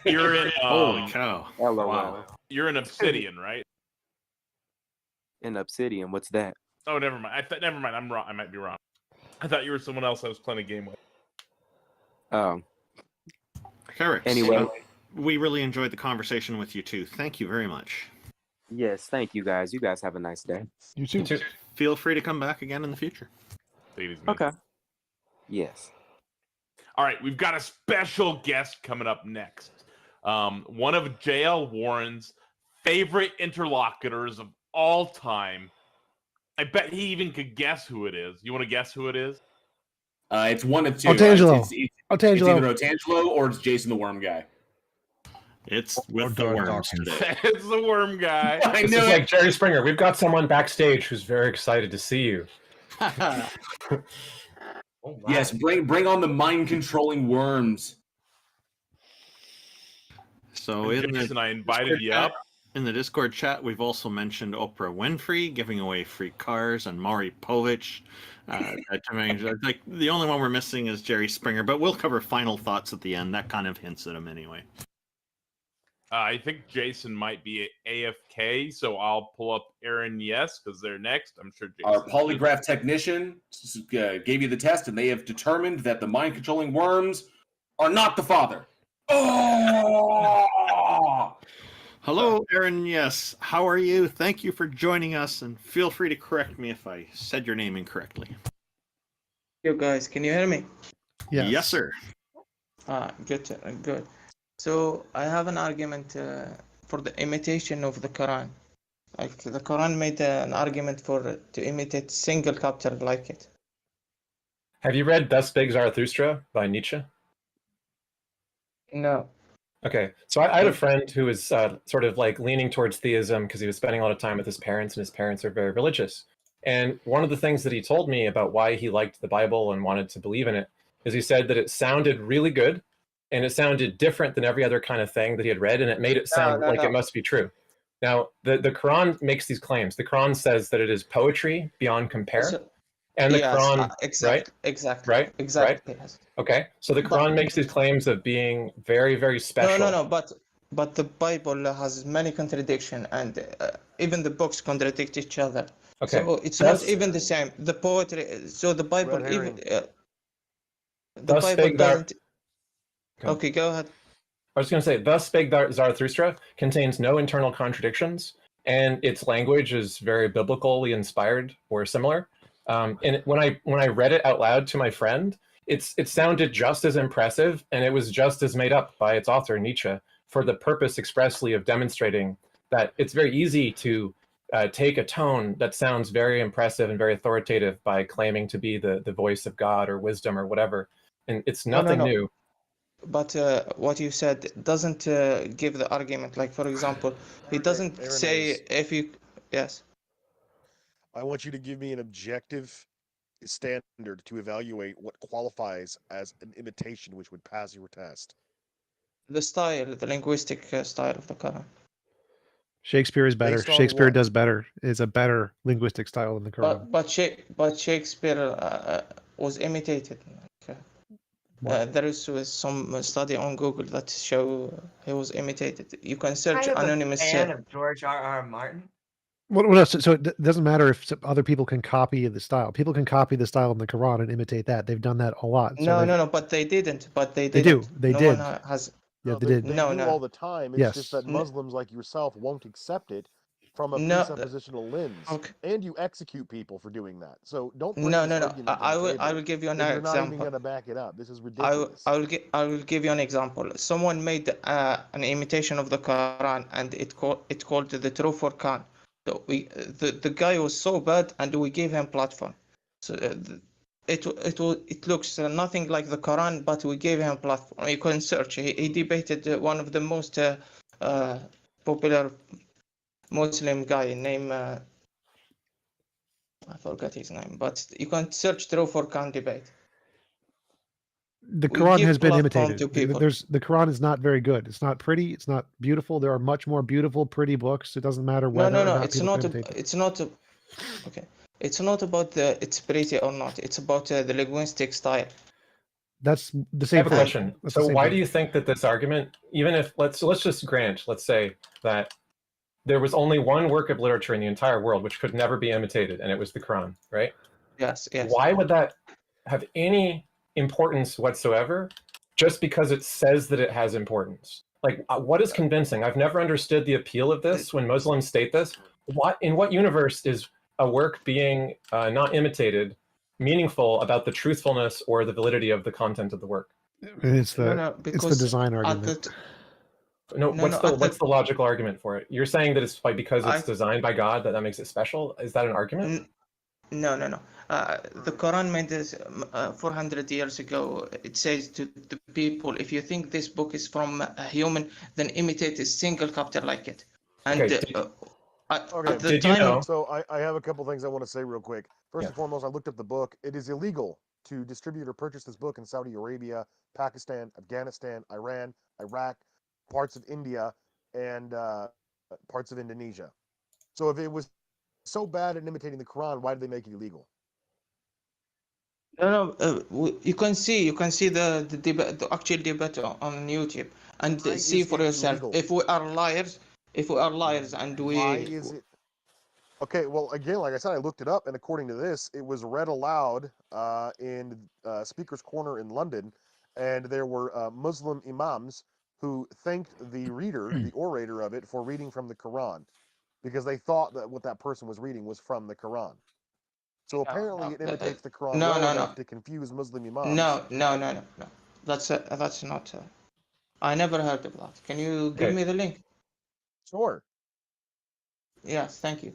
You're in holy cow. Wow. You're in Obsidian, right? In Obsidian, what's that? Oh, never mind. Never mind. I'm wrong. I might be wrong. I thought you were someone else I was playing a game with. Oh. Carrot. Anyway, we really enjoyed the conversation with you too. Thank you very much. Yes, thank you guys. You guys have a nice day. You too. Feel free to come back again in the future. Okay. Yes. All right, we've got a special guest coming up next. One of J.L. Warren's favorite interlocutors of all time. I bet he even could guess who it is. You want to guess who it is? It's one of two. Otangelo. It's either Otangelo or it's Jason the Worm Guy. It's with the worms today. It's the worm guy. I knew it. Like Jerry Springer. We've got someone backstage who's very excited to see you. Yes, bring on the mind controlling worms. So I invited you up. In the Discord chat, we've also mentioned Oprah Winfrey giving away free cars and Maury Povich. Like the only one we're missing is Jerry Springer, but we'll cover final thoughts at the end. That kind of hints at him anyway. I think Jason might be AFK, so I'll pull up Aaron Yes because they're next. I'm sure Jason. Our polygraph technician gave you the test, and they have determined that the mind controlling worms are not the father. Oh! Hello, Aaron. Yes. How are you? Thank you for joining us, and feel free to correct me if I said your name incorrectly. You guys, can you hear me? Yes. Yes, sir. Good. So I have an argument for the imitation of the Quran. Like the Quran made an argument to imitate single chapter like it. Have you read Thus Spake Zarathustra by Nietzsche? No. Okay, so I had a friend who was sort of like leaning towards theism because he was spending a lot of time with his parents, and his parents are very religious. And one of the things that he told me about why he liked the Bible and wanted to believe in it is he said that it sounded really good, and it sounded different than every other kind of thing that he had read, and it made it sound like it must be true. Now, the Quran makes these claims. The Quran says that it is poetry beyond compare. And the Quran, exactly. Right? Yes. Okay, so the Quran makes these claims of being very, very special. No, but the Bible has many contradictions, and even the books contradict each other. Okay. So it's not even the same. The poetry, so the Bible even the Bible doesn't. Okay, go ahead. I was going to say, Thus Spake Zarathustra contains no internal contradictions, and its language is very biblically inspired or similar. And when I read it out loud to my friend, it sounded just as impressive, and it was just as made up by its author, Nietzsche, for the purpose expressly of demonstrating that it's very easy to take a tone that sounds very impressive and very authoritative by claiming to be the voice of God or wisdom or whatever. And it's nothing new. But what you said doesn't give the argument. Like, for example, it doesn't say if you... Yes. I want you to give me an objective standard to evaluate what qualifies as an imitation which would pass your test. The style, the linguistic style of the Quran. Shakespeare is better. Based on Shakespeare what? does better. It's a better linguistic style than the Quran. But Shakespeare was imitated. There is some study on Google that show he was imitated. You can search Kind of anonymous. a fan of George R.R. Martin. Well, so it doesn't matter if other people can copy the style. People can copy the style in the Quran and imitate that. They've done that a lot. So No, but they didn't. They do. They did. One has. Yeah, they did. They do all the time. It's just that No. Muslims like yourself won't accept it from a No, presuppositional lens, okay. and you execute people for doing that. So don't bring No. this argument to the I will table give you an if you're not even example. going to back it up. This is ridiculous. I will give you an example. Someone made an imitation of the Quran, and it called the True Furqan. So the guy was so bad, and we gave him platform. So it looks nothing like the Quran, but we gave him platform. You can search. He debated one of the most popular Muslim guy named I forgot his name, but you can search True Furqan debate. The We Quran give has been platform imitated. to people. The Quran is not very good. It's not pretty. It's not beautiful. There are much more beautiful, pretty books. It doesn't matter whether or not It's people not. can imitate them. It's not. Okay. It's not about it's pretty or not. It's about the linguistic style. That's the I same have a thing. question. That's the So same why thing. do you think that this argument, even if let's just grant, let's say that there was only one work of literature in the entire world which could never be imitated, and it was the Quran, right? Yes. Why would that have any importance whatsoever just because it says that it has importance? Like, what is convincing? I've never understood the appeal of this when Muslims state this. In what universe is a work being not imitated meaningful about the truthfulness or the validity of the content of the work? It's the because design argument. What's the logical argument for it? You're saying that it's because it's designed by God that makes it special? Is that an argument? No. The Quran made this 400 years ago. It says to the people, if you think this book is from a human, then imitate a single chapter like it. And at the Did time, you know? So I have a couple things I want to say real quick. First Yeah. and foremost, I looked up the book. It is illegal to distribute or purchase this book in Saudi Arabia, Pakistan, Afghanistan, Iran, Iraq, parts of India, and parts of Indonesia. So if it was so bad at imitating the Quran, why did they make it illegal? No. You can see the debate, the actual debate on YouTube, and Why see is for it yourself. illegal? If we are liars, and we. Why is it? Okay, well, again, like I said, I looked it up, and according to this, it was read aloud in Speaker's Corner in London, and there were Muslim imams who thanked the reader, the orator of it, for reading from the Quran, because they thought that what that person was reading was from the Quran. So apparently, it imitates the Quran well enough to confuse Muslim imams. No. That's not. I never heard of that. Can you give me the link? Sure. Yes, thank you.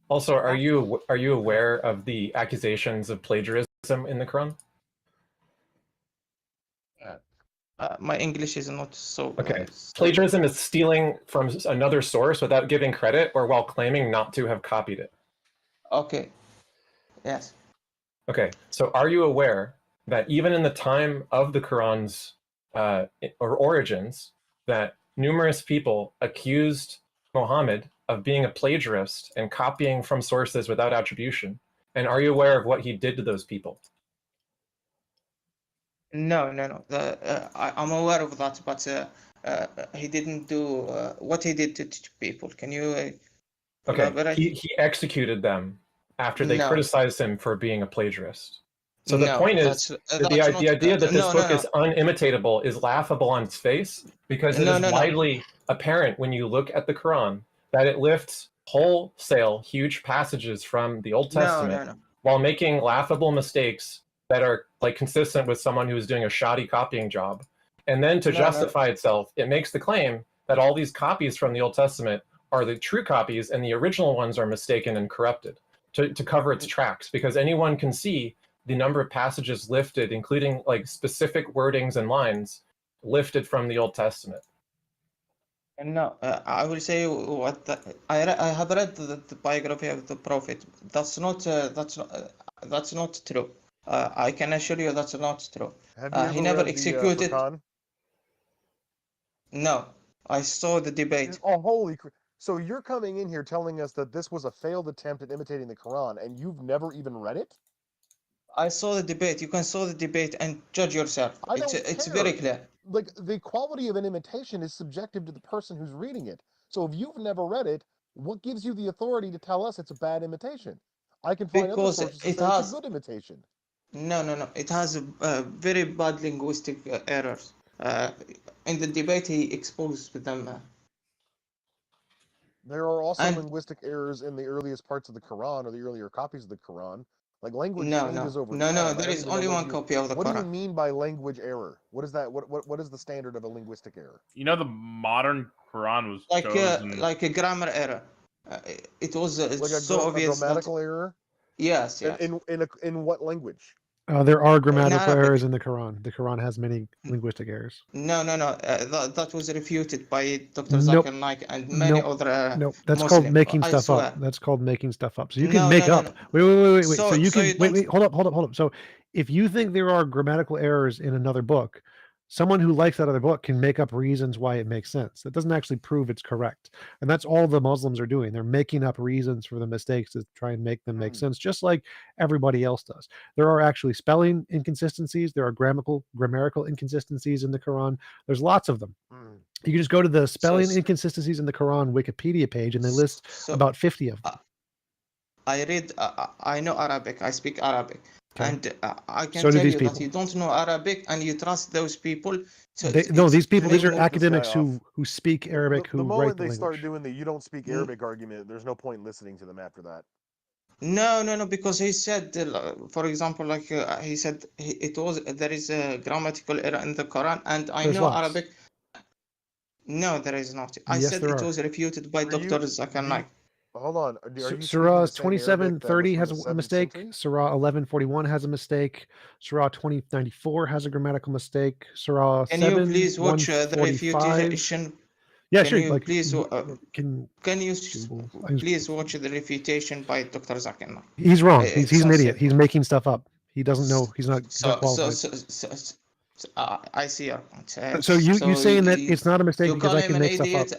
Also, are you aware of the accusations of plagiarism in the Quran? My English is not so. Okay. Plagiarism is stealing from another source without giving credit or while claiming not to have copied it. Okay. Yes. Okay. So are you aware that even in the time of the Quran's origins, that numerous people accused Muhammad of being a plagiarist and copying from sources without attribution? And are you aware of what he did to those people? No. I'm aware of that, but he didn't do what he did to people. Can you elaborate? He executed them after they No. criticized him for being a plagiarist. So the No, point is, that's the not- idea that this no, book no. is unimitatable is laughable on its face, because it No, is no, no. widely apparent when you look at the Quran that it lifts wholesale huge passages from the Old Testament while making laughable mistakes that are like consistent with someone who is doing a shoddy copying job. And then to justify itself, it makes the claim that all these copies from the Old Testament are the true copies and the original ones are mistaken and corrupted to cover its tracks, because anyone can see the number of passages lifted, including like specific wordings and lines lifted from the Old Testament. No, I will say what I have read the biography of the prophet. That's not true. I can assure you that's not true. Have you ever He never read executed. the Furqan? No, I saw the debate. Oh, holy! So you're coming in here telling us that this was a failed attempt at imitating the Quran, and you've never even read it? I saw the debate. You can saw the debate and judge yourself. It's very clear. Like, the quality of an imitation is subjective to the person who's reading it. So if you've never read it, what gives you the authority to tell us it's a bad imitation? I can find other sources to say it's a good imitation. No. It has a very bad linguistic errors. In the debate, he exposed them. There are also linguistic errors in the earliest parts of the Quran, or the earlier copies of the Quran. Like, language changes over time. No, there is only one copy of the Quran. What do you mean by language error? What is that? What is the standard of a linguistic error? You know, the modern Quran was like a grammar error. It was like so obvious. A grammatical error? Yes. In what language? There are grammatical errors in the Quran. The Quran has many linguistic errors. No. That was refuted by Dr. Zakir Naik and many other. No, that's Muslim. called making stuff up. That's called making stuff up. So you can make up. Wait. So you can wait. Hold up. So if you think there are grammatical errors in another book, someone who likes that other book can make up reasons why it makes sense. That doesn't actually prove it's correct. And that's all the Muslims are doing. They're making up reasons for the mistakes to try and make them make sense, just like everybody else does. There are actually spelling inconsistencies. There are grammatical inconsistencies in the Quran. There's lots of them. You can just go to the spelling inconsistencies in the Quran Wikipedia page, and they list about 50 of them. I know Arabic. I speak Arabic. Okay. And I can tell you that you don't know Arabic and you trust those people. These are academics who speak Arabic, who the write moment the they language. start doing the you don't speak Arabic argument, there's no point in listening to them after that. No, because he said, for example, like he said, there is a grammatical error in the Quran, and I know Arabic. No, there is not. I said it was refuted by Dr. Zakir Naik. Hold on. Surah 2730 has a mistake. Surah 1141 has a mistake. Surah 2094 has a grammatical mistake. Surah 7 Can you please watch the refutation? Yeah, sure. Please watch the refutation by Dr. Zakir Naik? He's wrong. He's an idiot. He's making stuff up. He doesn't know. He's not qualified. I see your point. So you're saying that it's not a mistake because I can make stuff up.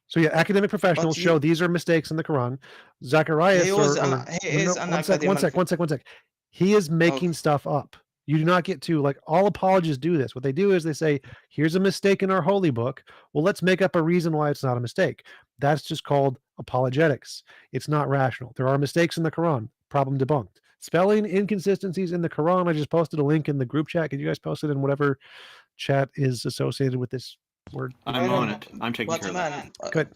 So yeah, academic professionals show these are mistakes in the Quran. Zacharias, one sec. He is making stuff up. You do not get to, like, all apologists do this. What they do is they say, here's a mistake in our holy book. Well, let's make up a reason why it's not a mistake. That's just called apologetics. It's not rational. There are mistakes in the Quran. Problem debunked. Spelling inconsistencies in the Quran. I just posted a link in the group chat. Could you guys post it in whatever chat is associated with this word? I'm on it. I'm taking care of that. Good.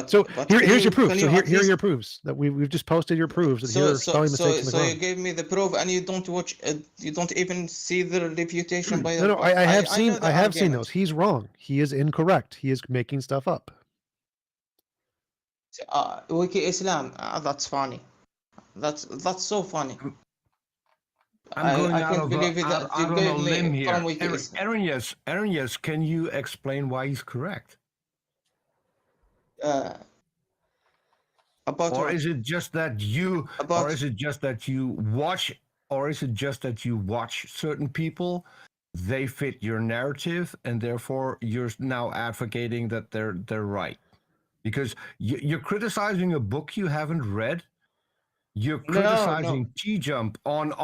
So here's your proof. So here are your proofs that we've just posted your proofs. That here are spelling mistakes in the Quran. So you gave me the proof, and you don't watch. You don't even see the refutation by. No. I have seen those. He's wrong. He is incorrect. He is making stuff up. Wiki Islam. That's funny. That's so funny. I can't believe it that you gave me from Wiki Islam. Aaron, yes. Can you explain why he's correct? Or is it just that you watch certain people, they fit your narrative, and therefore you're now advocating that they're right? Because you're criticizing a book you haven't read. You're criticizing TJump on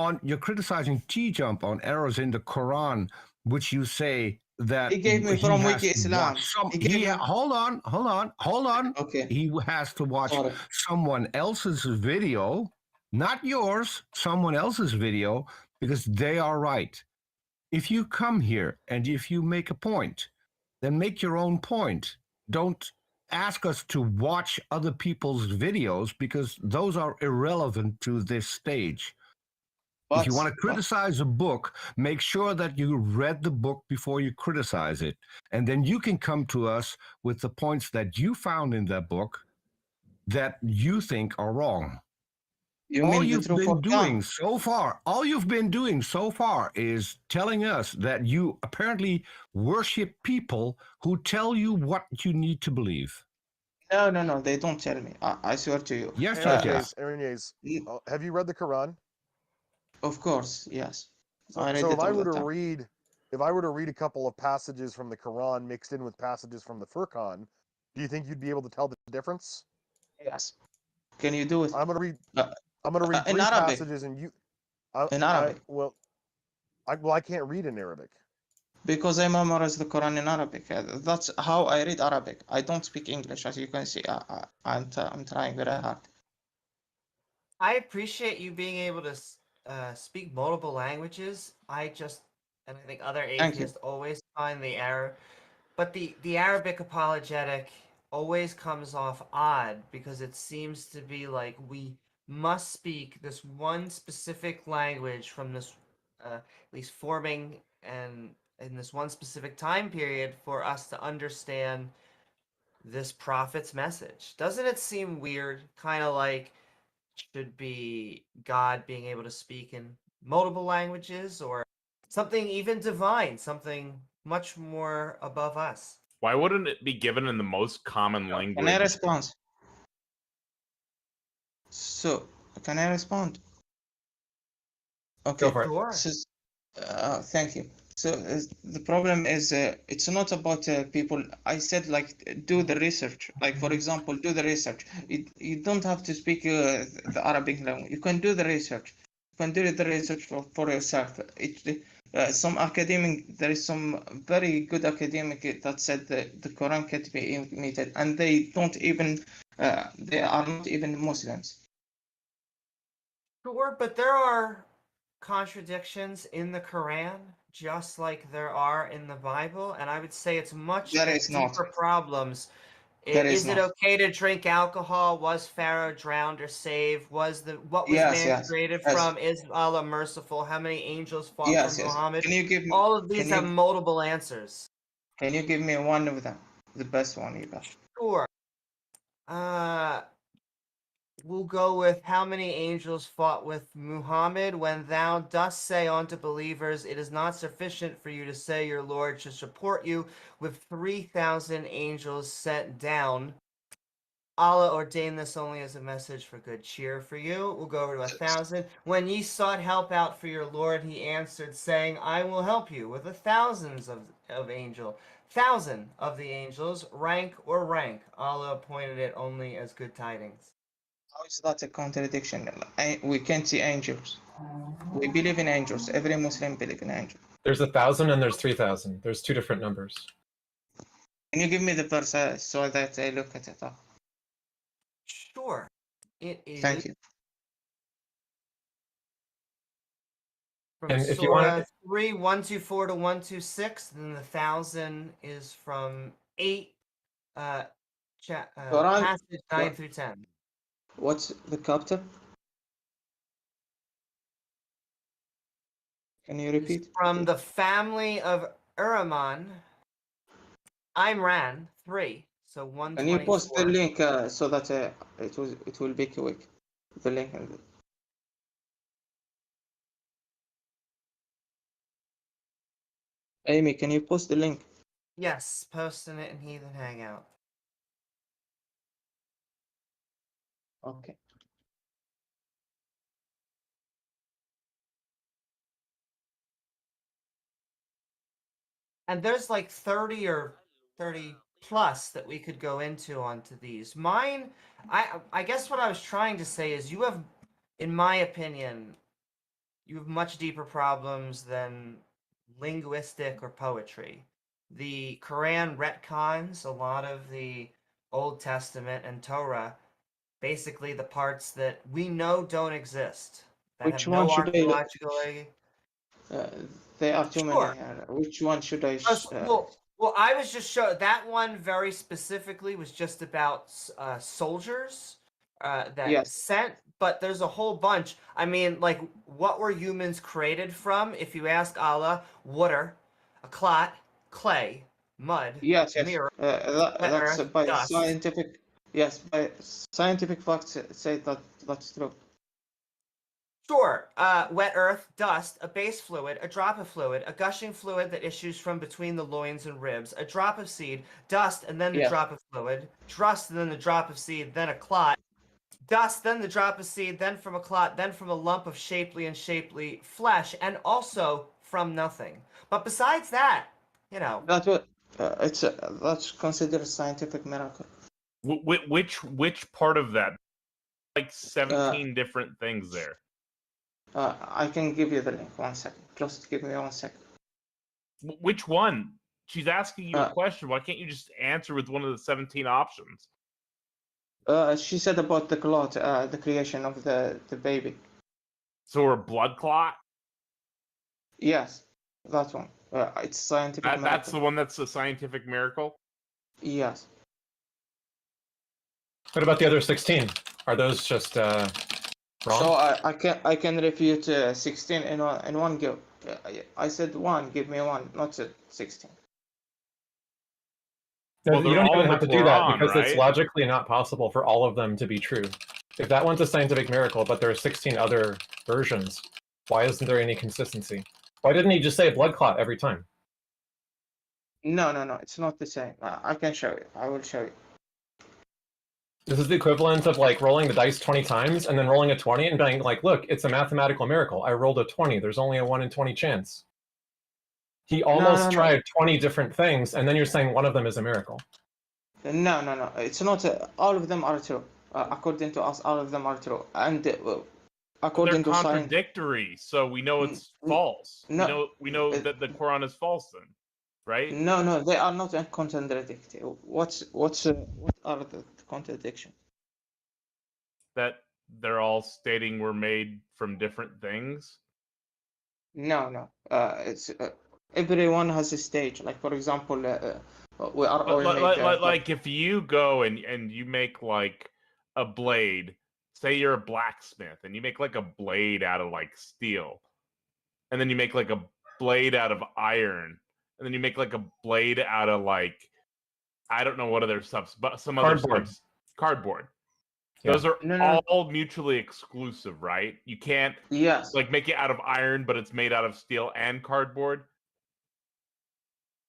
errors in the Quran, which you say that he gave me from Wiki Islam. Hold on. Okay. He has to watch someone else's video, not yours, someone else's video, because they are right. If you come here and if you make a point, then make your own point. Don't ask us to watch other people's videos because those are irrelevant to this stage. If you want to criticize a book, make sure that you read the book before you criticize it. And then you can come to us with the points that you found in that book that you think are wrong. All you've been doing so far is telling us that you apparently worship people who tell you what you need to believe. No, they don't tell me. I swear to you. Yes, Aaron, have you read the Quran? Of course, yes. So if I were to read a couple of passages from the Quran mixed in with passages from the Furqan, do you think you'd be able to tell the difference? Yes. Can you do it? I'm gonna read in three Arabic. passages, and you. In Arabic. I can't read in Arabic. Because I memorize the Quran in Arabic. That's how I read Arabic. I don't speak English, as you can see. I'm trying very hard. I appreciate you being able to speak multiple languages. And I think other atheists always find the error. But the Arabic apologetic always comes off odd because it seems to be like we must speak this one specific language from this, at least forming and in this one specific time period for us to understand this prophet's message. Doesn't it seem weird? Kind of like should be God being able to speak in multiple languages or something even divine, something much more above us. Why wouldn't it be given in the most common language? Can I respond? So, can I respond? Okay. Go for it. So, thank you. So the problem is it's not about people. I said like do the research. Like for example, do the research. You don't have to speak the Arabic language. You can do the research. You can do the research for yourself. There is some very good academic that said that the Quran can't be imitated, and they don't even they are not even Muslims. Sure, but there are contradictions in the Quran, just like there are in the Bible, and I would say it's much deeper problems. Is it okay to drink alcohol? Was Pharaoh drowned or saved? What was man created from? Is Allah merciful? How many angels fought for Muhammad? All of these have multiple answers. Can you give me one of them? The best one you got. Sure. We'll go with how many angels fought with Muhammad when thou dost say unto believers, it is not sufficient for you to say your Lord should support you with 3,000 angels sent down. Allah ordained this only as a message for good cheer for you. We'll go over to 1,000. When ye sought help out for your Lord, he answered, saying, I will help you with 1,000s of angels. 1,000 of the angels, rank. Allah appointed it only as good tidings. How is that a contradiction? We can't see angels. We believe in angels. Every Muslim believes in angels. There's 1,000 and there's 3,000. There's two different numbers. Can you give me the verse so that I look at it up? Sure. It is. Thank you. From and if Surah you want 3, 124 to 126, then the 1,000 is from 8, passage 9 through 10. What's the capital? Can you repeat? It's from the family of Uraman, Imran 3. So 124. Can you post the link so that it will be quick? The link. Amy, can you post the link? Yes, posting it in Heathen Hangout. Okay. And there's like 30 or 30 plus that we could go into onto these. Mine, I guess what I was trying to say is you have, in my opinion, you have much deeper problems than linguistic or poetry. The Quran retcons a lot of the Old Testament and Torah, basically the parts that we know don't exist. Which one should I? There are too many. Which one should I? Well, I was just that one very specifically was just about soldiers that sent, but there's a whole bunch. I mean, like, what were humans created from? If you ask Allah, water, a clot, clay, mud, mirror, That's earth, by dust. scientific. Yes, by scientific facts say that that's true. Sure, wet earth, dust, a base fluid, a drop of fluid, a gushing fluid that issues from between the loins and ribs, a drop of seed, dust, and then the drop of fluid, dust, and then the drop of seed, then a clot, dust, then the drop of seed, then from a clot, then from a lump of shapely flesh, and also from nothing. But besides that, you know, that's what that's considered a scientific miracle. Which part of that? Like 17 different things there. I can give you the link. 1 second. Just give me 1 second. Which one? She's asking you a question. Why can't you just answer with one of the 17 options? She said about the clot, the creation of the baby. So a blood clot? Yes, that one. It's scientific. That's the one that's a scientific miracle? Yes. What about the other 16? Are those just wrong? So I can refute 16 in one go. I said one, give me one, not 16. Well, you don't even have to do that Quran, because it's right? logically not possible for all of them to be true. If that one's a scientific miracle, but there are 16 other versions, why isn't there any consistency? Why didn't he just say blood clot every time? No, it's not the same. I can show you. I will show you. This is the equivalent of like rolling the dice 20 times and then rolling a 20 and being like, look, it's a mathematical miracle. I rolled a 20. There's only a 1 in 20 chance. He almost tried 20 different things, and then you're saying one of them is a miracle. No. It's not. All of them are true. According to us, all of them are true. And according to they're contradictory, so we know it's false. No, we know that the Quran is false then, right? No, they are not contradictory. What are the contradictions? That they're all stating we're made from different things. No. It's everyone has a stage. Like for example, we are all made. Like if you go and you make like a blade. Say you're a blacksmith and you make like a blade out of like steel, and then you make like a blade out of iron, and then you make like a blade out of like, I don't know what other stuff, but some other stuff. Cardboard. Yeah. Those are all mutually exclusive, right? You can't like make it out of iron, but it's made out of steel and cardboard.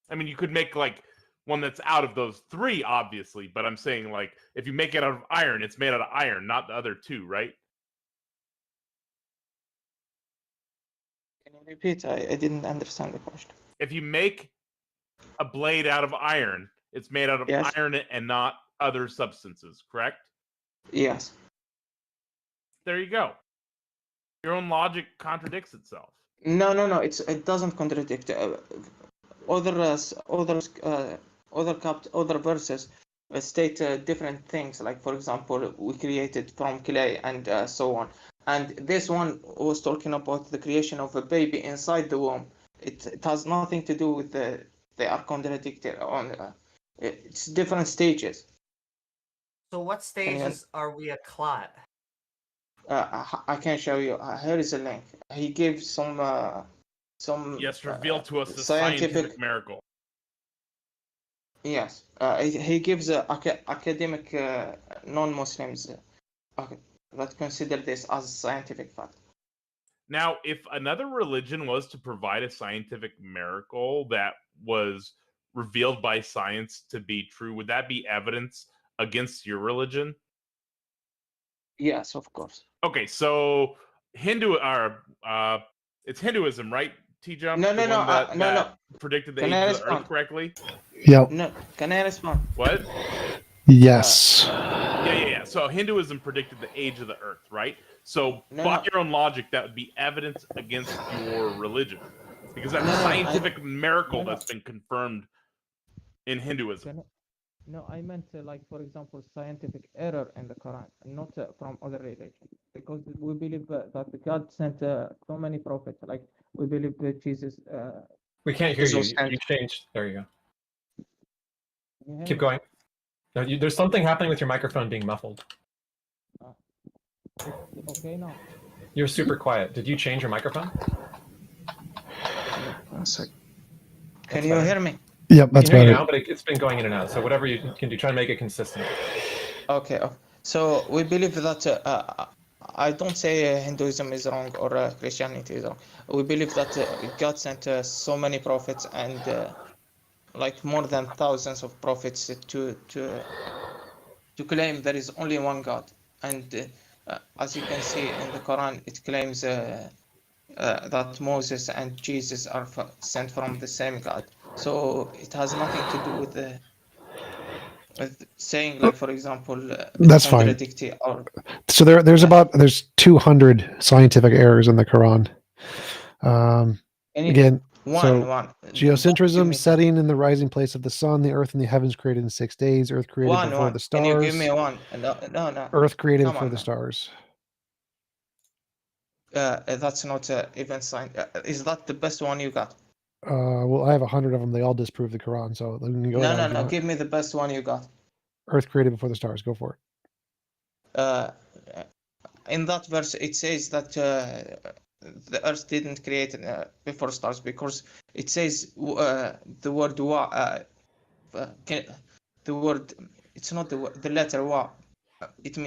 I mean, you could make like one that's out of those three, obviously, but I'm saying like if you make it out of iron, it's made out of iron, not the other two, right? Can you repeat? I didn't understand the question. If you make a blade out of iron, it's made out of iron and not other substances, correct? Yes. There you go. Your own logic contradicts itself. No. It doesn't contradict. Other verses state different things. Like for example, we created from clay and so on. And this one was talking about the creation of a baby inside the womb. It has nothing to do with they are contradicted on. It's different stages. So what stages are we a clot? I can show you. Here is a link. He gives some. Yes, reveal to us the scientific miracle. Yes, he gives academic non-Muslims that consider this as scientific fact. Now, if another religion was to provide a scientific miracle that was revealed by science to be true, would that be evidence against your religion? Yes, of course. Okay, so it's Hinduism, right? TJump? No. Predicted the age of the Earth correctly? Yeah. No, can I respond? What? Yes. Yeah. So Hinduism predicted the age of the Earth, right? So by your own logic, that would be evidence against your religion. Because that's a scientific miracle that's been confirmed in Hinduism. No, I meant like, for example, scientific error in the Quran, not from other religions. Because we believe that God sent so many prophets. Like, we believe that Jesus... we can't hear you. You changed. There you go. Keep going. No, there's something happening with your microphone being muffled. Okay now. You're super quiet. Did you change your microphone? 1 sec. Can you hear me? Yep, that's I can hear you better. now, but it's been going in and out. So whatever you can do, try to make it consistent. Okay. So we believe that I don't say Hinduism is wrong or Christianity is wrong. We believe that God sent so many prophets and like more than thousands of prophets to claim there is only one God. And as you can see in the Quran, it claims that Moses and Jesus are sent from the same God. So it has nothing to do with saying, like, for example, That's fine. contradicting or. So there's 200 scientific errors in the Quran. Again, geocentrism, setting in the rising place of the sun, the earth and the heavens created in 6 days, earth created before the stars. Can you give me one? No. Earth created before the stars. That's not even sign. Is that the best one you got? Well, I have 100 of them. They all disprove the Quran. So let me go. No. Give me the best one you got. Earth created before the stars. Go for it. In that verse, it says that the earth didn't create before stars because it says the word wa. The word. It's not the letter wa. It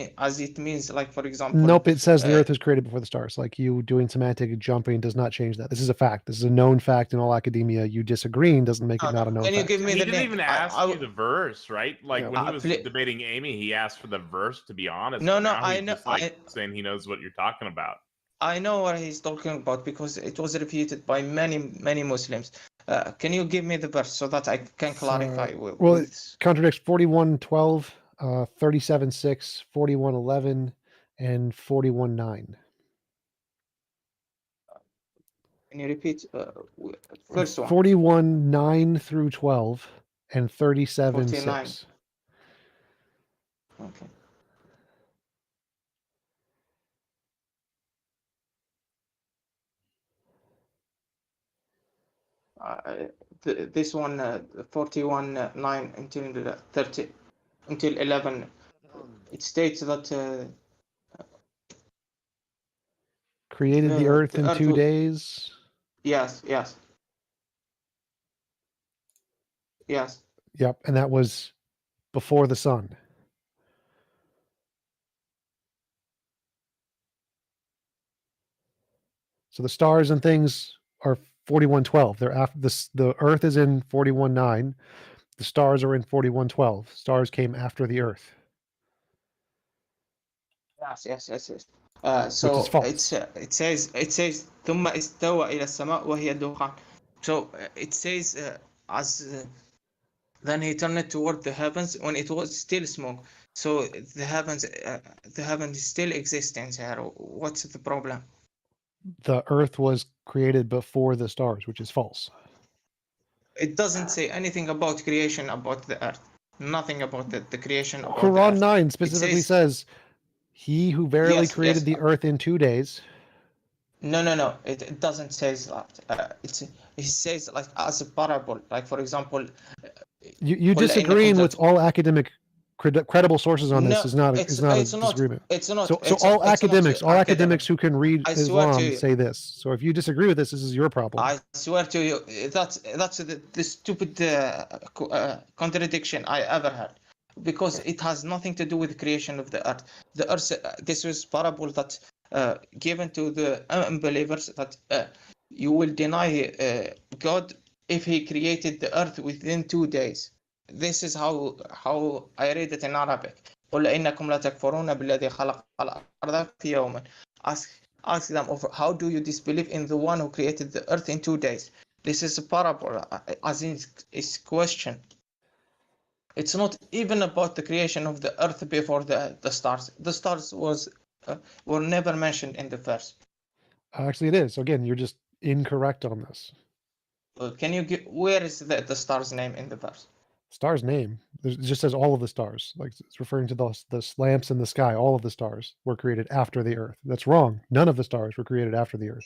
means, like, for example. Nope, it says the earth was created before the stars. Like, you doing semantic jumping does not change that. This is a fact. This is a known fact in all academia. You disagreeing doesn't make it not a known fact. Can you give me he the didn't name? even ask you the verse, right? Like when he was debating Amy, he asked for the verse, to be honest. No, I know. Just, saying he knows what you're talking about. I know what he's talking about because it was refuted by many Muslims. Can you give me the verse so that I can clarify? It contradicts 41:12, 37:6, 41:11, and 41:9. Can you repeat first one? 41:9 through 12 and 37:6. Okay. This one 41:9 until 30 until 11. It states that created the earth in 2 days. Yes. Yep, and that was before the sun. So the stars and things are 41:12. They're after this. The earth is in 41:9. The stars are in 41:12. Stars came after the earth. Yes. So it says ثم استوى إلى السماء وهي دخان. So it says then he turned it toward the heavens when it was still smoke. So the heavens still exist in here. What's the problem? The earth was created before the stars, which is false. It doesn't say anything about creation about the earth. Nothing about the creation. About Quran 9 specifically says, "He who verily created the earth in 2 days." No. It doesn't say that. It says, like, as a parable. Like, for example, you disagreeing with all academic credible sources on this is not a disagreement. It's not. So all academics who can read Islam say this. So if you disagree with this is your problem. I swear to you, that's the stupid contradiction I ever heard, because it has nothing to do with the creation of the earth. The earth. This was parable that given to the unbelievers that you will deny God if He created the earth within 2 days. This is how I read it in Arabic. قل إنكم لا تكفرون بالذي خلق الأرض في يوم. Ask them, how do you disbelieve in the one who created the earth in 2 days? This is a parable, as in it's question. It's not even about the creation of the earth before the stars. The stars were never mentioned in the verse. Actually, it is. Again, you're just incorrect on this. Can you give where is the star's name in the verse? Star's name. It just says all of the stars. Like, it's referring to the lamps in the sky. All of the stars were created after the earth. That's wrong. None of the stars were created after the earth.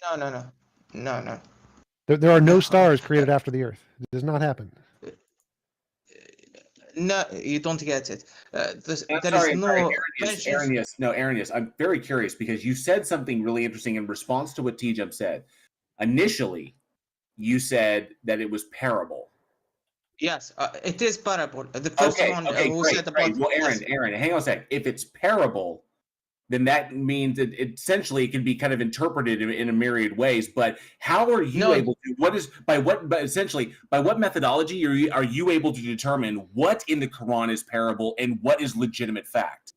No. There are no stars created after the earth. It does not happen. No, you don't get it. I'm There sorry, is no Arrhenius. I'm very curious because you said something really interesting in response to what TJump said. Initially, you said that it was parable. Yes, it is parable. The first one who great, said great. about Well, Aaron, hang on a second. If it's parable, then that means that essentially it can be kind of interpreted in a myriad ways. But how are you able to? By what methodology are you able to determine what in the Quran is parable and what is legitimate fact?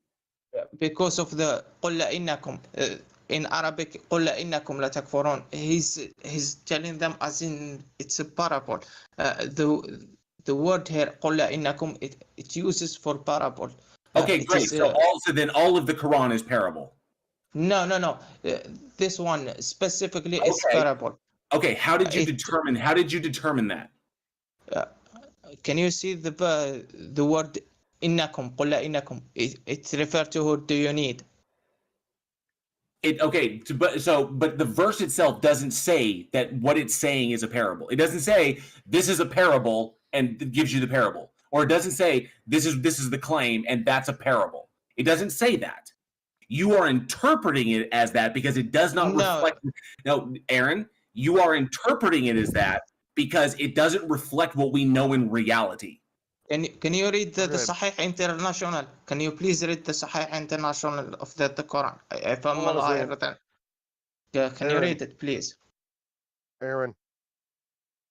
Because of the قل إنكم in Arabic قل إنكم لتكفرون. He's telling them as in it's a parable. The word here قل إنكم it uses for parable. Okay, great. So then all of the Quran is parable. No. This one specifically is parable. Okay, how did you determine that? Can you see the word إنكم قل إنكم? It refers to who do you need? But the verse itself doesn't say that what it's saying is a parable. It doesn't say this is a parable and it gives you the parable, or it doesn't say this is the claim and that's a parable. It doesn't say that. You are interpreting it as that because it does not reflect. No, Aaron, you are interpreting it as that because it doesn't reflect what we know in reality. Can you read the Sahih International? Can you please read the Sahih International of the Quran? If I'm a liar, then can you read it, please? Aaron.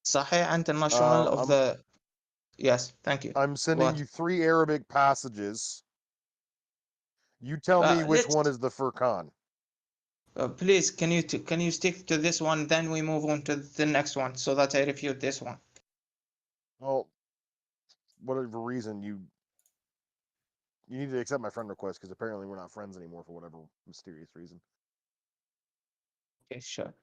Sahih International of the. Yes, thank you. I'm sending you 3 Arabic passages. You tell me which one is the Furqan. Please, can you stick to this one? Then we move on to the next one, so that I refute this one. Well, whatever reason you need to accept my friend request because apparently we're not friends anymore for whatever mysterious reason. Okay, sure.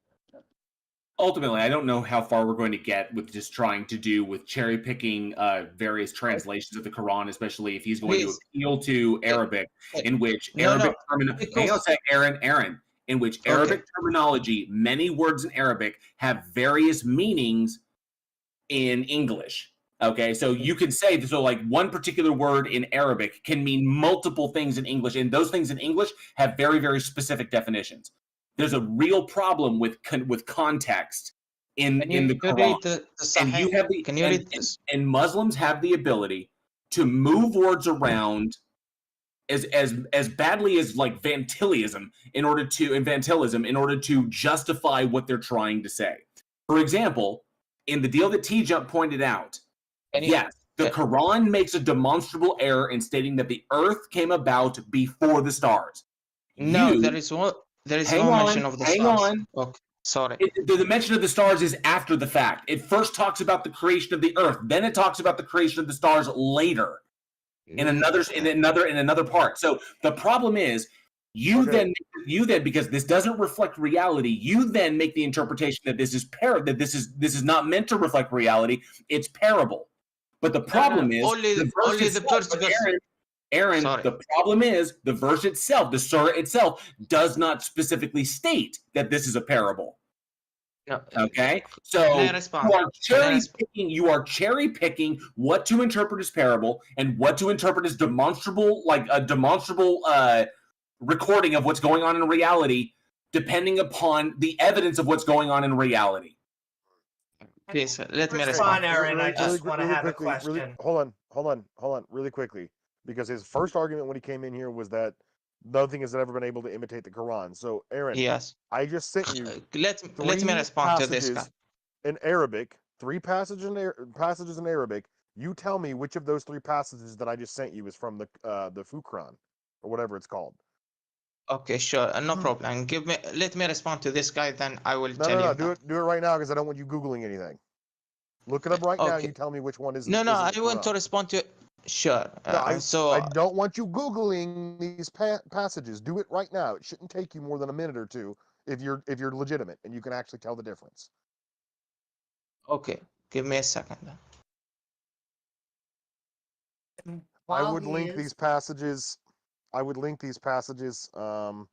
Ultimately, I don't know how far we're going to get with just trying to do with cherry picking various translations of the Quran, especially if he's going to appeal to Arabic, in which Arabic terminology, many words in Arabic have various meanings in English. Okay, so you can say like one particular word in Arabic can mean multiple things in English, and those things in English have very, very specific definitions. There's a real problem with context in the Quran. And you have and Muslims have the ability to move words around as badly as like vantillism in order to justify what they're trying to say. For example, in the deal that TJump pointed out, yes, the Quran makes a demonstrable error in stating that the earth came about before the stars. No, there is no mention of the stars. Hang on. Okay, sorry. The mention of the stars is after the fact. It first talks about the creation of the earth, then it talks about the creation of the stars later in another part. So the problem is you then because this doesn't reflect reality, you then make the interpretation that this is not meant to reflect reality. It's parable. But the problem is Aaron, the problem is the verse itself, the surah itself, does not specifically state that this is a parable. No. Okay, so you are cherry picking what to interpret as parable and what to interpret as demonstrable, like a demonstrable recording of what's going on in reality, depending upon the evidence of what's going on in reality. Please let me respond. Aaron, I just want to have a question. Hold on, really quickly. Because his first argument when he came in here was that nothing has ever been able to imitate the Quran. So, Aaron, yes, I just sent you let me respond to this guy. In Arabic, 3 passages in Arabic. You tell me which of those 3 passages that I just sent you is from the Furqan or whatever it's called. Okay, sure, no problem. Let me respond to this guy, then I will tell you. No, do it right now because I don't want you googling anything. Look it up right now. You tell me which one is. No, I want to respond to. Sure. I don't want you googling these passages. Do it right now. It shouldn't take you more than a minute or two if you're legitimate and you can actually tell the difference. Okay, give me a second. I would link these passages. I'm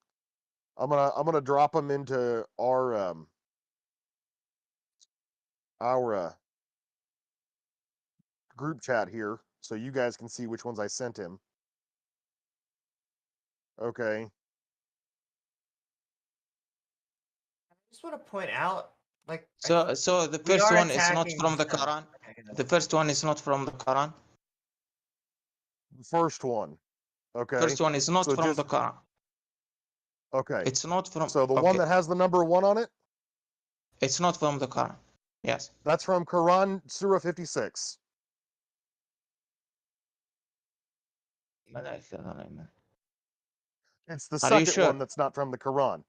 gonna drop them into our group chat here. so you guys can see which ones I sent him. Okay. I just want to point out, like, So the we first are one is not attacking from the the- Quran. The first one is not from the Quran. First one. Okay. First one is not So from just- the Quran. Okay. It's not from. So the okay. one that has the number 1 on it? It's not from the Quran. Yes. That's from Quran Surah 56. It's the Are you second sure? one that's not from the Quran.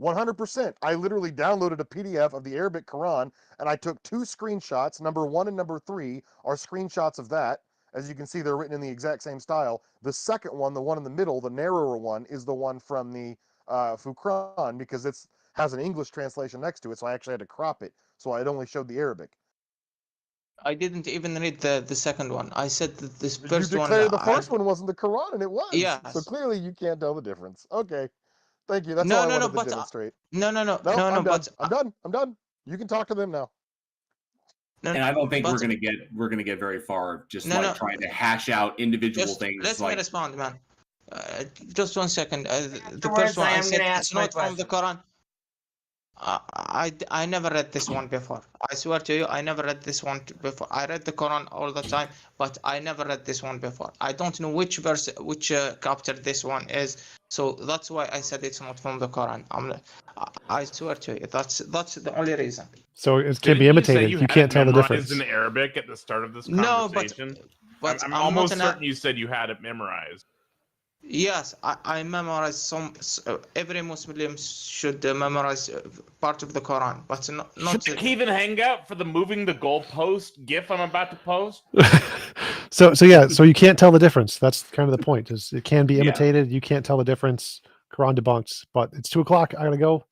100%. I literally downloaded a PDF of the Arabic Quran and I took 2 screenshots. Number 1 and number 3 are screenshots of that. As you can see, they're written in the exact same style. The second one, the one in the middle, the narrower one, is the one from the Furqan because it has an English translation next to it, so I actually had to crop it. So I only showed the Arabic. I didn't even read the second one. I said that this You first one. declared the first one wasn't the Quran, and it was. Yes. So clearly you can't tell the difference. Okay. Thank you. That's No, all I no, no, wanted to but, demonstrate. No, I'm no, done. but I'm done. You can talk to them now. No, And I don't think but- we're gonna get very far just No, like no. trying to hash out individual Just things. let like me respond, man. Just 1 second. The Afterwards, first one I I am said gonna it's ask my not from the Quran. I never read this one before. I swear to you, I never read this one before. I read the Quran all the time, but I never read this one before. I don't know which verse, which chapter this one is. So that's why I said it's not from the Quran. I swear to you, that's the only reason. So it can Didn't be you say imitated. You had can't it tell the memorized difference. in Arabic at the start of this No, conversation? but I'm I'm almost not certain you said you had it memorized. Yes, I memorized some. Every Muslim should memorize part of the Quran, but not. Should Heathen Hangout for the moving the goalpost gif I'm about to post? So yeah, so you can't tell the difference. That's kind of the point. Is it can be Yeah. imitated. You can't tell the difference. Quran debunked. But it's 2:00. I gotta go.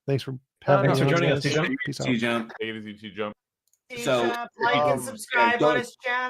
Thanks for having Thanks me. for on, joining us, guys. TJump. Peace out. TJump. Take it easy, TJump. TJump, like and subscribe go- on his channel.